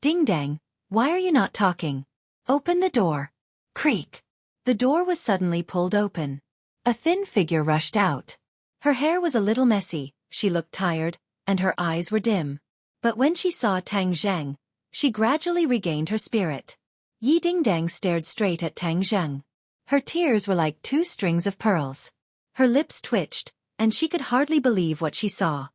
"Dingdang, why are you not talking? Open the door." Creak. The door was suddenly pulled open. A thin figure rushed out. Her hair was a little messy, she looked tired, and her eyes were dim. But when she saw Tang Zheng, she gradually regained her spirit. Yi Dingdang stared straight at Tang Zheng. Her tears were like 2 strings of pearls. Her lips twitched, and she could hardly believe what she saw.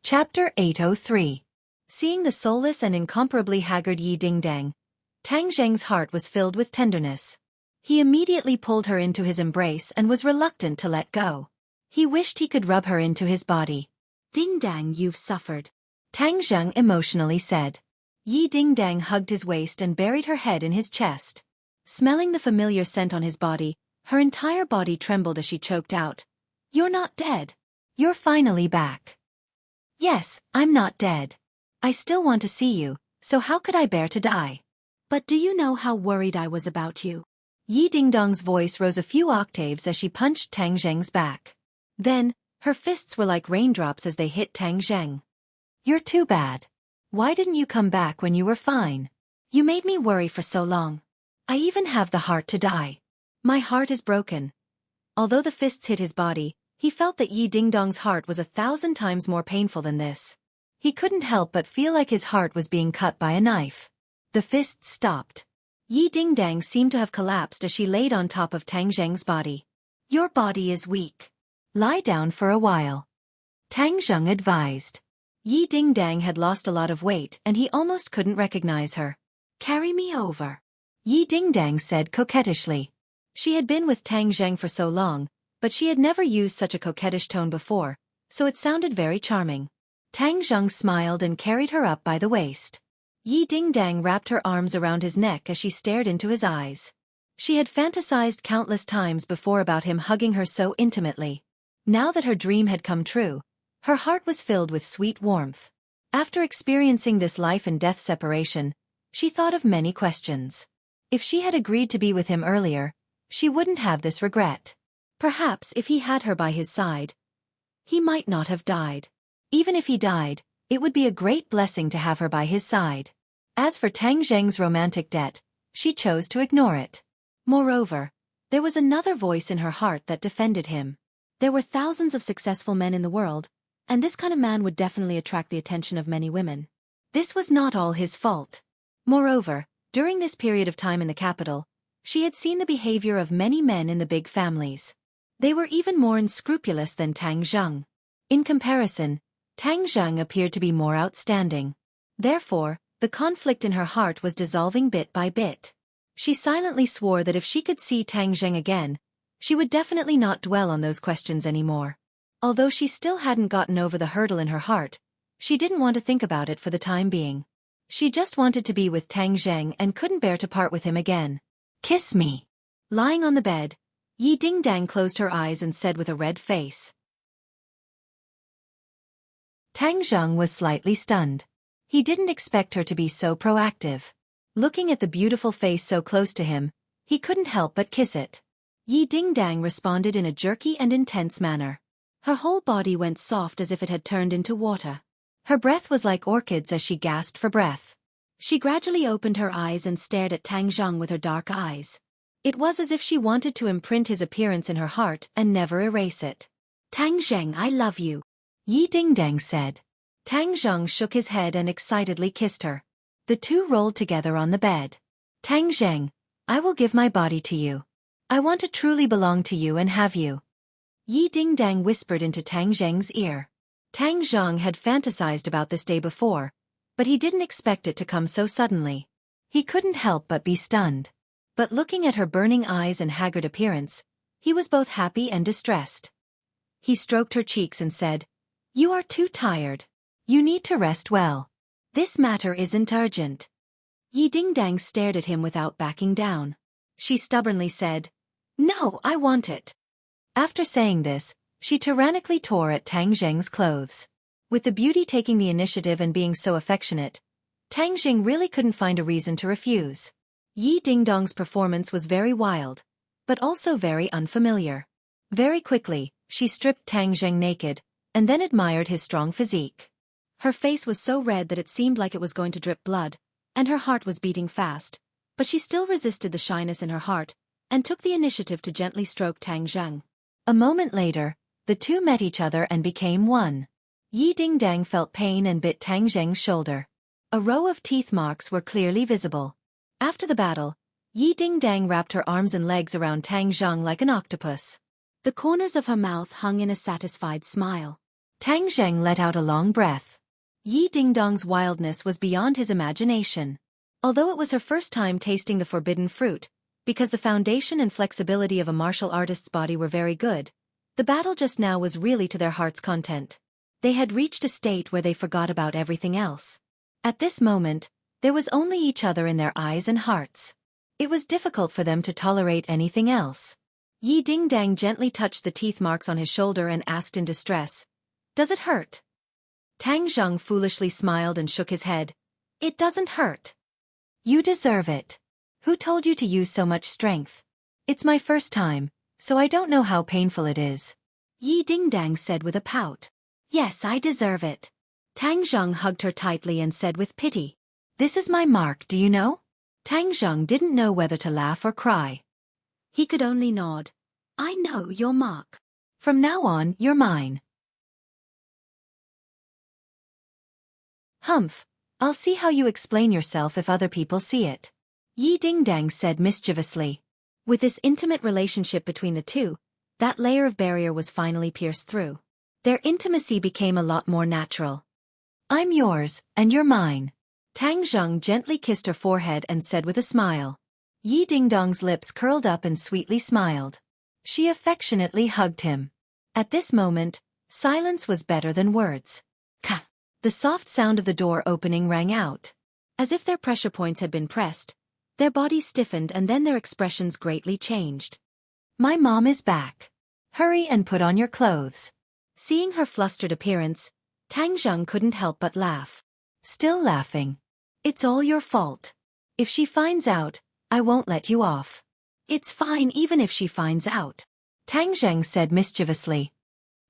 Chapter 803. Seeing the soulless and incomparably haggard Yi Dingdang, Tang Zheng's heart was filled with tenderness. He immediately pulled her into his embrace and was reluctant to let go. He wished he could rub her into his body. "Dingdang, you've suffered," Tang Zheng emotionally said. Yi Dingdang hugged his waist and buried her head in his chest. Smelling the familiar scent on his body, her entire body trembled as she choked out, "You're not dead. You're finally back." "Yes, I'm not dead. I still want to see you, so how could I bear to die? But do you know how worried I was about you?" Yi Dingdong's voice rose a few octaves as she punched Tang Zheng's back. Then, her fists were like raindrops as they hit Tang Zheng. "You're too bad. Why didn't you come back when you were fine? You made me worry for so long. I even have the heart to die. My heart is broken." Although the fists hit his body, he felt that Yi Dingdong's heart was 1,000 times more painful than this. He couldn't help but feel like his heart was being cut by a knife. The fists stopped. Yi Dingdang seemed to have collapsed as she laid on top of Tang Zheng's body. "Your body is weak. Lie down for a while," Tang Zheng advised. Yi Dingdang had lost a lot of weight and he almost couldn't recognize her. "Carry me over," Yi Dingdang said coquettishly. She had been with Tang Zheng for so long, but she had never used such a coquettish tone before, so it sounded very charming. Tang Zheng smiled and carried her up by the waist. Yi Dingdang wrapped her arms around his neck as she stared into his eyes. She had fantasized countless times before about him hugging her so intimately. Now that her dream had come true, her heart was filled with sweet warmth. After experiencing this life and death separation, she thought of many questions. If she had agreed to be with him earlier, she wouldn't have this regret. Perhaps if he had her by his side, he might not have died. Even if he died, it would be a great blessing to have her by his side. As for Tang Zheng's romantic debt, she chose to ignore it. Moreover, there was another voice in her heart that defended him. There were thousands of successful men in the world, and this kind of man would definitely attract the attention of many women. This was not all his fault. Moreover, during this period of time in the capital, she had seen the behavior of many men in the big families. They were even more unscrupulous than Tang Zheng. In comparison, Tang Zheng appeared to be more outstanding. Therefore, the conflict in her heart was dissolving bit by bit. She silently swore that if she could see Tang Zheng again, she would definitely not dwell on those questions anymore. Although she still hadn't gotten over the hurdle in her heart, she didn't want to think about it for the time being. She just wanted to be with Tang Zheng and couldn't bear to part with him again. "Kiss me." Lying on the bed, Yi Dingdang closed her eyes and said with a red face. Tang Zheng was slightly stunned. He didn't expect her to be so proactive. Looking at the beautiful face so close to him, he couldn't help but kiss it. Yi Dingdang responded in a jerky and intense manner. Her whole body went soft as if it had turned into water. Her breath was like orchids as she gasped for breath. She gradually opened her eyes and stared at Tang Zheng with her dark eyes. It was as if she wanted to imprint his appearance in her heart and never erase it. "Tang Zheng, I love you," Yi Dingdang said. Tang Zheng shook his head and excitedly kissed her. The two rolled together on the bed. "Tang Zheng, I will give my body to you. I want to truly belong to you and have you," Yi Dingdang whispered into Tang Zheng's ear. Tang Zheng had fantasized about this day before, but he didn't expect it to come so suddenly. He couldn't help but be stunned. But looking at her burning eyes and haggard appearance, he was both happy and distressed. He stroked her cheeks and said, "You are too tired. You need to rest well. This matter isn't urgent." Yi Dingdang stared at him without backing down. She stubbornly said, "No, I want it." After saying this, she tyrannically tore at Tang Zheng's clothes. With the beauty taking the initiative and being so affectionate, Tang Zheng really couldn't find a reason to refuse. Yi Dingdong's performance was very wild, but also very unfamiliar. Very quickly, she stripped Tang Zheng naked, and then admired his strong physique. Her face was so red that it seemed like it was going to drip blood, and her heart was beating fast, but she still resisted the shyness in her heart, and took the initiative to gently stroke Tang Zheng. A moment later, the two met each other and became one. Yi Dingdang felt pain and bit Tang Zheng's shoulder. A row of teeth marks were clearly visible. After the battle, Yi Dingdang wrapped her arms and legs around Tang Zheng like an octopus. The corners of her mouth hung in a satisfied smile. Tang Zheng let out a long breath. Yi Dingdong's wildness was beyond his imagination. Although it was her first time tasting the forbidden fruit, because the foundation and flexibility of a martial artist's body were very good, the battle just now was really to their heart's content. They had reached a state where they forgot about everything else. At this moment, there was only each other in their eyes and hearts. It was difficult for them to tolerate anything else. Yi Dingdang gently touched the teeth marks on his shoulder and asked in distress, "Does it hurt?" Tang Zheng foolishly smiled and shook his head. "It doesn't hurt. You deserve it. Who told you to use so much strength? It's my first time, so I don't know how painful it is," Yi Dingdang said with a pout. "Yes, I deserve it." Tang Zheng hugged her tightly and said with pity, "This is my mark, do you know?" Tang Zheng didn't know whether to laugh or cry. He could only nod. "I know your mark. From now on, you're mine." "Humph, I'll see how you explain yourself if other people see it," Yi Dingdang said mischievously. With this intimate relationship between the two, that layer of barrier was finally pierced through. Their intimacy became a lot more natural. "I'm yours, and you're mine." Tang Zheng gently kissed her forehead and said with a smile. Yi Dingdong's lips curled up and sweetly smiled. She affectionately hugged him. At this moment, silence was better than words. Ka! The soft sound of the door opening rang out. As if their pressure points had been pressed, their bodies stiffened and then their expressions greatly changed. "My mom is back." Hurry and put on your clothes. Seeing her flustered appearance, Tang Zheng couldn't help but laugh. Still laughing. It's all your fault. If she finds out, I won't let you off. It's fine even if she finds out, Tang Zheng said mischievously.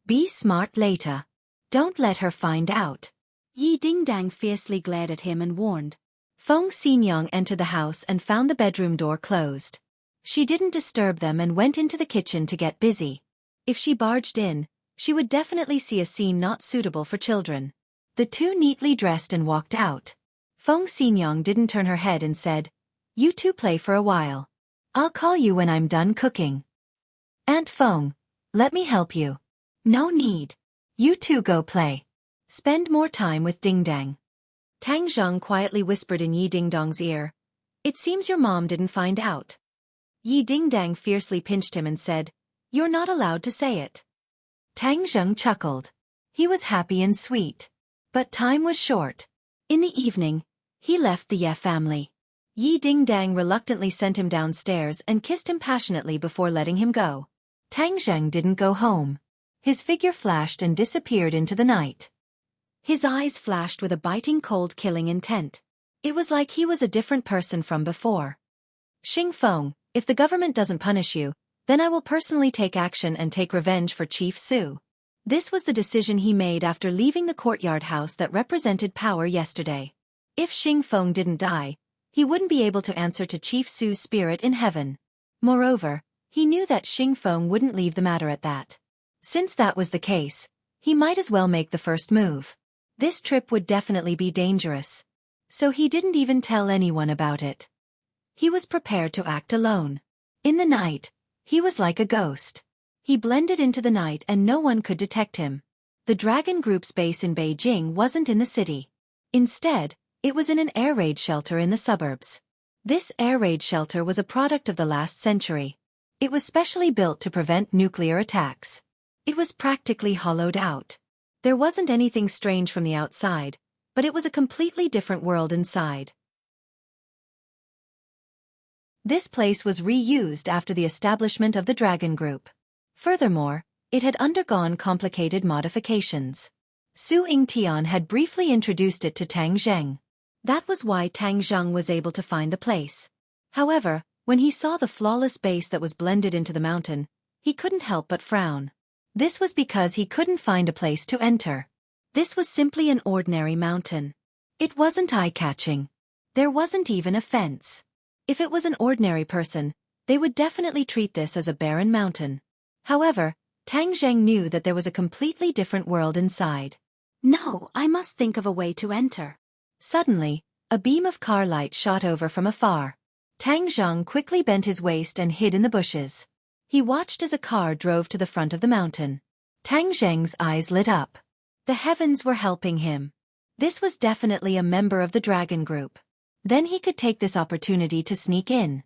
Be smart later. Don't let her find out. Yi Dingdang fiercely glared at him and warned. Feng Xinyang entered the house and found the bedroom door closed. She didn't disturb them and went into the kitchen to get busy. If she barged in, she would definitely see a scene not suitable for children. The two neatly dressed and walked out. Feng Xinyang didn't turn her head and said, You two play for a while. I'll call you when I'm done cooking. Aunt Feng, let me help you. No need. You two go play. Spend more time with Dingdang. Tang Zheng quietly whispered in Yi Dingdang's ear. It seems your mom didn't find out. Yi Dingdang fiercely pinched him and said, You're not allowed to say it. Tang Zheng chuckled. He was happy and sweet. But time was short. In the evening, he left the Ye family. Yi Dingdang reluctantly sent him downstairs and kissed him passionately before letting him go. Tang Zheng didn't go home. His figure flashed and disappeared into the night. His eyes flashed with a biting cold killing intent. It was like he was a different person from before. Xing Feng, if the government doesn't punish you, then I will personally take action and take revenge for Chief Su. This was the decision he made after leaving the courtyard house that represented power yesterday. If Xing Feng didn't die, he wouldn't be able to answer to Chief Su's spirit in heaven. Moreover, he knew that Xing Feng wouldn't leave the matter at that. Since that was the case, he might as well make the first move. This trip would definitely be dangerous. So he didn't even tell anyone about it. He was prepared to act alone. In the night, he was like a ghost. He blended into the night and no one could detect him. The Dragon Group's base in Beijing wasn't in the city. Instead, it was in an air raid shelter in the suburbs. This air raid shelter was a product of the last century. It was specially built to prevent nuclear attacks. It was practically hollowed out. There wasn't anything strange from the outside, but it was a completely different world inside. This place was reused after the establishment of the Dragon Group. Furthermore, it had undergone complicated modifications. Su Yingtian had briefly introduced it to Tang Zheng. That was why Tang Zheng was able to find the place. However, when he saw the flawless base that was blended into the mountain, he couldn't help but frown. This was because he couldn't find a place to enter. This was simply an ordinary mountain. It wasn't eye-catching. There wasn't even a fence. If it was an ordinary person, they would definitely treat this as a barren mountain. However, Tang Zheng knew that there was a completely different world inside. No, I must think of a way to enter. Suddenly, a beam of car light shot over from afar. Tang Zheng quickly bent his waist and hid in the bushes. He watched as a car drove to the front of the mountain. Tang Zheng's eyes lit up. The heavens were helping him. This was definitely a member of the Dragon Group. Then he could take this opportunity to sneak in.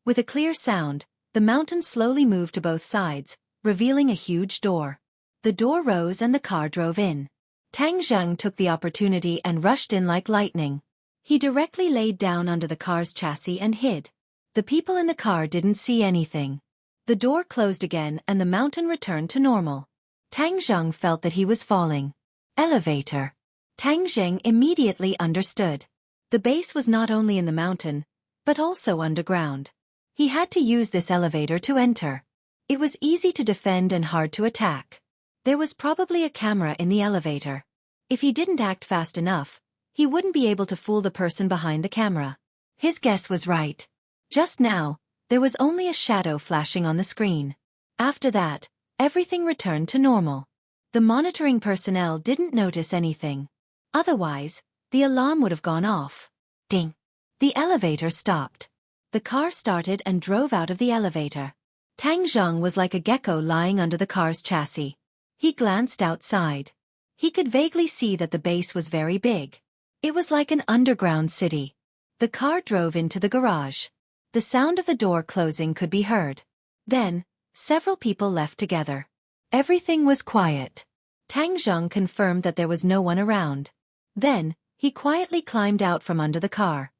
With a clear sound, the mountain slowly moved to both sides, revealing a huge door. The door rose and the car drove in. Tang Zheng took the opportunity and rushed in like lightning. He directly laid down under the car's chassis and hid. The people in the car didn't see anything. The door closed again and the mountain returned to normal. Tang Zheng felt that he was falling. Elevator. Tang Zheng immediately understood. The base was not only in the mountain, but also underground. He had to use this elevator to enter. It was easy to defend and hard to attack. There was probably a camera in the elevator. If he didn't act fast enough, he wouldn't be able to fool the person behind the camera. His guess was right. Just now, there was only a shadow flashing on the screen. After that, everything returned to normal. The monitoring personnel didn't notice anything. Otherwise, the alarm would have gone off. Ding! The elevator stopped. The car started and drove out of the elevator. Tang Zheng was like a gecko lying under the car's chassis. He glanced outside. He could vaguely see that the base was very big. It was like an underground city. The car drove into the garage. The sound of the door closing could be heard. Then, several people left together. Everything was quiet. Tang Zheng confirmed that there was no one around. Then, he quietly climbed out from under the car.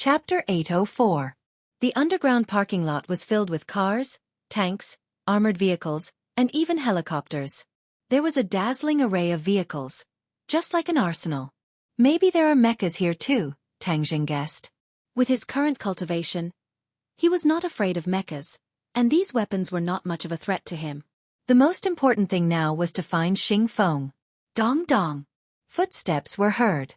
Chapter 804. The underground parking lot was filled with cars, tanks, armored vehicles, and even helicopters. There was a dazzling array of vehicles, just like an arsenal. Maybe there are mechas here too, Tang Jing guessed. With his current cultivation, he was not afraid of mechas, and these weapons were not much of a threat to him. The most important thing now was to find Xing Feng. Dong dong. Footsteps were heard.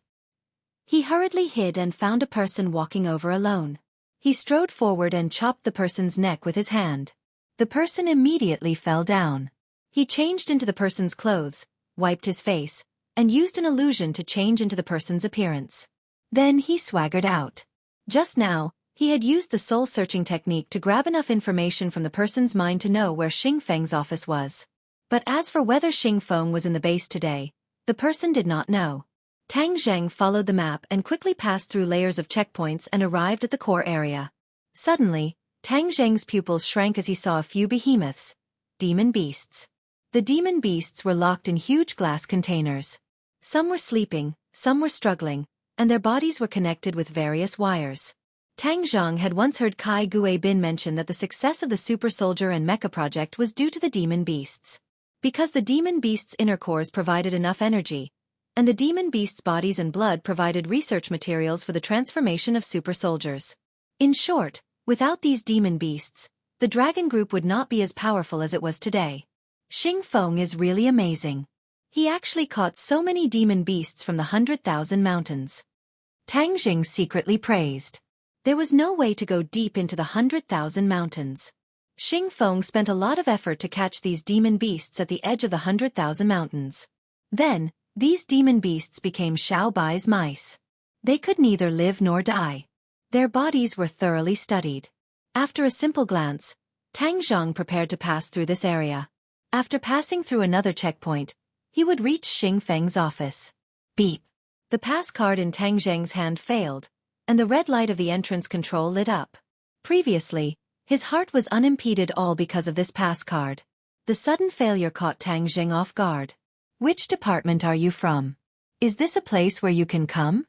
He hurriedly hid and found a person walking over alone. He strode forward and chopped the person's neck with his hand. The person immediately fell down. He changed into the person's clothes, wiped his face, and used an illusion to change into the person's appearance. Then he swaggered out. Just now, he had used the soul-searching technique to grab enough information from the person's mind to know where Xing Feng's office was. But as for whether Xing Feng was in the base today, the person did not know. Tang Zheng followed the map and quickly passed through layers of checkpoints and arrived at the core area. Suddenly, Tang Zheng's pupils shrank as he saw a few behemoths, demon beasts. The demon beasts were locked in huge glass containers. Some were sleeping, some were struggling, and their bodies were connected with various wires. Tang Zheng had once heard Kai Guibin mention that the success of the Super Soldier and Mecha project was due to the demon beasts. Because the demon beasts' inner cores provided enough energy, and the demon beasts' bodies and blood provided research materials for the transformation of super soldiers. In short, without these demon beasts, the dragon group would not be as powerful as it was today. Xing Feng is really amazing. He actually caught so many demon beasts from the 100,000 mountains. Tang Jing secretly praised. There was no way to go deep into the 100,000 mountains. Xing Feng spent a lot of effort to catch these demon beasts at the edge of the 100,000 mountains. Then, these demon beasts became Xiao Bai's mice. They could neither live nor die. Their bodies were thoroughly studied. After a simple glance, Tang Zheng prepared to pass through this area. After passing through another checkpoint, he would reach Xing Feng's office. Beep. The pass card in Tang Zheng's hand failed, and the red light of the entrance control lit up. Previously, his heart was unimpeded all because of this pass card. The sudden failure caught Tang Zheng off guard. Which department are you from? Is this a place where you can come?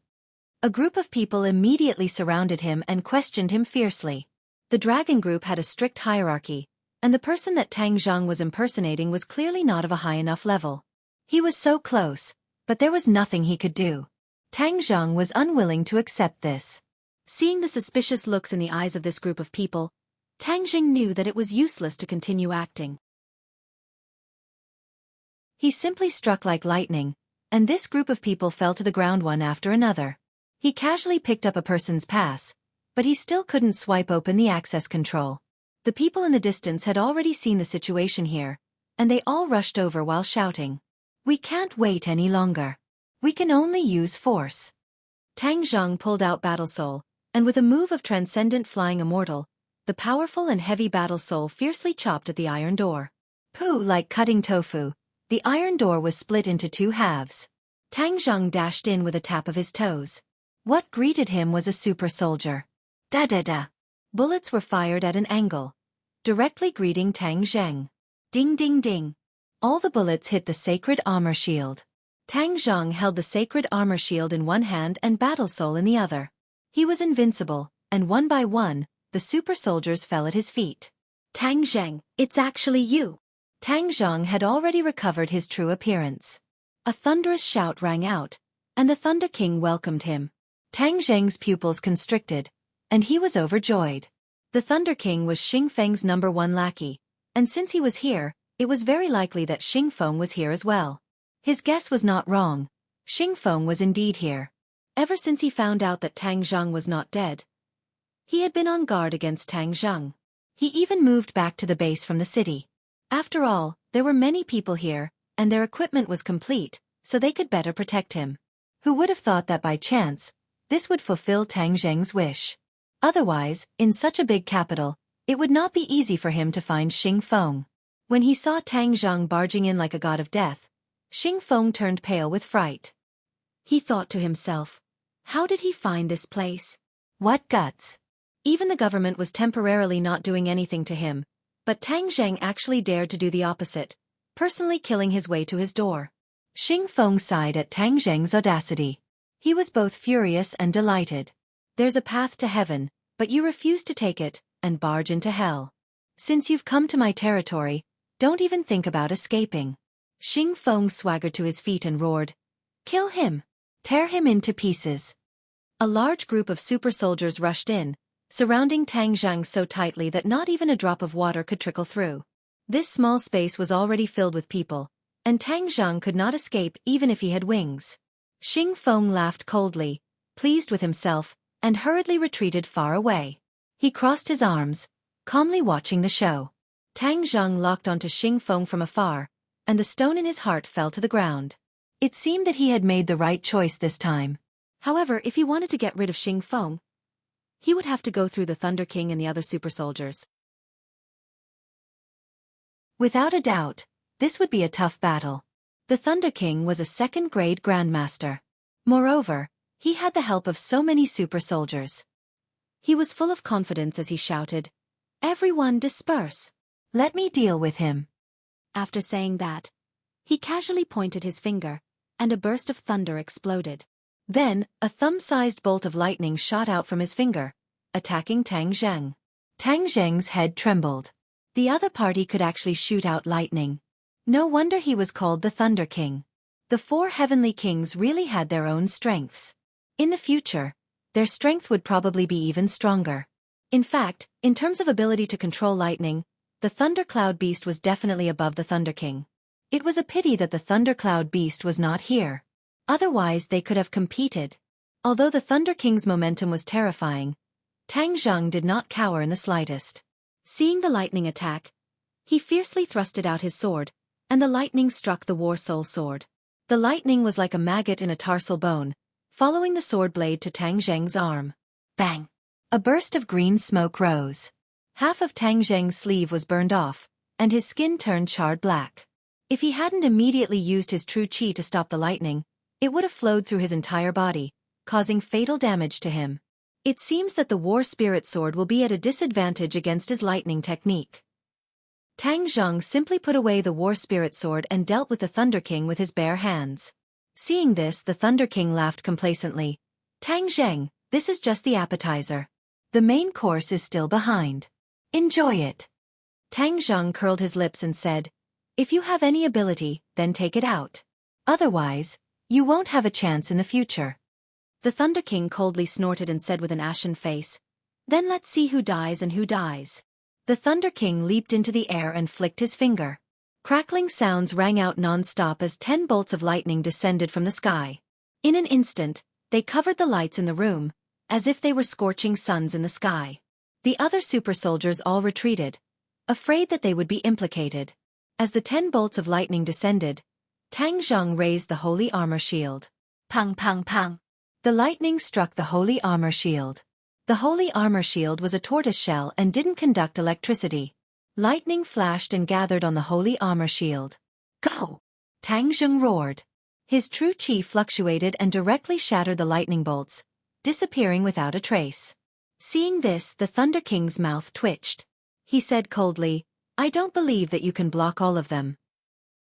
A group of people immediately surrounded him and questioned him fiercely. The dragon group had a strict hierarchy, and the person that Tang Zheng was impersonating was clearly not of a high enough level. He was so close, but there was nothing he could do. Tang Zheng was unwilling to accept this. Seeing the suspicious looks in the eyes of this group of people, Tang Jing knew that it was useless to continue acting. He simply struck like lightning, and this group of people fell to the ground one after another. He casually picked up a person's pass, but he still couldn't swipe open the access control. The people in the distance had already seen the situation here, and they all rushed over while shouting, "We can't wait any longer. We can only use force." Tang Zheng pulled out Battle Soul, and with a move of transcendent flying immortal, the powerful and heavy Battle Soul fiercely chopped at the iron door. Pooh, like cutting tofu. The iron door was split into two halves. Tang Zheng dashed in with a tap of his toes. What greeted him was a super soldier. Da-da-da. Bullets were fired at an angle, directly greeting Tang Zheng. Ding-ding-ding. All the bullets hit the sacred armor shield. Tang Zheng held the sacred armor shield in one hand and Battle Soul in the other. He was invincible, and one by one, the super soldiers fell at his feet. Tang Zheng, it's actually you. Tang Zheng had already recovered his true appearance. A thunderous shout rang out, and the Thunder King welcomed him. Tang Zheng's pupils constricted, and he was overjoyed. The Thunder King was Xing Feng's #1 lackey, and since he was here, it was very likely that Xing Feng was here as well. His guess was not wrong. Xing Feng was indeed here. Ever since he found out that Tang Zheng was not dead, he had been on guard against Tang Zheng. He even moved back to the base from the city. After all, there were many people here, and their equipment was complete, so they could better protect him. Who would have thought that by chance, this would fulfill Tang Zheng's wish? Otherwise, in such a big capital, it would not be easy for him to find Xing Feng. When he saw Tang Zheng barging in like a god of death, Xing Feng turned pale with fright. He thought to himself, how did he find this place? What guts! Even the government was temporarily not doing anything to him, but Tang Zheng actually dared to do the opposite, personally killing his way to his door. Xing Feng sighed at Tang Zheng's audacity. He was both furious and delighted. There's a path to heaven, but you refuse to take it, and barge into hell. Since you've come to my territory, don't even think about escaping. Xiaofan swaggered to his feet and roared, "Kill him! Tear him into pieces!" A large group of super soldiers rushed in, surrounding Tang Zhang so tightly that not even a drop of water could trickle through. This small space was already filled with people, and Tang Zhang could not escape even if he had wings. Xiaofan laughed coldly, pleased with himself, and hurriedly retreated far away. He crossed his arms, calmly watching the show. Tang Zhang locked onto Xiaofan from afar, and the stone in his heart fell to the ground. It seemed that he had made the right choice this time. However, if he wanted to get rid of Xiaofan, he would have to go through the Thunder King and the other super soldiers. Without a doubt, this would be a tough battle. The Thunder King was a second-grade grandmaster. Moreover, he had the help of so many super soldiers. He was full of confidence as he shouted, "Everyone disperse! Let me deal with him." After saying that, he casually pointed his finger, and a burst of thunder exploded. Then, a thumb-sized bolt of lightning shot out from his finger, attacking Tang Zhang. Tang Zhang's head trembled. The other party could actually shoot out lightning. No wonder he was called the Thunder King. The four heavenly kings really had their own strengths. In the future, their strength would probably be even stronger. In fact, in terms of ability to control lightning, the Thundercloud Beast was definitely above the Thunder King. It was a pity that the Thundercloud Beast was not here. Otherwise they could have competed. Although the Thunder King's momentum was terrifying, Tang Zhang did not cower in the slightest. Seeing the lightning attack, he fiercely thrusted out his sword, and the lightning struck the War Soul sword. The lightning was like a maggot in a tarsal bone, following the sword blade to Tang Zhang's arm. Bang! A burst of green smoke rose. Half of Tang Zhang's sleeve was burned off, and his skin turned charred black. If he hadn't immediately used his true chi to stop the lightning, it would have flowed through his entire body, causing fatal damage to him. It seems that the War Spirit Sword will be at a disadvantage against his lightning technique. Tang Zhang simply put away the War Spirit Sword and dealt with the Thunder King with his bare hands. Seeing this, the Thunder King laughed complacently. "Tang Zhang, this is just the appetizer. The main course is still behind. Enjoy it." Tang Zhang curled his lips and said, "If you have any ability, then take it out. Otherwise, you won't have a chance in the future." The Thunder King coldly snorted and said with an ashen face, "Then let's see who dies and who dies." The Thunder King leaped into the air and flicked his finger. Crackling sounds rang out non-stop as 10 bolts of lightning descended from the sky. In an instant, they covered the lights in the room, as if they were scorching suns in the sky. The other super soldiers all retreated, afraid that they would be implicated. As the 10 bolts of lightning descended, Tang Zhang raised the holy armor shield. Pang pang pang. The lightning struck the holy armor shield. The holy armor shield was a tortoise shell and didn't conduct electricity. Lightning flashed and gathered on the holy armor shield. "Go!" Tang Zhang roared. His true chi fluctuated and directly shattered the lightning bolts, disappearing without a trace. Seeing this, the Thunder King's mouth twitched. He said coldly, "I don't believe that you can block all of them."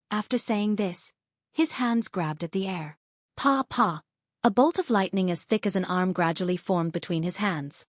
After saying this, his hands grabbed at the air. Pa pa! A bolt of lightning as thick as an arm gradually formed between his hands.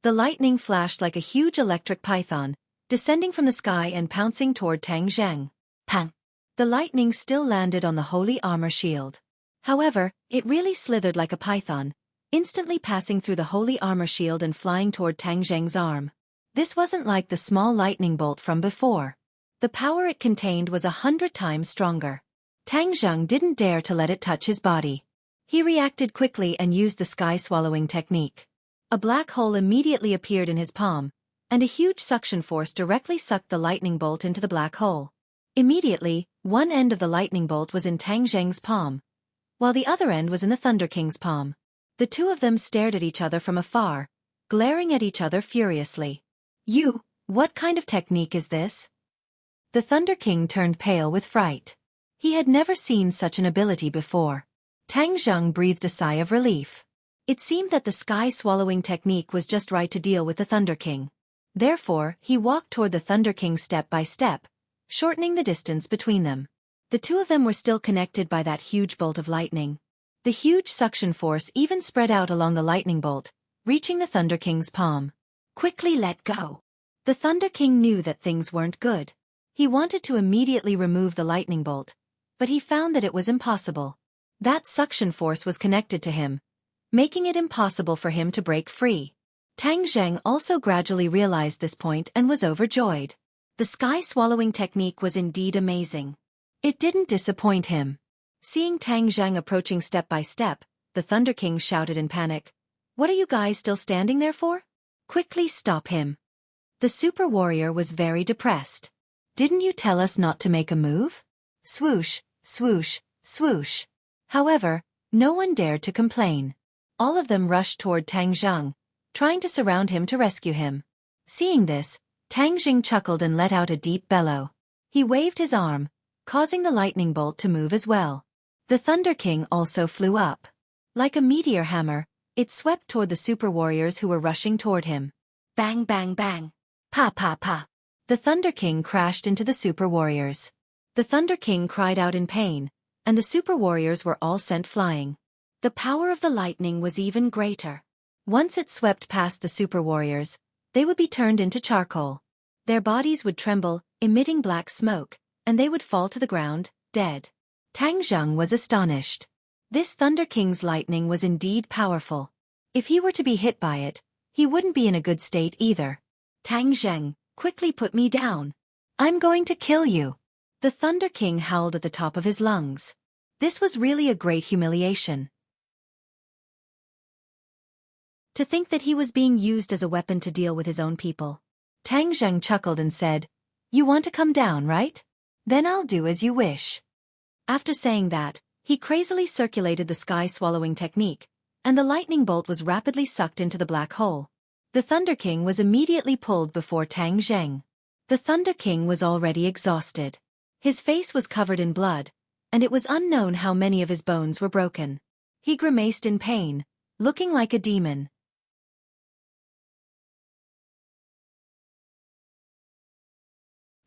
The lightning flashed like a huge electric python, descending from the sky and pouncing toward Tang Zhang. Pang! The lightning still landed on the holy armor shield. However, it really slithered like a python, instantly passing through the holy armor shield and flying toward Tang Zhang's arm. This wasn't like the small lightning bolt from before. The power it contained was 100 times stronger. Tang Zhang didn't dare to let it touch his body. He reacted quickly and used the sky-swallowing technique. A black hole immediately appeared in his palm, and a huge suction force directly sucked the lightning bolt into the black hole. Immediately, one end of the lightning bolt was in Tang Zhang's palm, while the other end was in the Thunder King's palm. The two of them stared at each other from afar, glaring at each other furiously. What kind of technique is this?" The Thunder King turned pale with fright. He had never seen such an ability before. Tang Zhang breathed a sigh of relief. It seemed that the sky-swallowing technique was just right to deal with the Thunder King. Therefore, he walked toward the Thunder King step by step, shortening the distance between them. The two of them were still connected by that huge bolt of lightning. The huge suction force even spread out along the lightning bolt, reaching the Thunder King's palm. Quickly let go. The Thunder King knew that things weren't good. He wanted to immediately remove the lightning bolt, but he found that it was impossible. That suction force was connected to him, making it impossible for him to break free. Tang Zheng also gradually realized this point and was overjoyed. The sky-swallowing technique was indeed amazing. It didn't disappoint him. Seeing Tang Zheng approaching step by step, the Thunder King shouted in panic, "What are you guys still standing there for? Quickly stop him." The super warrior was very depressed. "Didn't you tell us not to make a move?" Swoosh, swoosh, swoosh. However, no one dared to complain. All of them rushed toward Tang Zheng, trying to surround him to rescue him. Seeing this, Tang Zheng chuckled and let out a deep bellow. He waved his arm, causing the lightning bolt to move as well. The Thunder King also flew up. Like a meteor hammer, it swept toward the super warriors who were rushing toward him. Bang bang bang. Pa pa pa. The Thunder King crashed into the super warriors. The Thunder King cried out in pain, and the super warriors were all sent flying. The power of the lightning was even greater. Once it swept past the super warriors, they would be turned into charcoal. Their bodies would tremble, emitting black smoke, and they would fall to the ground, dead. Tang Zheng was astonished. This Thunder King's lightning was indeed powerful. If he were to be hit by it, he wouldn't be in a good state either. "Tang Zheng, quickly put me down. I'm going to kill you." The Thunder King howled at the top of his lungs. This was really a great humiliation. To think that he was being used as a weapon to deal with his own people. Tang Zheng chuckled and said, "You want to come down, right? Then I'll do as you wish." After saying that, he crazily circulated the sky-swallowing technique, and the lightning bolt was rapidly sucked into the black hole. The Thunder King was immediately pulled before Tang Zheng. The Thunder King was already exhausted. His face was covered in blood, and it was unknown how many of his bones were broken. He grimaced in pain, looking like a demon.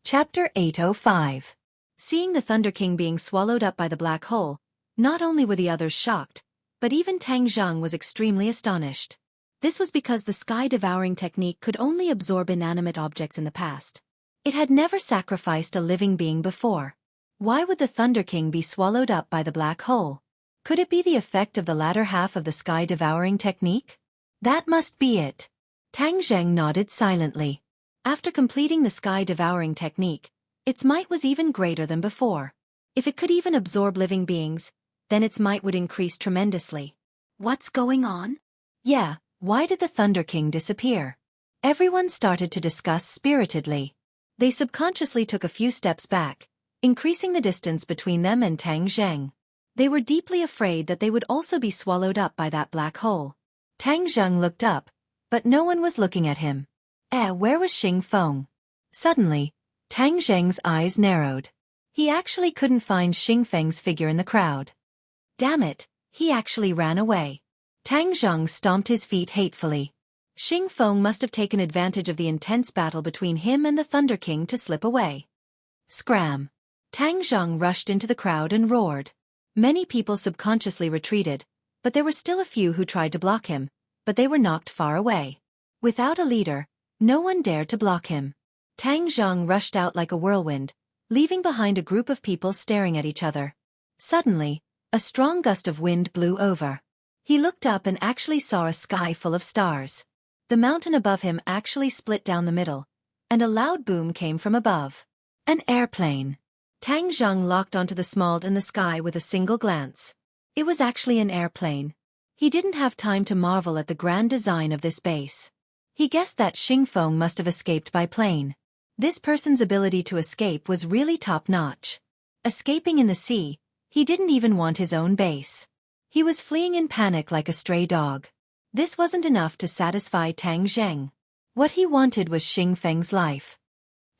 Chapter 805. Seeing the Thunder King being swallowed up by the black hole, not only were the others shocked, but even Tang Zheng was extremely astonished. This was because the sky-devouring technique could only absorb inanimate objects in the past. It had never sacrificed a living being before. Why would the Thunder King be swallowed up by the black hole? Could it be the effect of the latter half of the sky-devouring technique? That must be it. Tang Zheng nodded silently. After completing the sky-devouring technique, its might was even greater than before. If it could even absorb living beings, then its might would increase tremendously. What's going on? Yeah, why did the Thunder King disappear? Everyone started to discuss spiritedly. They subconsciously took a few steps back, increasing the distance between them and Tang Zheng. They were deeply afraid that they would also be swallowed up by that black hole. Tang Zheng looked up, but no one was looking at him. Where was Xing Feng? Suddenly, Tang Zheng's eyes narrowed. He actually couldn't find Xing Feng's figure in the crowd. Damn it, he actually ran away. Tang Zheng stomped his feet hatefully. Xing Feng must have taken advantage of the intense battle between him and the Thunder King to slip away. Scram! Tang Zheng rushed into the crowd and roared. Many people subconsciously retreated, but there were still a few who tried to block him, but they were knocked far away. Without a leader, no one dared to block him. Tang Zheng rushed out like a whirlwind, leaving behind a group of people staring at each other. Suddenly, a strong gust of wind blew over. He looked up and actually saw a sky full of stars. The mountain above him actually split down the middle, and a loud boom came from above. An airplane. Tang Zheng locked onto the smalt in the sky with a single glance. It was actually an airplane. He didn't have time to marvel at the grand design of this base. He guessed that Xing Feng must have escaped by plane. This person's ability to escape was really top-notch. Escaping in the sea, he didn't even want his own base. He was fleeing in panic like a stray dog. This wasn't enough to satisfy Tang Zheng. What he wanted was Xing Feng's life.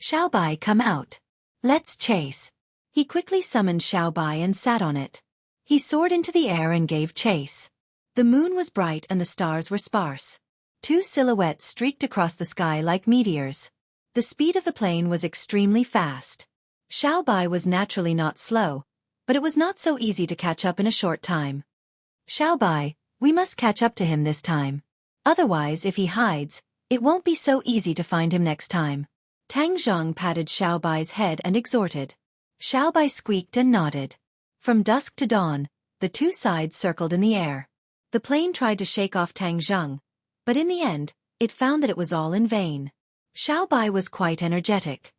Xiaobai, come out. Let's chase. He quickly summoned Xiaobai and sat on it. He soared into the air and gave chase. The moon was bright and the stars were sparse. Two silhouettes streaked across the sky like meteors. The speed of the plane was extremely fast. Xiaobai was naturally not slow, but it was not so easy to catch up in a short time. Xiaobai, we must catch up to him this time. Otherwise, if he hides, it won't be so easy to find him next time. Tang Zhang patted Xiaobai's head and exhorted. Xiaobai squeaked and nodded. From dusk to dawn, the two sides circled in the air. The plane tried to shake off Tang Zhang, but in the end, it found that it was all in vain. Xiaobai was quite energetic.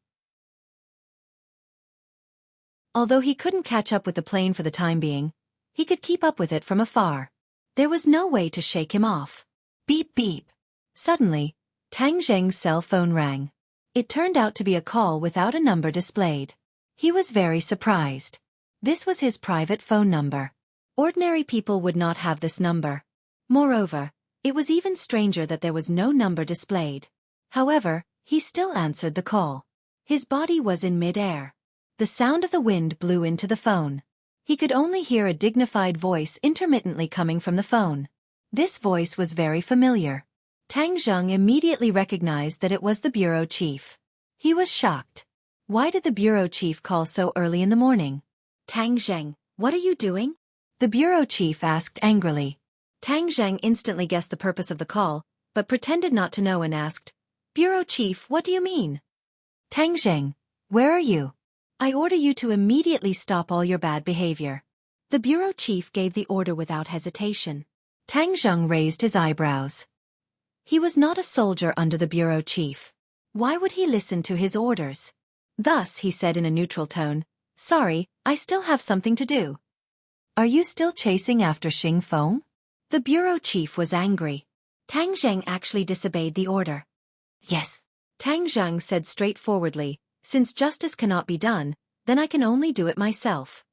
Although he couldn't catch up with the plane for the time being, he could keep up with it from afar. There was no way to shake him off. Beep beep. Suddenly, Tang Zheng's cell phone rang. It turned out to be a call without a number displayed. He was very surprised. This was his private phone number. Ordinary people would not have this number. Moreover, it was even stranger that there was no number displayed. However, he still answered the call. His body was in mid-air. The sound of the wind blew into the phone. He could only hear a dignified voice intermittently coming from the phone. This voice was very familiar. Tang Zheng immediately recognized that it was the bureau chief. He was shocked. Why did the bureau chief call so early in the morning? Tang Zheng, what are you doing? The bureau chief asked angrily. Tang Zheng instantly guessed the purpose of the call, but pretended not to know and asked, Bureau chief, what do you mean? Tang Zheng, where are you? I order you to immediately stop all your bad behavior. The bureau chief gave the order without hesitation. Tang Zheng raised his eyebrows. He was not a soldier under the bureau chief. Why would he listen to his orders? Thus he said in a neutral tone, Sorry, I still have something to do. Are you still chasing after Xing Feng? The bureau chief was angry. Tang Zheng actually disobeyed the order. Yes. Tang Zheng said straightforwardly, Since justice cannot be done, then I can only do it myself.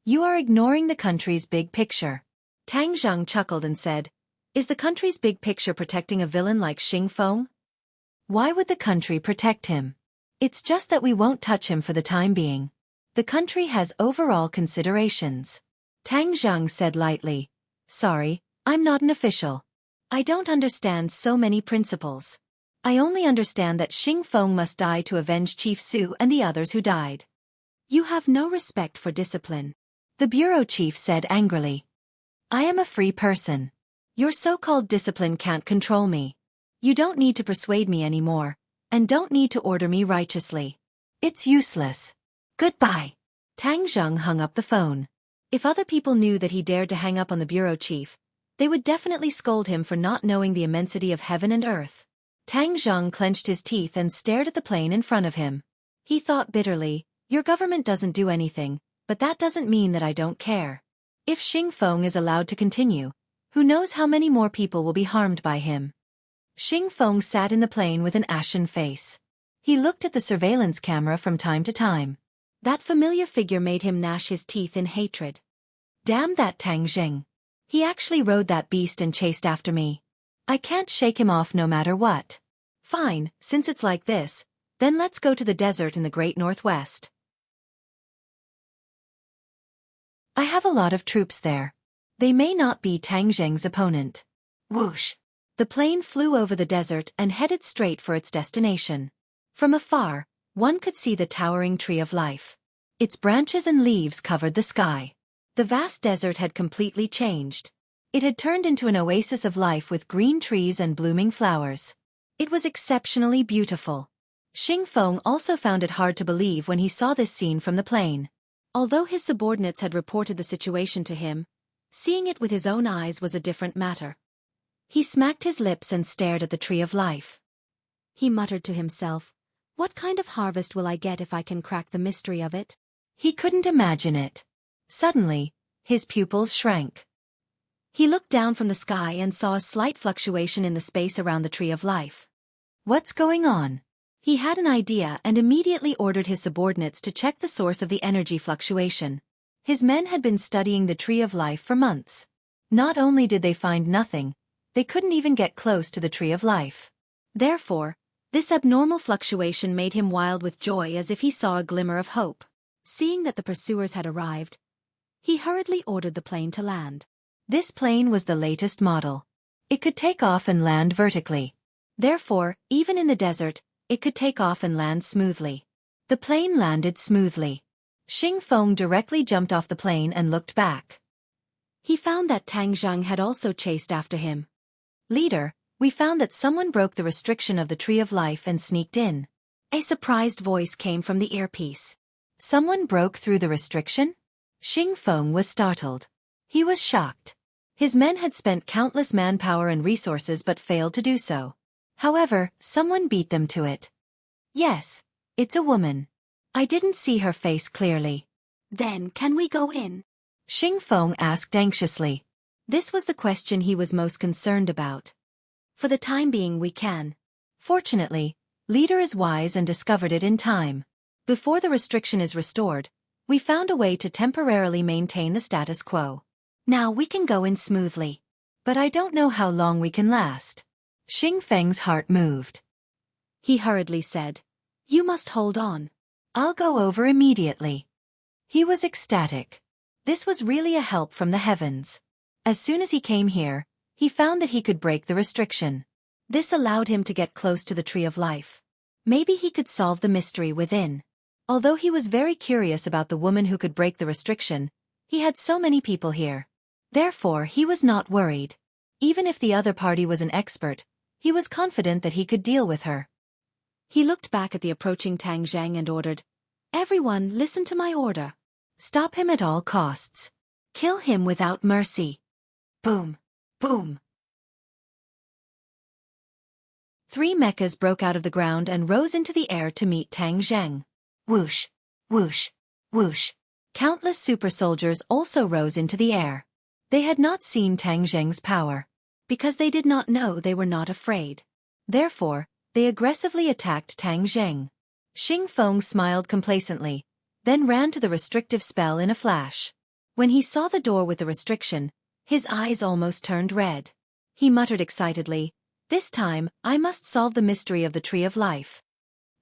You are ignoring the country's big picture. Tang Zheng chuckled and said, Is the country's big picture protecting a villain like Xing Feng? Why would the country protect him? It's just that we won't touch him for the time being. The country has overall considerations. Tang Zheng said lightly, Sorry, I'm not an official. I don't understand so many principles. I only understand that Xing Feng must die to avenge Chief Su and the others who died. You have no respect for discipline. The bureau chief said angrily. I am a free person. Your so-called discipline can't control me. You don't need to persuade me anymore, and don't need to order me righteously. It's useless. Goodbye. Tang Zheng hung up the phone. If other people knew that he dared to hang up on the bureau chief, they would definitely scold him for not knowing the immensity of heaven and earth. Tang Zheng clenched his teeth and stared at the plane in front of him. He thought bitterly, Your government doesn't do anything, but that doesn't mean that I don't care. If Xing Feng is allowed to continue, who knows how many more people will be harmed by him. Xing Feng sat in the plane with an ashen face. He looked at the surveillance camera from time to time. That familiar figure made him gnash his teeth in hatred. Damn that Tang Zheng. He actually rode that beast and chased after me. I can't shake him off no matter what. Fine, since it's like this, then let's go to the desert in the Great Northwest. I have a lot of troops there. They may not be Tang Zheng's opponent. Whoosh! The plane flew over the desert and headed straight for its destination. From afar, one could see the towering tree of life. Its branches and leaves covered the sky. The vast desert had completely changed. It had turned into an oasis of life with green trees and blooming flowers. It was exceptionally beautiful. Xing Feng also found it hard to believe when he saw this scene from the plane. Although his subordinates had reported the situation to him, seeing it with his own eyes was a different matter. He smacked his lips and stared at the tree of life. He muttered to himself, What kind of harvest will I get if I can crack the mystery of it? He couldn't imagine it. Suddenly, his pupils shrank. He looked down from the sky and saw a slight fluctuation in the space around the tree of life. What's going on? He had an idea and immediately ordered his subordinates to check the source of the energy fluctuation. His men had been studying the tree of life for months. Not only did they find nothing, they couldn't even get close to the tree of life. Therefore, this abnormal fluctuation made him wild with joy as if he saw a glimmer of hope. Seeing that the pursuers had arrived, he hurriedly ordered the plane to land. This plane was the latest model. It could take off and land vertically. Therefore, even in the desert, it could take off and land smoothly. The plane landed smoothly. Xing Feng directly jumped off the plane and looked back. He found that Tang Zhang had also chased after him. Leader, we found that someone broke the restriction of the Tree of Life and sneaked in. A surprised voice came from the earpiece. Someone broke through the restriction? Xiaofan was startled. He was shocked. His men had spent countless manpower and resources but failed to do so. However, someone beat them to it. Yes, it's a woman. I didn't see her face clearly. Then can we go in? Xiaofan asked anxiously. This was the question he was most concerned about. For the time being we can. Fortunately, Leader is wise and discovered it in time. Before the restriction is restored, we found a way to temporarily maintain the status quo. Now we can go in smoothly. But I don't know how long we can last. Xingfeng's heart moved. He hurriedly said, You must hold on. I'll go over immediately. He was ecstatic. This was really a help from the heavens. As soon as he came here, he found that he could break the restriction. This allowed him to get close to the Tree of Life. Maybe he could solve the mystery within. Although he was very curious about the woman who could break the restriction, he had so many people here. Therefore, he was not worried. Even if the other party was an expert, he was confident that he could deal with her. He looked back at the approaching Tang Zhang and ordered, Everyone, listen to my order. Stop him at all costs. Kill him without mercy. Boom. Boom. 3 mechas broke out of the ground and rose into the air to meet Tang Zhang. Whoosh. Whoosh. Whoosh. Countless super soldiers also rose into the air. They had not seen Tang Zhang's power. Because they did not know, they were not afraid. Therefore, they aggressively attacked Tang Zhang. Xiaofan smiled complacently, then ran to the restrictive spell in a flash. When he saw the door with the restriction, his eyes almost turned red. He muttered excitedly, This time, I must solve the mystery of the Tree of Life.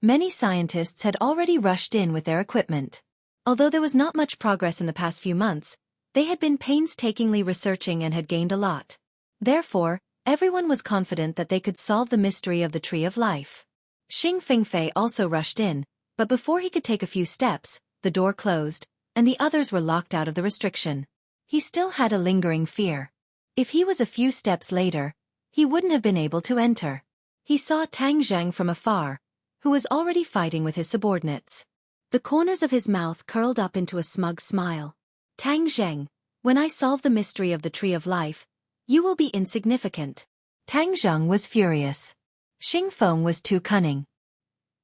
Many scientists had already rushed in with their equipment. Although there was not much progress in the past few months, they had been painstakingly researching and had gained a lot. Therefore, everyone was confident that they could solve the mystery of the Tree of Life. Xing Fengfei also rushed in, but before he could take a few steps, the door closed, and the others were locked out of the restriction. He still had a lingering fear. If he was a few steps later, he wouldn't have been able to enter. He saw Tang Zhang from afar, who was already fighting with his subordinates. The corners of his mouth curled up into a smug smile. Tang Zhang, when I solve the mystery of the Tree of Life, you will be insignificant. Tang Zhang was furious. Xiaofan was too cunning.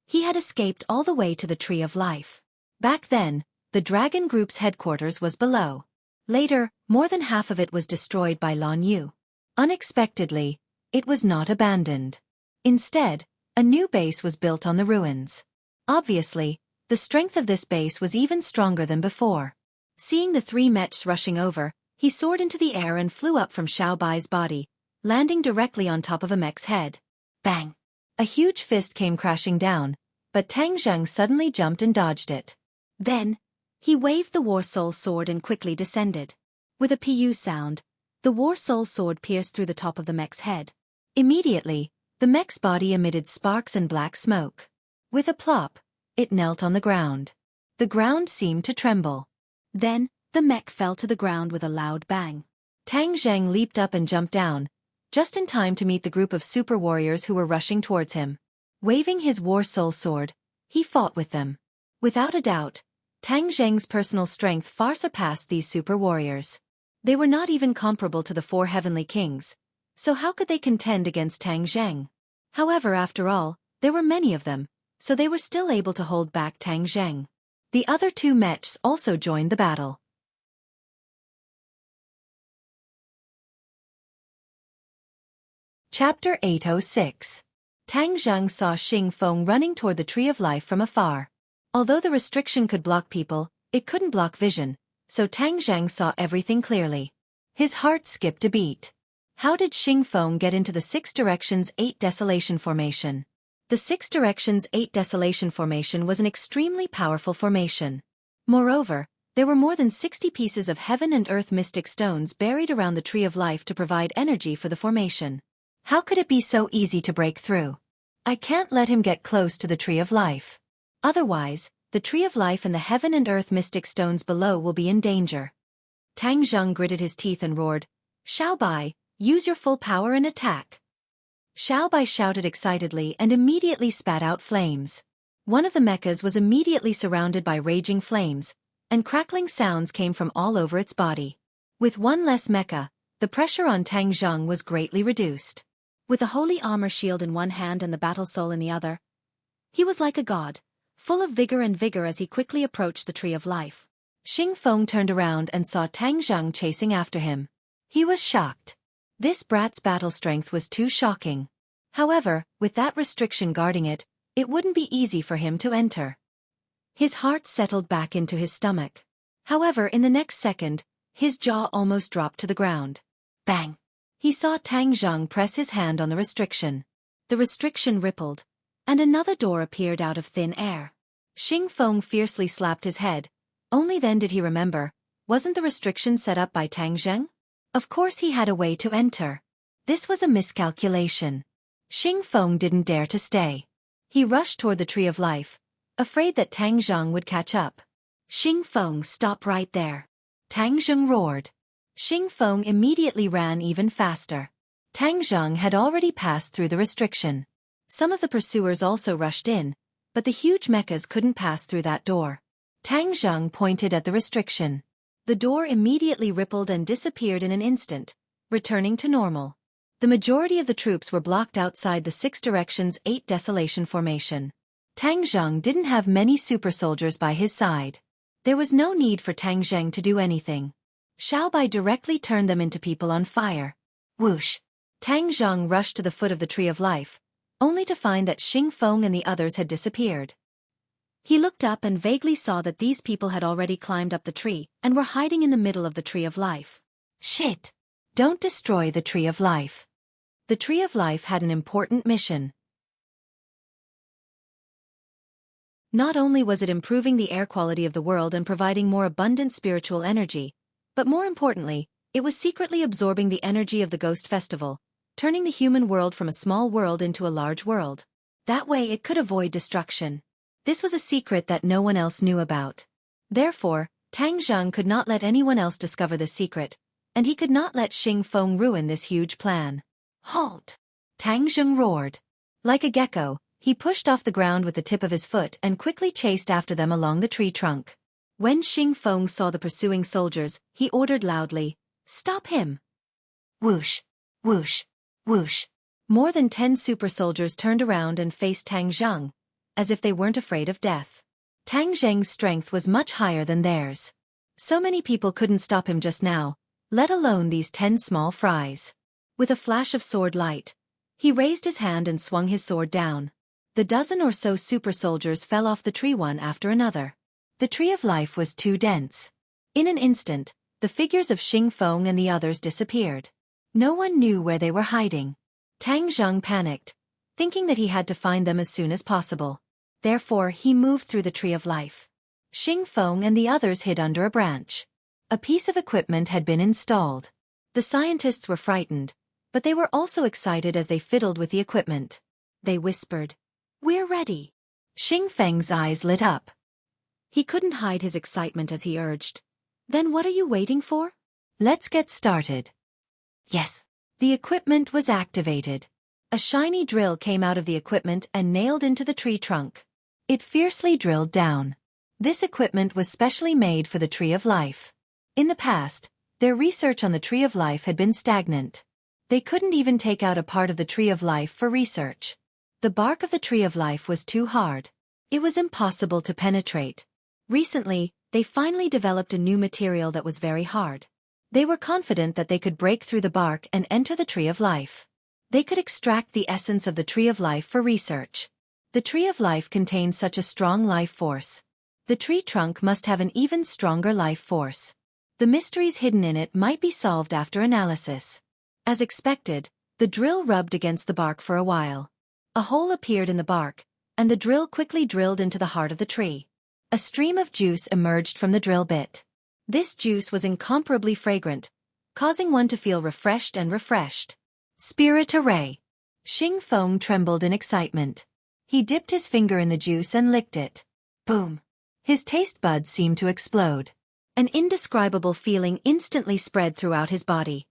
He had escaped all the way to the Tree of Life. Back then, the Dragon Group's headquarters was below. Later, more than half of it was destroyed by Lan Yu. Unexpectedly, it was not abandoned. Instead, a new base was built on the ruins. Obviously, the strength of this base was even stronger than before. Seeing the 3 mechs rushing over, he soared into the air and flew up from Xiao Bai's body, landing directly on top of a mech's head. Bang! A huge fist came crashing down, but Tang Zhang suddenly jumped and dodged it. Then, he waved the War Soul sword and quickly descended. With a pu sound, the War Soul sword pierced through the top of the mech's head. Immediately, the mech's body emitted sparks and black smoke. With a plop, it knelt on the ground. The ground seemed to tremble. Then, the mech fell to the ground with a loud bang. Tang Zhang leaped up and jumped down, just in time to meet the group of super warriors who were rushing towards him. Waving his War Soul sword, he fought with them. Without a doubt, Tang Zhang's personal strength far surpassed these super warriors. They were not even comparable to the 4 heavenly kings, so how could they contend against Tang Zhang? However, after all, there were many of them, so they were still able to hold back Tang Zhang. The other 2 mechs also joined the battle. Chapter 806. Tang Zhang saw Xiaofan running toward the Tree of Life from afar. Although the restriction could block people, it couldn't block vision, so Tang Zhang saw everything clearly. His heart skipped a beat. How did Xiaofan get into the 6 Directions 8 Desolation Formation? The 6 Directions 8 Desolation Formation was an extremely powerful formation. Moreover, there were more than 60 pieces of heaven and earth mystic stones buried around the Tree of Life to provide energy for the formation. How could it be so easy to break through? I can't let him get close to the Tree of Life. Otherwise, the Tree of Life and the heaven and earth mystic stones below will be in danger. Tang Zheng gritted his teeth and roared, "Xiaobai, use your full power and attack." Xiaobai shouted excitedly and immediately spat out flames. One of the mechas was immediately surrounded by raging flames, and crackling sounds came from all over its body. With one less mecha, the pressure on Tang Zheng was greatly reduced. With the holy armor shield in one hand and the battle soul in the other, he was like a god, full of vigor as he quickly approached the Tree of Life. Xing Feng turned around and saw Tang Zheng chasing after him. He was shocked. This brat's battle strength was too shocking. However, with that restriction guarding it, it wouldn't be easy for him to enter. His heart settled back into his stomach. However, in the next second, his jaw almost dropped to the ground. Bang! He saw Tang Zheng press his hand on the restriction. The restriction rippled, and another door appeared out of thin air. Xing Feng fiercely slapped his head. Only then did he remember, wasn't the restriction set up by Tang Zheng? Of course he had a way to enter. This was a miscalculation. Xing Feng didn't dare to stay. He rushed toward the Tree of Life, afraid that Tang Zheng would catch up. Xing Feng, stop right there. Tang Zheng roared. Xing Feng immediately ran even faster. Tang Zheng had already passed through the restriction. Some of the pursuers also rushed in, but the huge mechas couldn't pass through that door. Tang Zheng pointed at the restriction. The door immediately rippled and disappeared in an instant, returning to normal. The majority of the troops were blocked outside the 6 Directions 8 Desolation formation. Tang Zheng didn't have many super soldiers by his side. There was no need for Tang Zheng to do anything. Xiaobai directly turned them into people on fire. Whoosh! Tang Zheng rushed to the foot of the Tree of Life, only to find that Xing Feng and the others had disappeared. He looked up and vaguely saw that these people had already climbed up the tree and were hiding in the middle of the Tree of Life. Shit! Don't destroy the Tree of Life. The Tree of Life had an important mission. Not only was it improving the air quality of the world and providing more abundant spiritual energy, but more importantly, it was secretly absorbing the energy of the Ghost Festival, turning the human world from a small world into a large world. That way it could avoid destruction. This was a secret that no one else knew about. Therefore, Tang Zheng could not let anyone else discover the secret, and he could not let Xing Feng ruin this huge plan. Halt! Tang Zheng roared. Like a gecko, he pushed off the ground with the tip of his foot and quickly chased after them along the tree trunk. When Xing Feng saw the pursuing soldiers, he ordered loudly, "Stop him!" Whoosh! Whoosh! Whoosh! More than 10 super soldiers turned around and faced Tang Zheng, as if they weren't afraid of death. Tang Zheng's strength was much higher than theirs. So many people couldn't stop him just now, let alone these 10 small fries. With a flash of sword light, he raised his hand and swung his sword down. The dozen or so super soldiers fell off the tree one after another. The Tree of Life was too dense. In an instant, the figures of Xing Feng and the others disappeared. No one knew where they were hiding. Tang Zheng panicked, thinking that he had to find them as soon as possible. Therefore, he moved through the Tree of Life. Xing Feng and the others hid under a branch. A piece of equipment had been installed. The scientists were frightened, but they were also excited as they fiddled with the equipment. They whispered, "We're ready." Xing Feng's eyes lit up. He couldn't hide his excitement as he urged, "Then what are you waiting for? Let's get started." Yes. The equipment was activated. A shiny drill came out of the equipment and nailed into the tree trunk. It fiercely drilled down. This equipment was specially made for the Tree of Life. In the past, their research on the Tree of Life had been stagnant. They couldn't even take out a part of the Tree of Life for research. The bark of the Tree of Life was too hard. It was impossible to penetrate. Recently, they finally developed a new material that was very hard. They were confident that they could break through the bark and enter the Tree of Life. They could extract the essence of the Tree of Life for research. The Tree of Life contains such a strong life force. The tree trunk must have an even stronger life force. The mysteries hidden in it might be solved after analysis. As expected, the drill rubbed against the bark for a while. A hole appeared in the bark, and the drill quickly drilled into the heart of the tree. A stream of juice emerged from the drill bit. This juice was incomparably fragrant, causing one to feel refreshed and refreshed. Spirit Array. Xing Feng trembled in excitement. He dipped his finger in the juice and licked it. Boom! His taste buds seemed to explode. An indescribable feeling instantly spread throughout his body.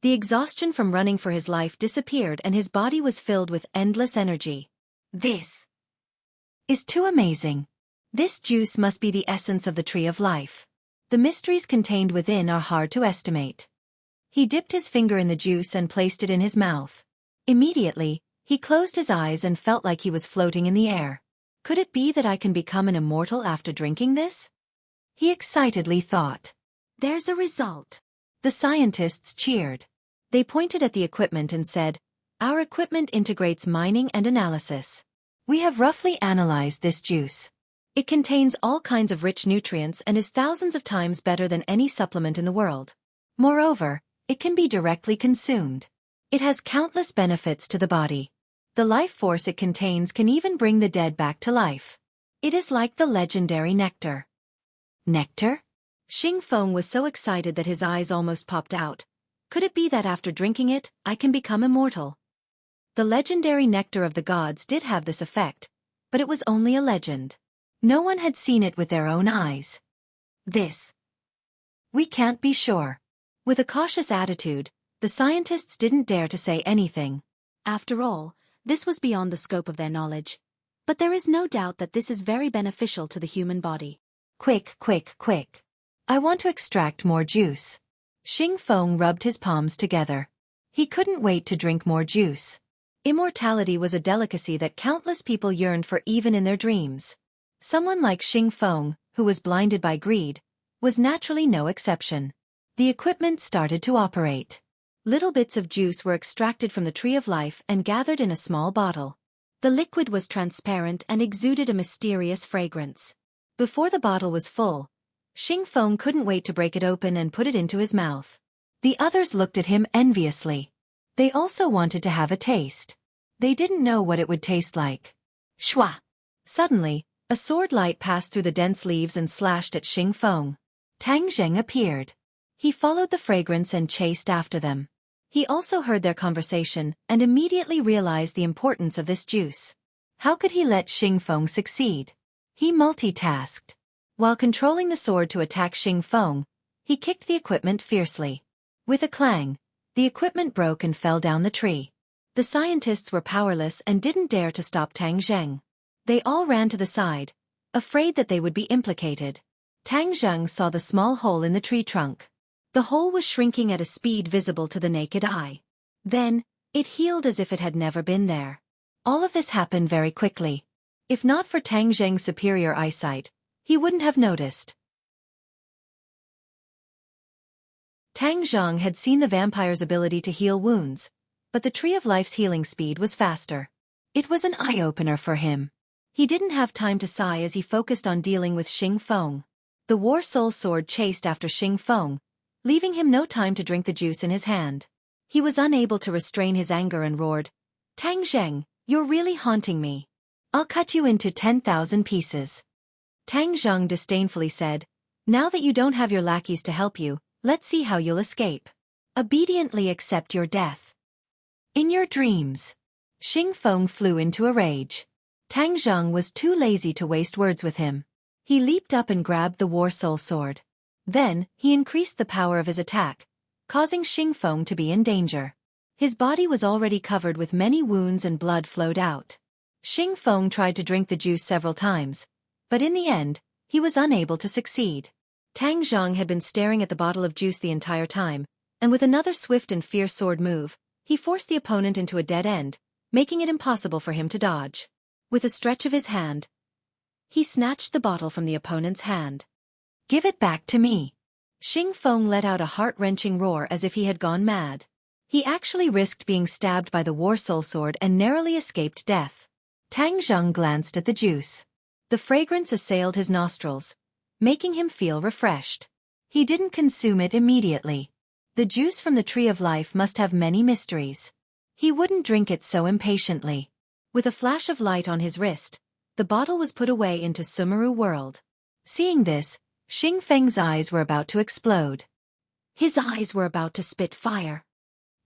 The exhaustion from running for his life disappeared and his body was filled with endless energy. This is too amazing. This juice must be the essence of the tree of life. The mysteries contained within are hard to estimate. He dipped his finger in the juice and placed it in his mouth. Immediately, he closed his eyes and felt like he was floating in the air. Could it be that I can become an immortal after drinking this? He excitedly thought. There's a result. The scientists cheered. They pointed at the equipment and said, "Our equipment integrates mining and analysis. We have roughly analyzed this juice. It contains all kinds of rich nutrients and is thousands of times better than any supplement in the world. Moreover, it can be directly consumed. It has countless benefits to the body. The life force it contains can even bring the dead back to life. It is like the legendary nectar." Nectar? Xiaofan was so excited that his eyes almost popped out. Could it be that after drinking it, I can become immortal? The legendary nectar of the gods did have this effect, but it was only a legend. No one had seen it with their own eyes. We can't be sure. With a cautious attitude, the scientists didn't dare to say anything. After all, this was beyond the scope of their knowledge. But there is no doubt that this is very beneficial to the human body. Quick, quick, quick. I want to extract more juice. Xiaofan rubbed his palms together. He couldn't wait to drink more juice. Immortality was a delicacy that countless people yearned for even in their dreams. Someone like Xiaofan, who was blinded by greed, was naturally no exception. The equipment started to operate. Little bits of juice were extracted from the tree of life and gathered in a small bottle. The liquid was transparent and exuded a mysterious fragrance. Before the bottle was full, Xiaofan couldn't wait to break it open and put it into his mouth. The others looked at him enviously. They also wanted to have a taste. They didn't know what it would taste like. Shwa! Suddenly, a sword light passed through the dense leaves and slashed at Xiaofan. Tang Zheng appeared. He followed the fragrance and chased after them. He also heard their conversation and immediately realized the importance of this juice. How could he let Xiaofan succeed? He multitasked. While controlling the sword to attack Xiaofan, he kicked the equipment fiercely. With a clang, the equipment broke and fell down the tree. The scientists were powerless and didn't dare to stop Tang Zheng. They all ran to the side, afraid that they would be implicated. Tang Zheng saw the small hole in the tree trunk. The hole was shrinking at a speed visible to the naked eye. Then, it healed as if it had never been there. All of this happened very quickly. If not for Tang Zheng's superior eyesight, he wouldn't have noticed. Tang Zheng had seen the vampire's ability to heal wounds, but the Tree of Life's healing speed was faster. It was an eye-opener for him. He didn't have time to sigh as he focused on dealing with Xiaofan. The War Soul Sword chased after Xiaofan, leaving him no time to drink the juice in his hand. He was unable to restrain his anger and roared, "Tang Zheng, you're really haunting me. I'll cut you into 10,000 pieces." Tang Zheng disdainfully said, "Now that you don't have your lackeys to help you, let's see how you'll escape. Obediently accept your death." In your dreams. Xiaofan flew into a rage. Tang Zheng was too lazy to waste words with him. He leaped up and grabbed the War Soul Sword. Then, he increased the power of his attack, causing Xiaofan to be in danger. His body was already covered with many wounds and blood flowed out. Xiaofan tried to drink the juice several times, but in the end, he was unable to succeed. Tang Zheng had been staring at the bottle of juice the entire time, and with another swift and fierce sword move, he forced the opponent into a dead end, making it impossible for him to dodge. With a stretch of his hand, he snatched the bottle from the opponent's hand. "Give it back to me." Xiaofan let out a heart-wrenching roar as if he had gone mad. He actually risked being stabbed by the War Soul Sword and narrowly escaped death. Tang Zheng glanced at the juice. The fragrance assailed his nostrils, making him feel refreshed. He didn't consume it immediately. The juice from the Tree of Life must have many mysteries. He wouldn't drink it so impatiently. With a flash of light on his wrist, the bottle was put away into Sumeru world. Seeing this, Xiaofang's eyes were about to explode. His eyes were about to spit fire.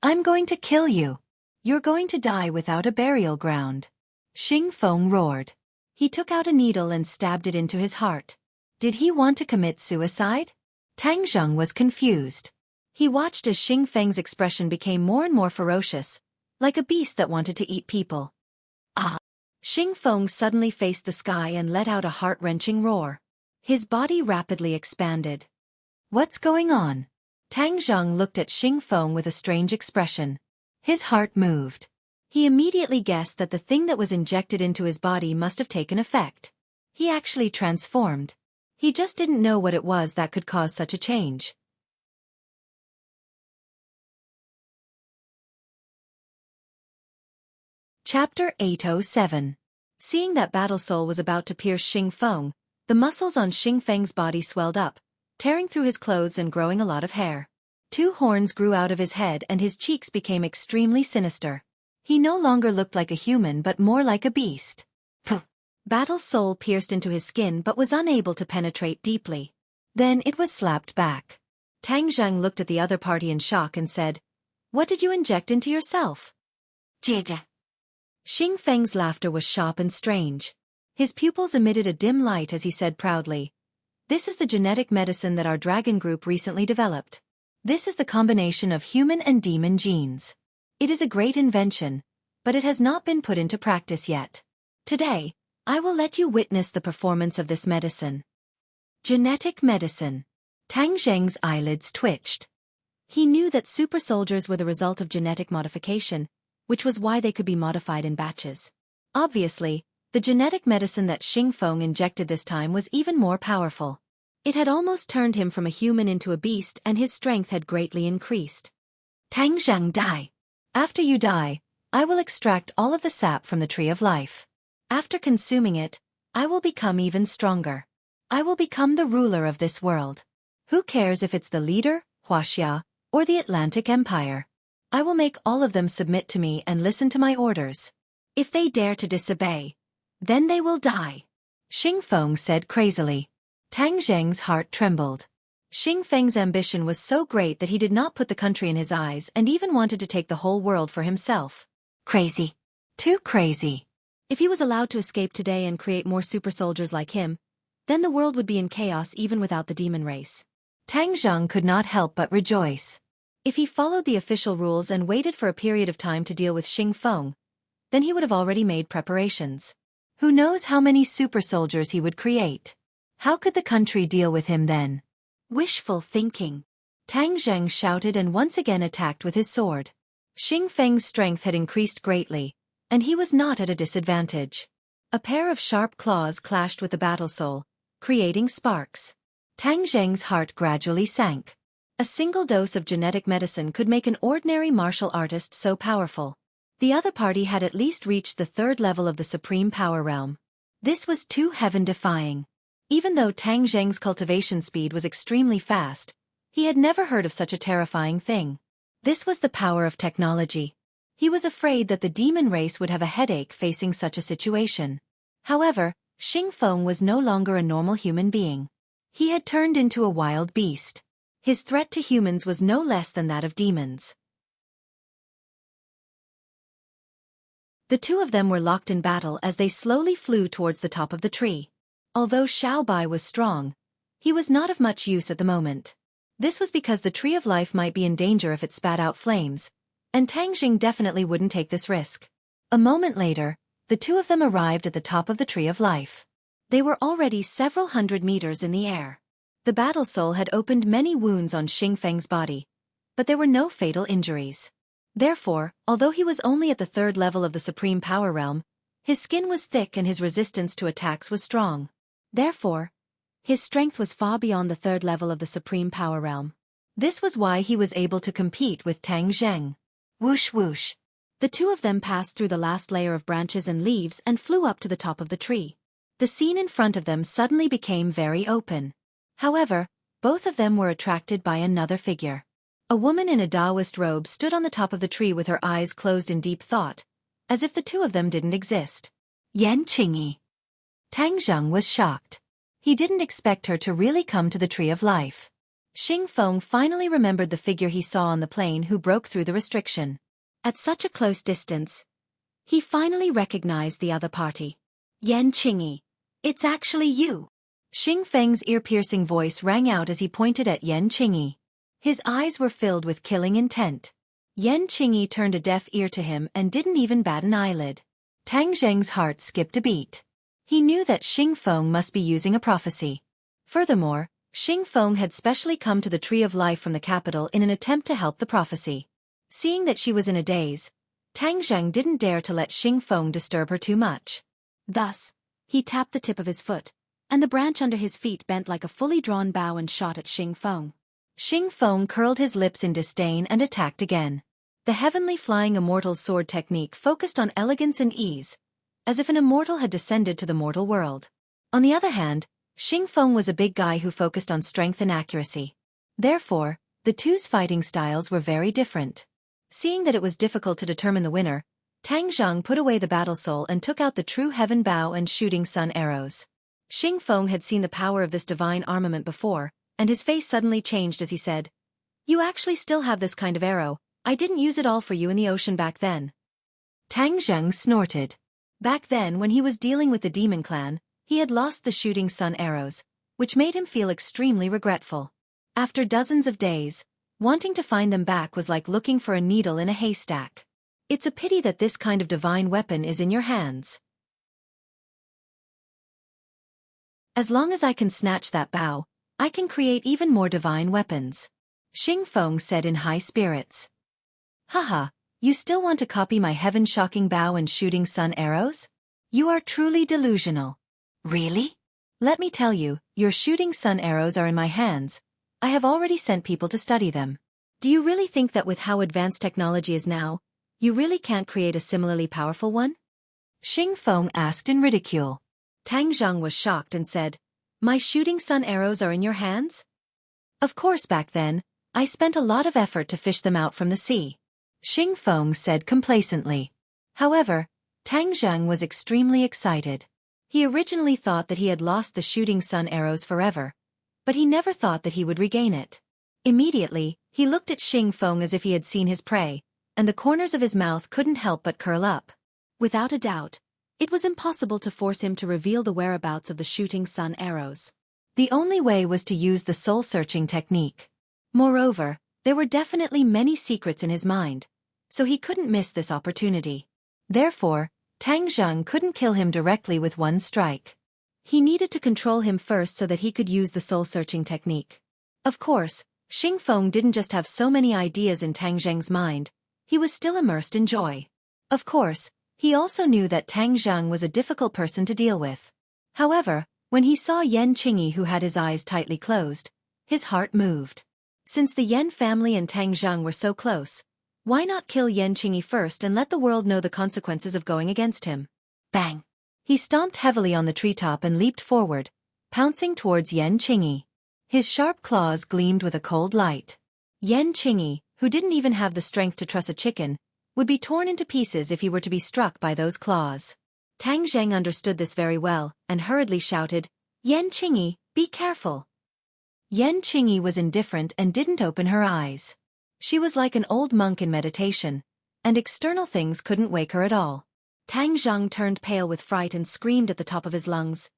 "I'm going to kill you. You're going to die without a burial ground." Xiaofan roared. He took out a needle and stabbed it into his heart. Did he want to commit suicide? Tang Zheng was confused. He watched as Xing Feng's expression became more and more ferocious, like a beast that wanted to eat people. Ah! Xing Feng suddenly faced the sky and let out a heart-wrenching roar. His body rapidly expanded. What's going on? Tang Zheng looked at Xing Feng with a strange expression. His heart moved. He immediately guessed that the thing that was injected into his body must have taken effect. He actually transformed. He just didn't know what it was that could cause such a change. Chapter 807. Seeing that Battle Soul was about to pierce Xing Feng, the muscles on Xing Feng's body swelled up, tearing through his clothes and growing a lot of hair. 2 horns grew out of his head and his cheeks became extremely sinister. He no longer looked like a human but more like a beast. Puh! Battle Soul pierced into his skin but was unable to penetrate deeply. Then it was slapped back. Tang Zheng looked at the other party in shock and said, "What did you inject into yourself?" "Jia." Xing Feng's laughter was sharp and strange. His pupils emitted a dim light as he said proudly, "This is the genetic medicine that our dragon group recently developed. This is the combination of human and demon genes. It is a great invention, but it has not been put into practice yet. Today, I will let you witness the performance of this medicine." Genetic medicine. Tang Zheng's eyelids twitched. He knew that super soldiers were the result of genetic modification, which was why they could be modified in batches. Obviously, the genetic medicine that Xing Feng injected this time was even more powerful. It had almost turned him from a human into a beast and his strength had greatly increased. "Tang Zheng, die. After you die, I will extract all of the sap from the Tree of Life. After consuming it, I will become even stronger. I will become the ruler of this world. Who cares if it's the leader, Wuxia, or the Atlantic Empire? I will make all of them submit to me and listen to my orders. If they dare to disobey, then they will die," Xing Feng said crazily. Tang Zheng's heart trembled. Xing Feng's ambition was so great that he did not put the country in his eyes and even wanted to take the whole world for himself. Crazy. Too crazy. If he was allowed to escape today and create more super soldiers like him, then the world would be in chaos even without the demon race. Tang Zheng could not help but rejoice. If he followed the official rules and waited for a period of time to deal with Xing Feng, then he would have already made preparations. Who knows how many super soldiers he would create? How could the country deal with him then? Wishful thinking. Tang Zheng shouted and once again attacked with his sword. Xing Feng's strength had increased greatly, and he was not at a disadvantage. A pair of sharp claws clashed with the battle soul, creating sparks. Tang Zheng's heart gradually sank. A single dose of genetic medicine could make an ordinary martial artist so powerful. The other party had at least reached the 3rd level of the supreme power realm. This was too heaven-defying. Even though Tang Zheng's cultivation speed was extremely fast, he had never heard of such a terrifying thing. This was the power of technology. He was afraid that the demon race would have a headache facing such a situation. However, Xing Feng was no longer a normal human being. He had turned into a wild beast. His threat to humans was no less than that of demons. The 2 of them were locked in battle as they slowly flew towards the top of the tree. Although Xiao Bai was strong, he was not of much use at the moment. This was because the Tree of Life might be in danger if it spat out flames, and Tang Jing definitely wouldn't take this risk. A moment later, the 2 of them arrived at the top of the Tree of Life. They were already several hundred meters in the air. The battle soul had opened many wounds on Xing Feng's body, but there were no fatal injuries. Therefore, although he was only at the 3rd level of the Supreme Power Realm, his skin was thick and his resistance to attacks was strong. Therefore, his strength was far beyond the 3rd level of the Supreme Power Realm. This was why he was able to compete with Tang Zheng. Whoosh whoosh. The 2 of them passed through the last layer of branches and leaves and flew up to the top of the tree. The scene in front of them suddenly became very open. However, both of them were attracted by another figure. A woman in a Taoist robe stood on the top of the tree with her eyes closed in deep thought, as if the 2 of them didn't exist. Yan Qingyi. Tang Zheng was shocked. He didn't expect her to really come to the Tree of Life. Xing Feng finally remembered the figure he saw on the plain who broke through the restriction. At such a close distance, he finally recognized the other party. Yan Qingyi, it's actually you. Xing Feng's ear-piercing voice rang out as he pointed at Yan Qingyi. His eyes were filled with killing intent. Yan Qingyi turned a deaf ear to him and didn't even bat an eyelid. Tang Zheng's heart skipped a beat. He knew that Xing Feng must be using a prophecy. Furthermore, Xing Feng had specially come to the Tree of Life from the capital in an attempt to help the prophecy. Seeing that she was in a daze, Tang Zheng didn't dare to let Xing Feng disturb her too much. Thus, he tapped the tip of his foot, and the branch under his feet bent like a fully drawn bow and shot at Xing Feng. Xing Feng curled his lips in disdain and attacked again. The heavenly flying immortal's sword technique focused on elegance and ease, as if an immortal had descended to the mortal world. On the other hand, Xing Feng was a big guy who focused on strength and accuracy. Therefore, the two's fighting styles were very different. Seeing that it was difficult to determine the winner, Tang Zheng put away the battle soul and took out the true heaven bow and shooting sun arrows. Xing Feng had seen the power of this divine armament before, and his face suddenly changed as he said, "You actually still have this kind of arrow. I didn't use it all for you in the ocean back then." Tang Zheng snorted. Back then, when he was dealing with the demon clan, he had lost the shooting sun arrows, which made him feel extremely regretful. After dozens of days, wanting to find them back was like looking for a needle in a haystack. It's a pity that this kind of divine weapon is in your hands. As long as I can snatch that bow, I can create even more divine weapons. Xing Feng said in high spirits. Haha, you still want to copy my heaven-shocking bow and shooting sun arrows? You are truly delusional. Really? Let me tell you, your shooting sun arrows are in my hands. I have already sent people to study them. Do you really think that with how advanced technology is now, you really can't create a similarly powerful one? Xing Feng asked in ridicule. Tang Zheng was shocked and said, My shooting sun arrows are in your hands? Of course back then, I spent a lot of effort to fish them out from the sea. Xing Feng said complacently. However, Tang Zheng was extremely excited. He originally thought that he had lost the shooting sun arrows forever, but he never thought that he would regain it. Immediately, he looked at Xing Feng as if he had seen his prey, and the corners of his mouth couldn't help but curl up. Without a doubt, it was impossible to force him to reveal the whereabouts of the shooting sun arrows. The only way was to use the soul-searching technique. Moreover, there were definitely many secrets in his mind, so he couldn't miss this opportunity. Therefore, Tang Zheng couldn't kill him directly with one strike. He needed to control him first so that he could use the soul-searching technique. Of course, Xing Feng didn't just have so many ideas in Tang Zheng's mind, he was still immersed in joy. Of course, he also knew that Tang Zheng was a difficult person to deal with. However, when he saw Yan Qingyi who had his eyes tightly closed, his heart moved. Since the Yan family and Tang Zheng were so close, why not kill Yan Qingyi first and let the world know the consequences of going against him? Bang! He stomped heavily on the treetop and leaped forward, pouncing towards Yan Qingyi. His sharp claws gleamed with a cold light. Yan Qingyi, who didn't even have the strength to truss a chicken, would be torn into pieces if he were to be struck by those claws. Tang Zheng understood this very well, and hurriedly shouted, Yan Qingyi, be careful. Yan Qingyi was indifferent and didn't open her eyes. She was like an old monk in meditation, and external things couldn't wake her at all. Tang Zheng turned pale with fright and screamed at the top of his lungs,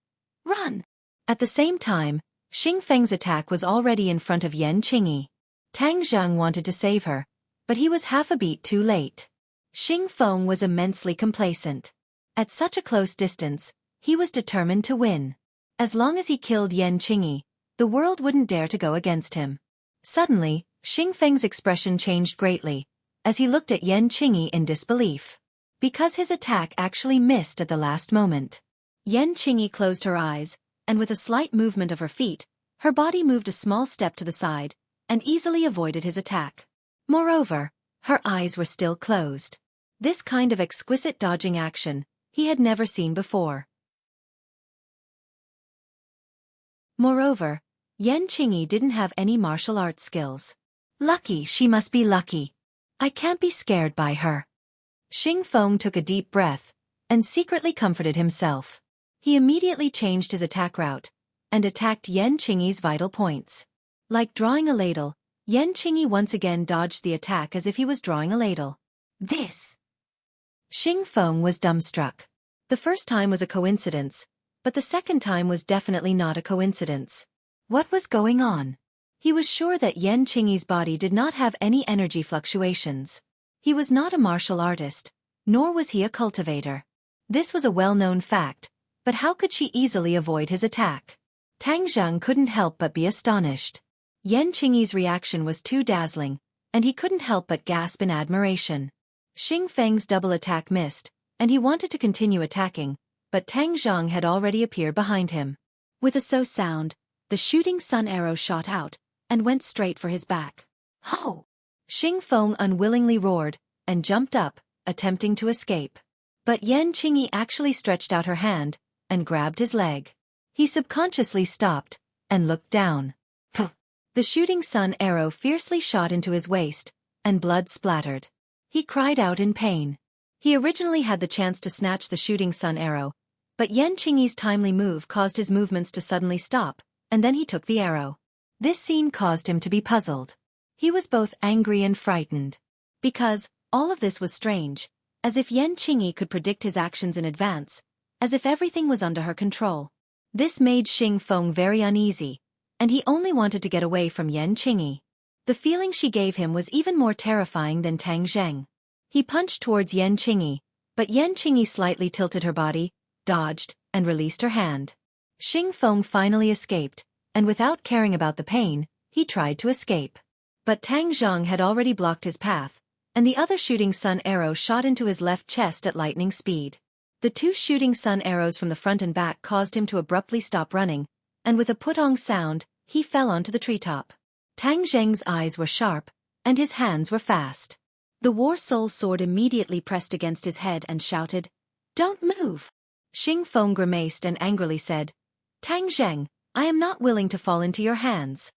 Run! At the same time, Xing Feng's attack was already in front of Yan Qingyi. Tang Zheng wanted to save her, but he was half a beat too late. Xing Feng was immensely complacent. At such a close distance, he was determined to win. As long as he killed Yan Qingyi, the world wouldn't dare to go against him. Suddenly, Xing Feng's expression changed greatly, as he looked at Yan Qingyi in disbelief. Because his attack actually missed at the last moment. Yan Qingyi closed her eyes, and with a slight movement of her feet, her body moved a small step to the side, and easily avoided his attack. Moreover, her eyes were still closed. This kind of exquisite dodging action, he had never seen before. Moreover, Yan Qingyi didn't have any martial arts skills. Lucky, she must be lucky. I can't be scared by her. Xing Feng took a deep breath, and secretly comforted himself. He immediately changed his attack route, and attacked Yan Qingyi's vital points. Like drawing a ladle, Yan Qingyi once again dodged the attack as if he was drawing a ladle. This! Xing Feng was dumbstruck. The first time was a coincidence, but the second time was definitely not a coincidence. What was going on? He was sure that Yan Qingyi's body did not have any energy fluctuations. He was not a martial artist, nor was he a cultivator. This was a well-known fact, but how could she easily avoid his attack? Tang Zheng couldn't help but be astonished. Yan Qingyi's reaction was too dazzling, and he couldn't help but gasp in admiration. Xing Feng's double attack missed, and he wanted to continue attacking, but Tang Zheng had already appeared behind him. With a so sound, the shooting sun arrow shot out, and went straight for his back. Ho! Xing Feng unwillingly roared, and jumped up, attempting to escape. But Yan Qingyi actually stretched out her hand, and grabbed his leg. He subconsciously stopped, and looked down. Puh! The shooting sun arrow fiercely shot into his waist, and blood splattered. He cried out in pain. He originally had the chance to snatch the shooting sun arrow, but Yan Qingyi's timely move caused his movements to suddenly stop, and then he took the arrow. This scene caused him to be puzzled. He was both angry and frightened. Because all of this was strange, as if Yan Qingyi could predict his actions in advance, as if everything was under her control. This made Xing Feng very uneasy, and he only wanted to get away from Yan Qingyi. The feeling she gave him was even more terrifying than Tang Zheng. He punched towards Yan Qingyi, but Yan Qingyi slightly tilted her body, dodged, and released her hand. Xing Feng finally escaped, and without caring about the pain, he tried to escape. But Tang Zheng had already blocked his path, and the other shooting sun arrow shot into his left chest at lightning speed. The two shooting sun arrows from the front and back caused him to abruptly stop running, and with a putong sound, he fell onto the treetop. Tang Zheng's eyes were sharp, and his hands were fast. The War Soul sword immediately pressed against his head and shouted, "Don't move!" Xing Feng grimaced and angrily said, "Tang Zheng, I am not willing to fall into your hands."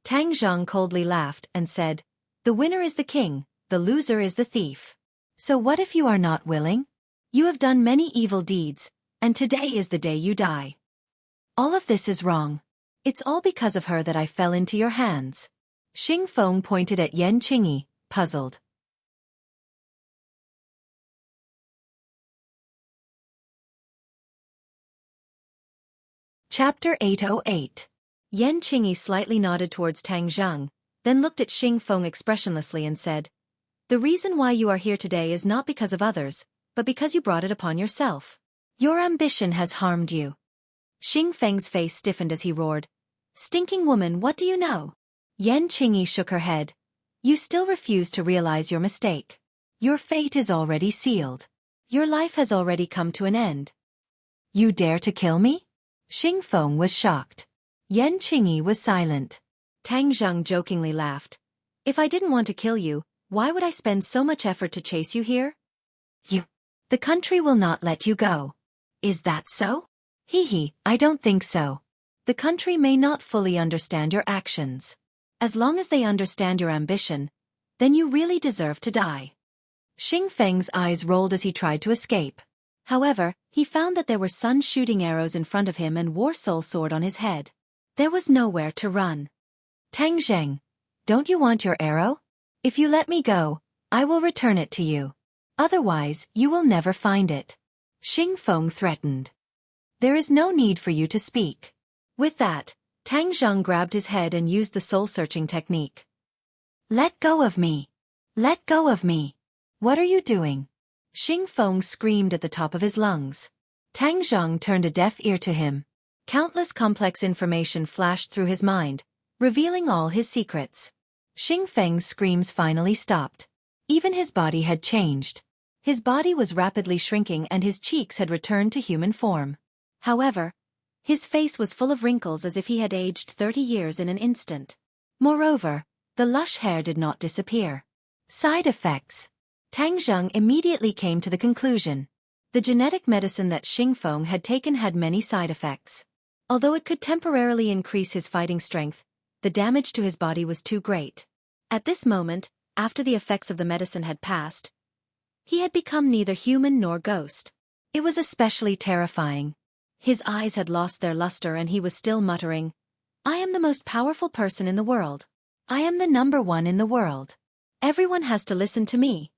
Tang Zheng coldly laughed and said, "The winner is the king, the loser is the thief. So what if you are not willing? You have done many evil deeds, and today is the day you die. All of this is wrong. It's all because of her that I fell into your hands." Xing Feng pointed at Yan Qingyi, puzzled. Chapter 808. Yan Qingyi slightly nodded towards Tang Zheng, then looked at Xing Feng expressionlessly and said, "The reason why you are here today is not because of others, but because you brought it upon yourself. Your ambition has harmed you." Xing Feng's face stiffened as he roared, "Stinking woman, what do you know?" Yan Qingyi shook her head. "You still refuse to realize your mistake. Your fate is already sealed. Your life has already come to an end. You dare to kill me?" Xing Feng was shocked. Yan Qingyi was silent. Tang Zheng jokingly laughed. "If I didn't want to kill you, why would I spend so much effort to chase you here? The country will not let you go. Is that so?" "Hee, I don't think so. The country may not fully understand your actions. As long as they understand your ambition, then you really deserve to die." Xing Feng's eyes rolled as he tried to escape. However, he found that there were sun shooting arrows in front of him and War Soul sword on his head. There was nowhere to run. "Tang Zheng, don't you want your arrow? If you let me go, I will return it to you. Otherwise, you will never find it," Xing Feng threatened. "There is no need for you to speak." With that, Tang Zheng grabbed his head and used the soul-searching technique. "Let go of me! Let go of me! What are you doing?" Xing Feng screamed at the top of his lungs. Tang Zheng turned a deaf ear to him. Countless complex information flashed through his mind, revealing all his secrets. Xing Feng's screams finally stopped. Even his body had changed. His body was rapidly shrinking and his cheeks had returned to human form. However, his face was full of wrinkles as if he had aged 30 years in an instant. Moreover, the lush hair did not disappear. Side effects. Tang Zheng immediately came to the conclusion. The genetic medicine that Xing Feng had taken had many side effects. Although it could temporarily increase his fighting strength, the damage to his body was too great. At this moment, after the effects of the medicine had passed, he had become neither human nor ghost. It was especially terrifying. His eyes had lost their luster and he was still muttering, "I am the most powerful person in the world. I am the #1 in the world. Everyone has to listen to me."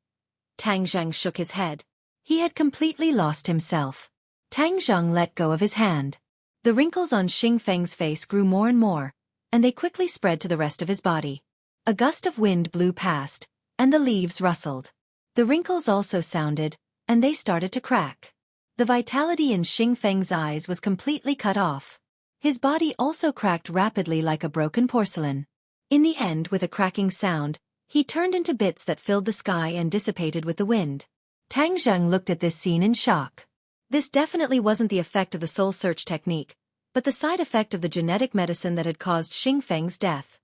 Tang Zheng shook his head. He had completely lost himself. Tang Zhang let go of his hand. The wrinkles on Xing Feng's face grew more and more, and they quickly spread to the rest of his body. A gust of wind blew past, and the leaves rustled. The wrinkles also sounded, and they started to crack. The vitality in Xing Feng's eyes was completely cut off. His body also cracked rapidly like a broken porcelain. In the end, with a cracking sound, he turned into bits that filled the sky and dissipated with the wind. Tang Zheng looked at this scene in shock. This definitely wasn't the effect of the soul search technique, but the side effect of the genetic medicine that had caused Xing Feng's death.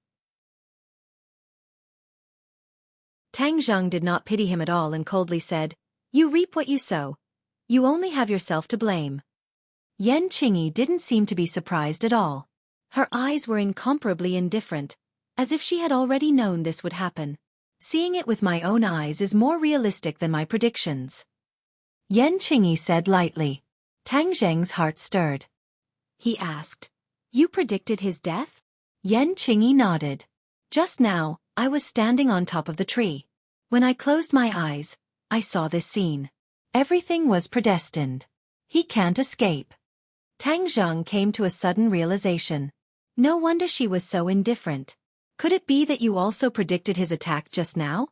Tang Zheng did not pity him at all and coldly said, "You reap what you sow. You only have yourself to blame." Yan Qingyi didn't seem to be surprised at all. Her eyes were incomparably indifferent, as if she had already known this would happen. Seeing it with my own eyes is more realistic than my predictions. Yan Qingyi said lightly. Tang Zheng's heart stirred. He asked, "You predicted his death?" Yan Qingyi nodded. "Just now, I was standing on top of the tree. When I closed my eyes, I saw this scene. Everything was predestined. He can't escape." Tang Zheng came to a sudden realization. No wonder she was so indifferent. Could it be that you also predicted his attack just now?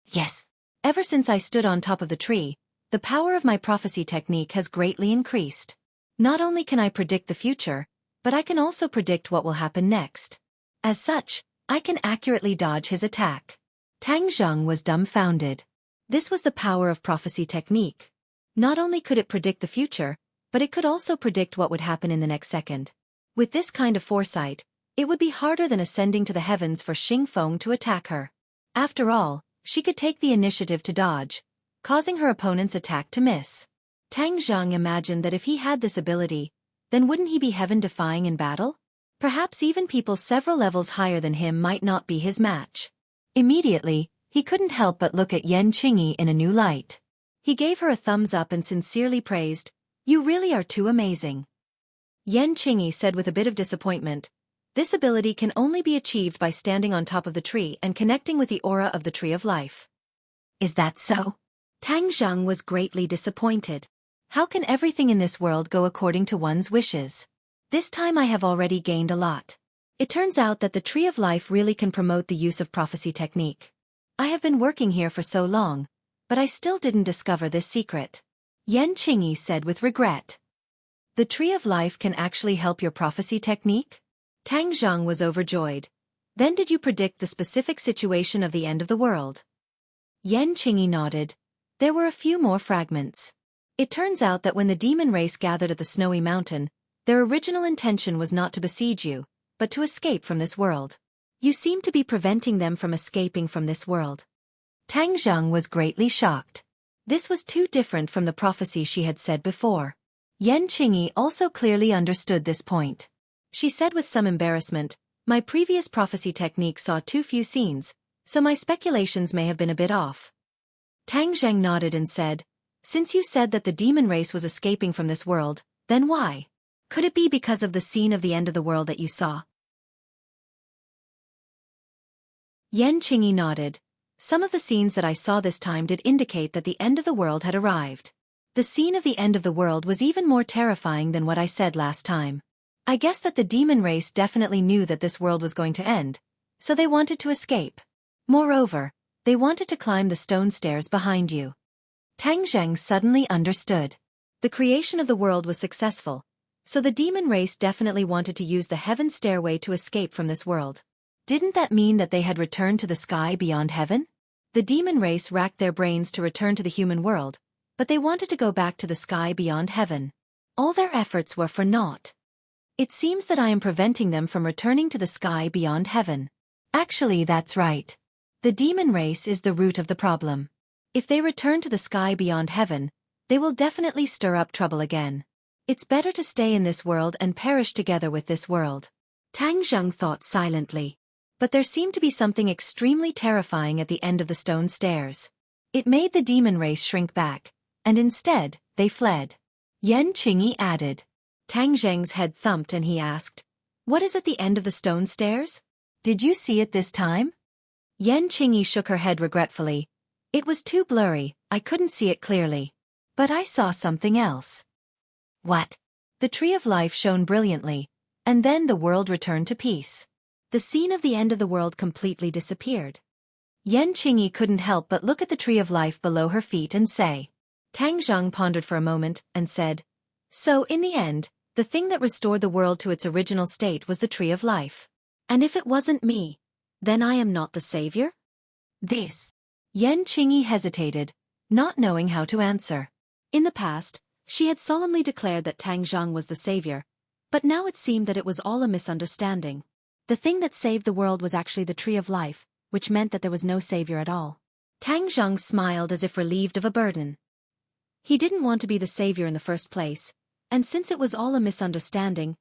Yes. Ever since I stood on top of the tree, the power of my prophecy technique has greatly increased. Not only can I predict the future, but I can also predict what will happen next. As such, I can accurately dodge his attack. Tang Zheng was dumbfounded. This was the power of prophecy technique. Not only could it predict the future, but it could also predict what would happen in the next second. With this kind of foresight, it would be harder than ascending to the heavens for Xing Feng to attack her. After all, she could take the initiative to dodge, causing her opponent's attack to miss. Tang Zheng imagined that if he had this ability, then wouldn't he be heaven-defying in battle? Perhaps even people several levels higher than him might not be his match. Immediately, he couldn't help but look at Yan Qingyi in a new light. He gave her a thumbs up and sincerely praised, "You really are too amazing." Yan Qingyi said with a bit of disappointment, "This ability can only be achieved by standing on top of the tree and connecting with the aura of the Tree of Life." "Is that so?" Tang Zheng was greatly disappointed. How can everything in this world go according to one's wishes? This time I have already gained a lot. It turns out that the Tree of Life really can promote the use of prophecy technique. I have been working here for so long, but I still didn't discover this secret. Yan Qingyi said with regret. The Tree of Life can actually help your prophecy technique? Tang Zheng was overjoyed. Then did you predict the specific situation of the end of the world? Yan Qingyi nodded. There were a few more fragments. It turns out that when the demon race gathered at the snowy mountain, their original intention was not to besiege you, but to escape from this world. You seem to be preventing them from escaping from this world. Tang Zheng was greatly shocked. This was too different from the prophecy she had said before. Yan Qingyi also clearly understood this point. She said with some embarrassment, "My previous prophecy technique saw too few scenes, so my speculations may have been a bit off." Tang Zheng nodded and said, "Since you said that the demon race was escaping from this world, then why? Could it be because of the scene of the end of the world that you saw?" Yan Qingyi nodded. Some of the scenes that I saw this time did indicate that the end of the world had arrived. The scene of the end of the world was even more terrifying than what I said last time. I guess that the demon race definitely knew that this world was going to end, so they wanted to escape. Moreover, they wanted to climb the stone stairs behind you. Tang Zheng suddenly understood. The creation of the world was successful, so the demon race definitely wanted to use the heaven stairway to escape from this world. Didn't that mean that they had returned to the sky beyond heaven? The demon race racked their brains to return to the human world, but they wanted to go back to the sky beyond heaven. All their efforts were for naught. It seems that I am preventing them from returning to the sky beyond heaven. Actually, that's right. The demon race is the root of the problem. If they return to the sky beyond heaven, they will definitely stir up trouble again. It's better to stay in this world and perish together with this world. Tang Zheng thought silently. But there seemed to be something extremely terrifying at the end of the stone stairs. It made the demon race shrink back, and instead, they fled. Yan Qingyi added. Tang Zheng's head thumped and he asked, "What is at the end of the stone stairs? Did you see it this time?" Yan Qingyi shook her head regretfully. "It was too blurry, I couldn't see it clearly." But I saw something else. What? The tree of life shone brilliantly, and then the world returned to peace. The scene of the end of the world completely disappeared. Yan Qingyi couldn't help but look at the tree of life below her feet and say. Tang Zhang pondered for a moment and said, so in the end, the thing that restored the world to its original state was the tree of life. And if it wasn't me, then I am not the savior? This. Yan Qingyi hesitated, not knowing how to answer. In the past, she had solemnly declared that Tang Zhang was the savior, but now it seemed that it was all a misunderstanding. The thing that saved the world was actually the tree of life, which meant that there was no savior at all. Tang Zhang smiled as if relieved of a burden. He didn't want to be the savior in the first place, and since it was all a misunderstanding,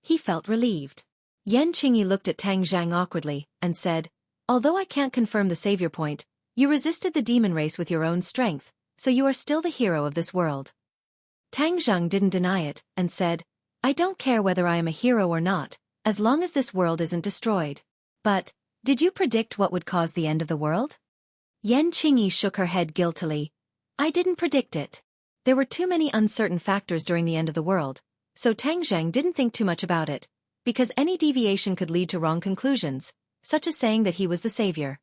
he felt relieved. Yan Qingyi looked at Tang Zhang awkwardly and said, although I can't confirm the savior point, you resisted the demon race with your own strength, so you are still the hero of this world. Tang Zhang didn't deny it and said, I don't care whether I am a hero or not, as long as this world isn't destroyed. But, did you predict what would cause the end of the world? Yan Qingyi shook her head guiltily. I didn't predict it. There were too many uncertain factors during the end of the world, so Tang Zhang didn't think too much about it, because any deviation could lead to wrong conclusions, such as saying that he was the savior.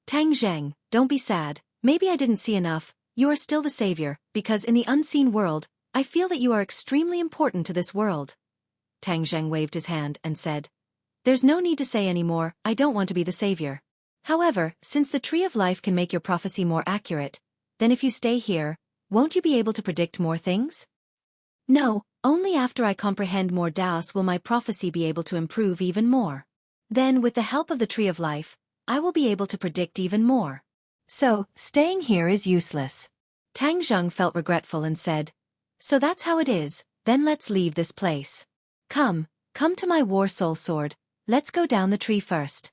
Tang Zhang, don't be sad, maybe I didn't see enough, you are still the savior, because in the unseen world, I feel that you are extremely important to this world. Tang Zhang waved his hand and said, there's no need to say any more, I don't want to be the savior. However, since the tree of life can make your prophecy more accurate, then if you stay here, won't you be able to predict more things? No, only after I comprehend more Daos will my prophecy be able to improve even more. Then with the help of the tree of life, I will be able to predict even more. So, staying here is useless. Tang Zhang felt regretful and said, so that's how it is, then let's leave this place. Come to my war soul sword, let's go down the tree first.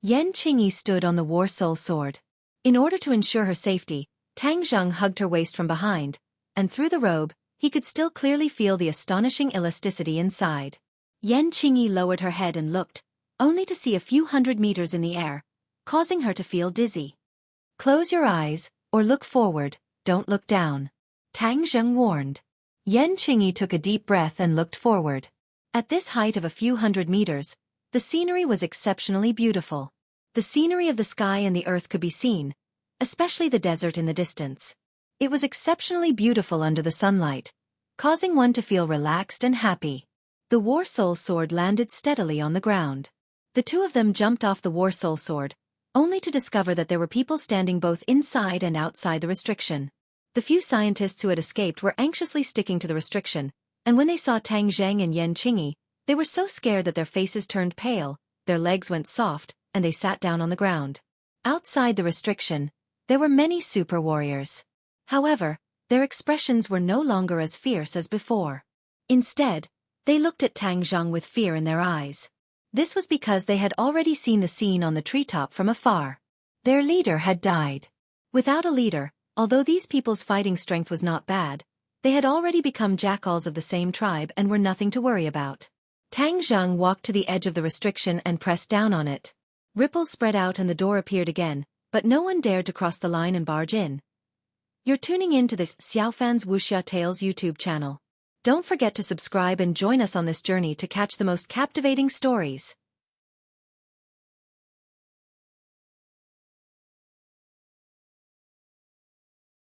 Yan Qingyi stood on the war soul sword. In order to ensure her safety, Tang Zhang hugged her waist from behind, and through the robe, he could still clearly feel the astonishing elasticity inside. Yan Qingyi lowered her head and looked, only to see a few hundred meters in the air, causing her to feel dizzy. Close your eyes, or look forward, don't look down. Tang Zhang warned. Yan Qingyi took a deep breath and looked forward. At this height of a few hundred meters, the scenery was exceptionally beautiful. The scenery of the sky and the earth could be seen, especially the desert in the distance. It was exceptionally beautiful under the sunlight, causing one to feel relaxed and happy. The War Soul Sword landed steadily on the ground. The two of them jumped off the War Soul Sword, only to discover that there were people standing both inside and outside the restriction. The few scientists who had escaped were anxiously sticking to the restriction, and when they saw Tang Zhang and Yan Qingyi, they were so scared that their faces turned pale, their legs went soft, and they sat down on the ground. Outside the restriction, there were many super warriors. However, their expressions were no longer as fierce as before. Instead, they looked at Tang Zhang with fear in their eyes. This was because they had already seen the scene on the treetop from afar. Their leader had died. Without a leader, although these people's fighting strength was not bad, they had already become jackals of the same tribe and were nothing to worry about. Tang Zhang walked to the edge of the restriction and pressed down on it. Ripples spread out and the door appeared again, but no one dared to cross the line and barge in. You're tuning in to the Xiaofan's Wuxia Tales YouTube channel. Don't forget to subscribe and join us on this journey to catch the most captivating stories.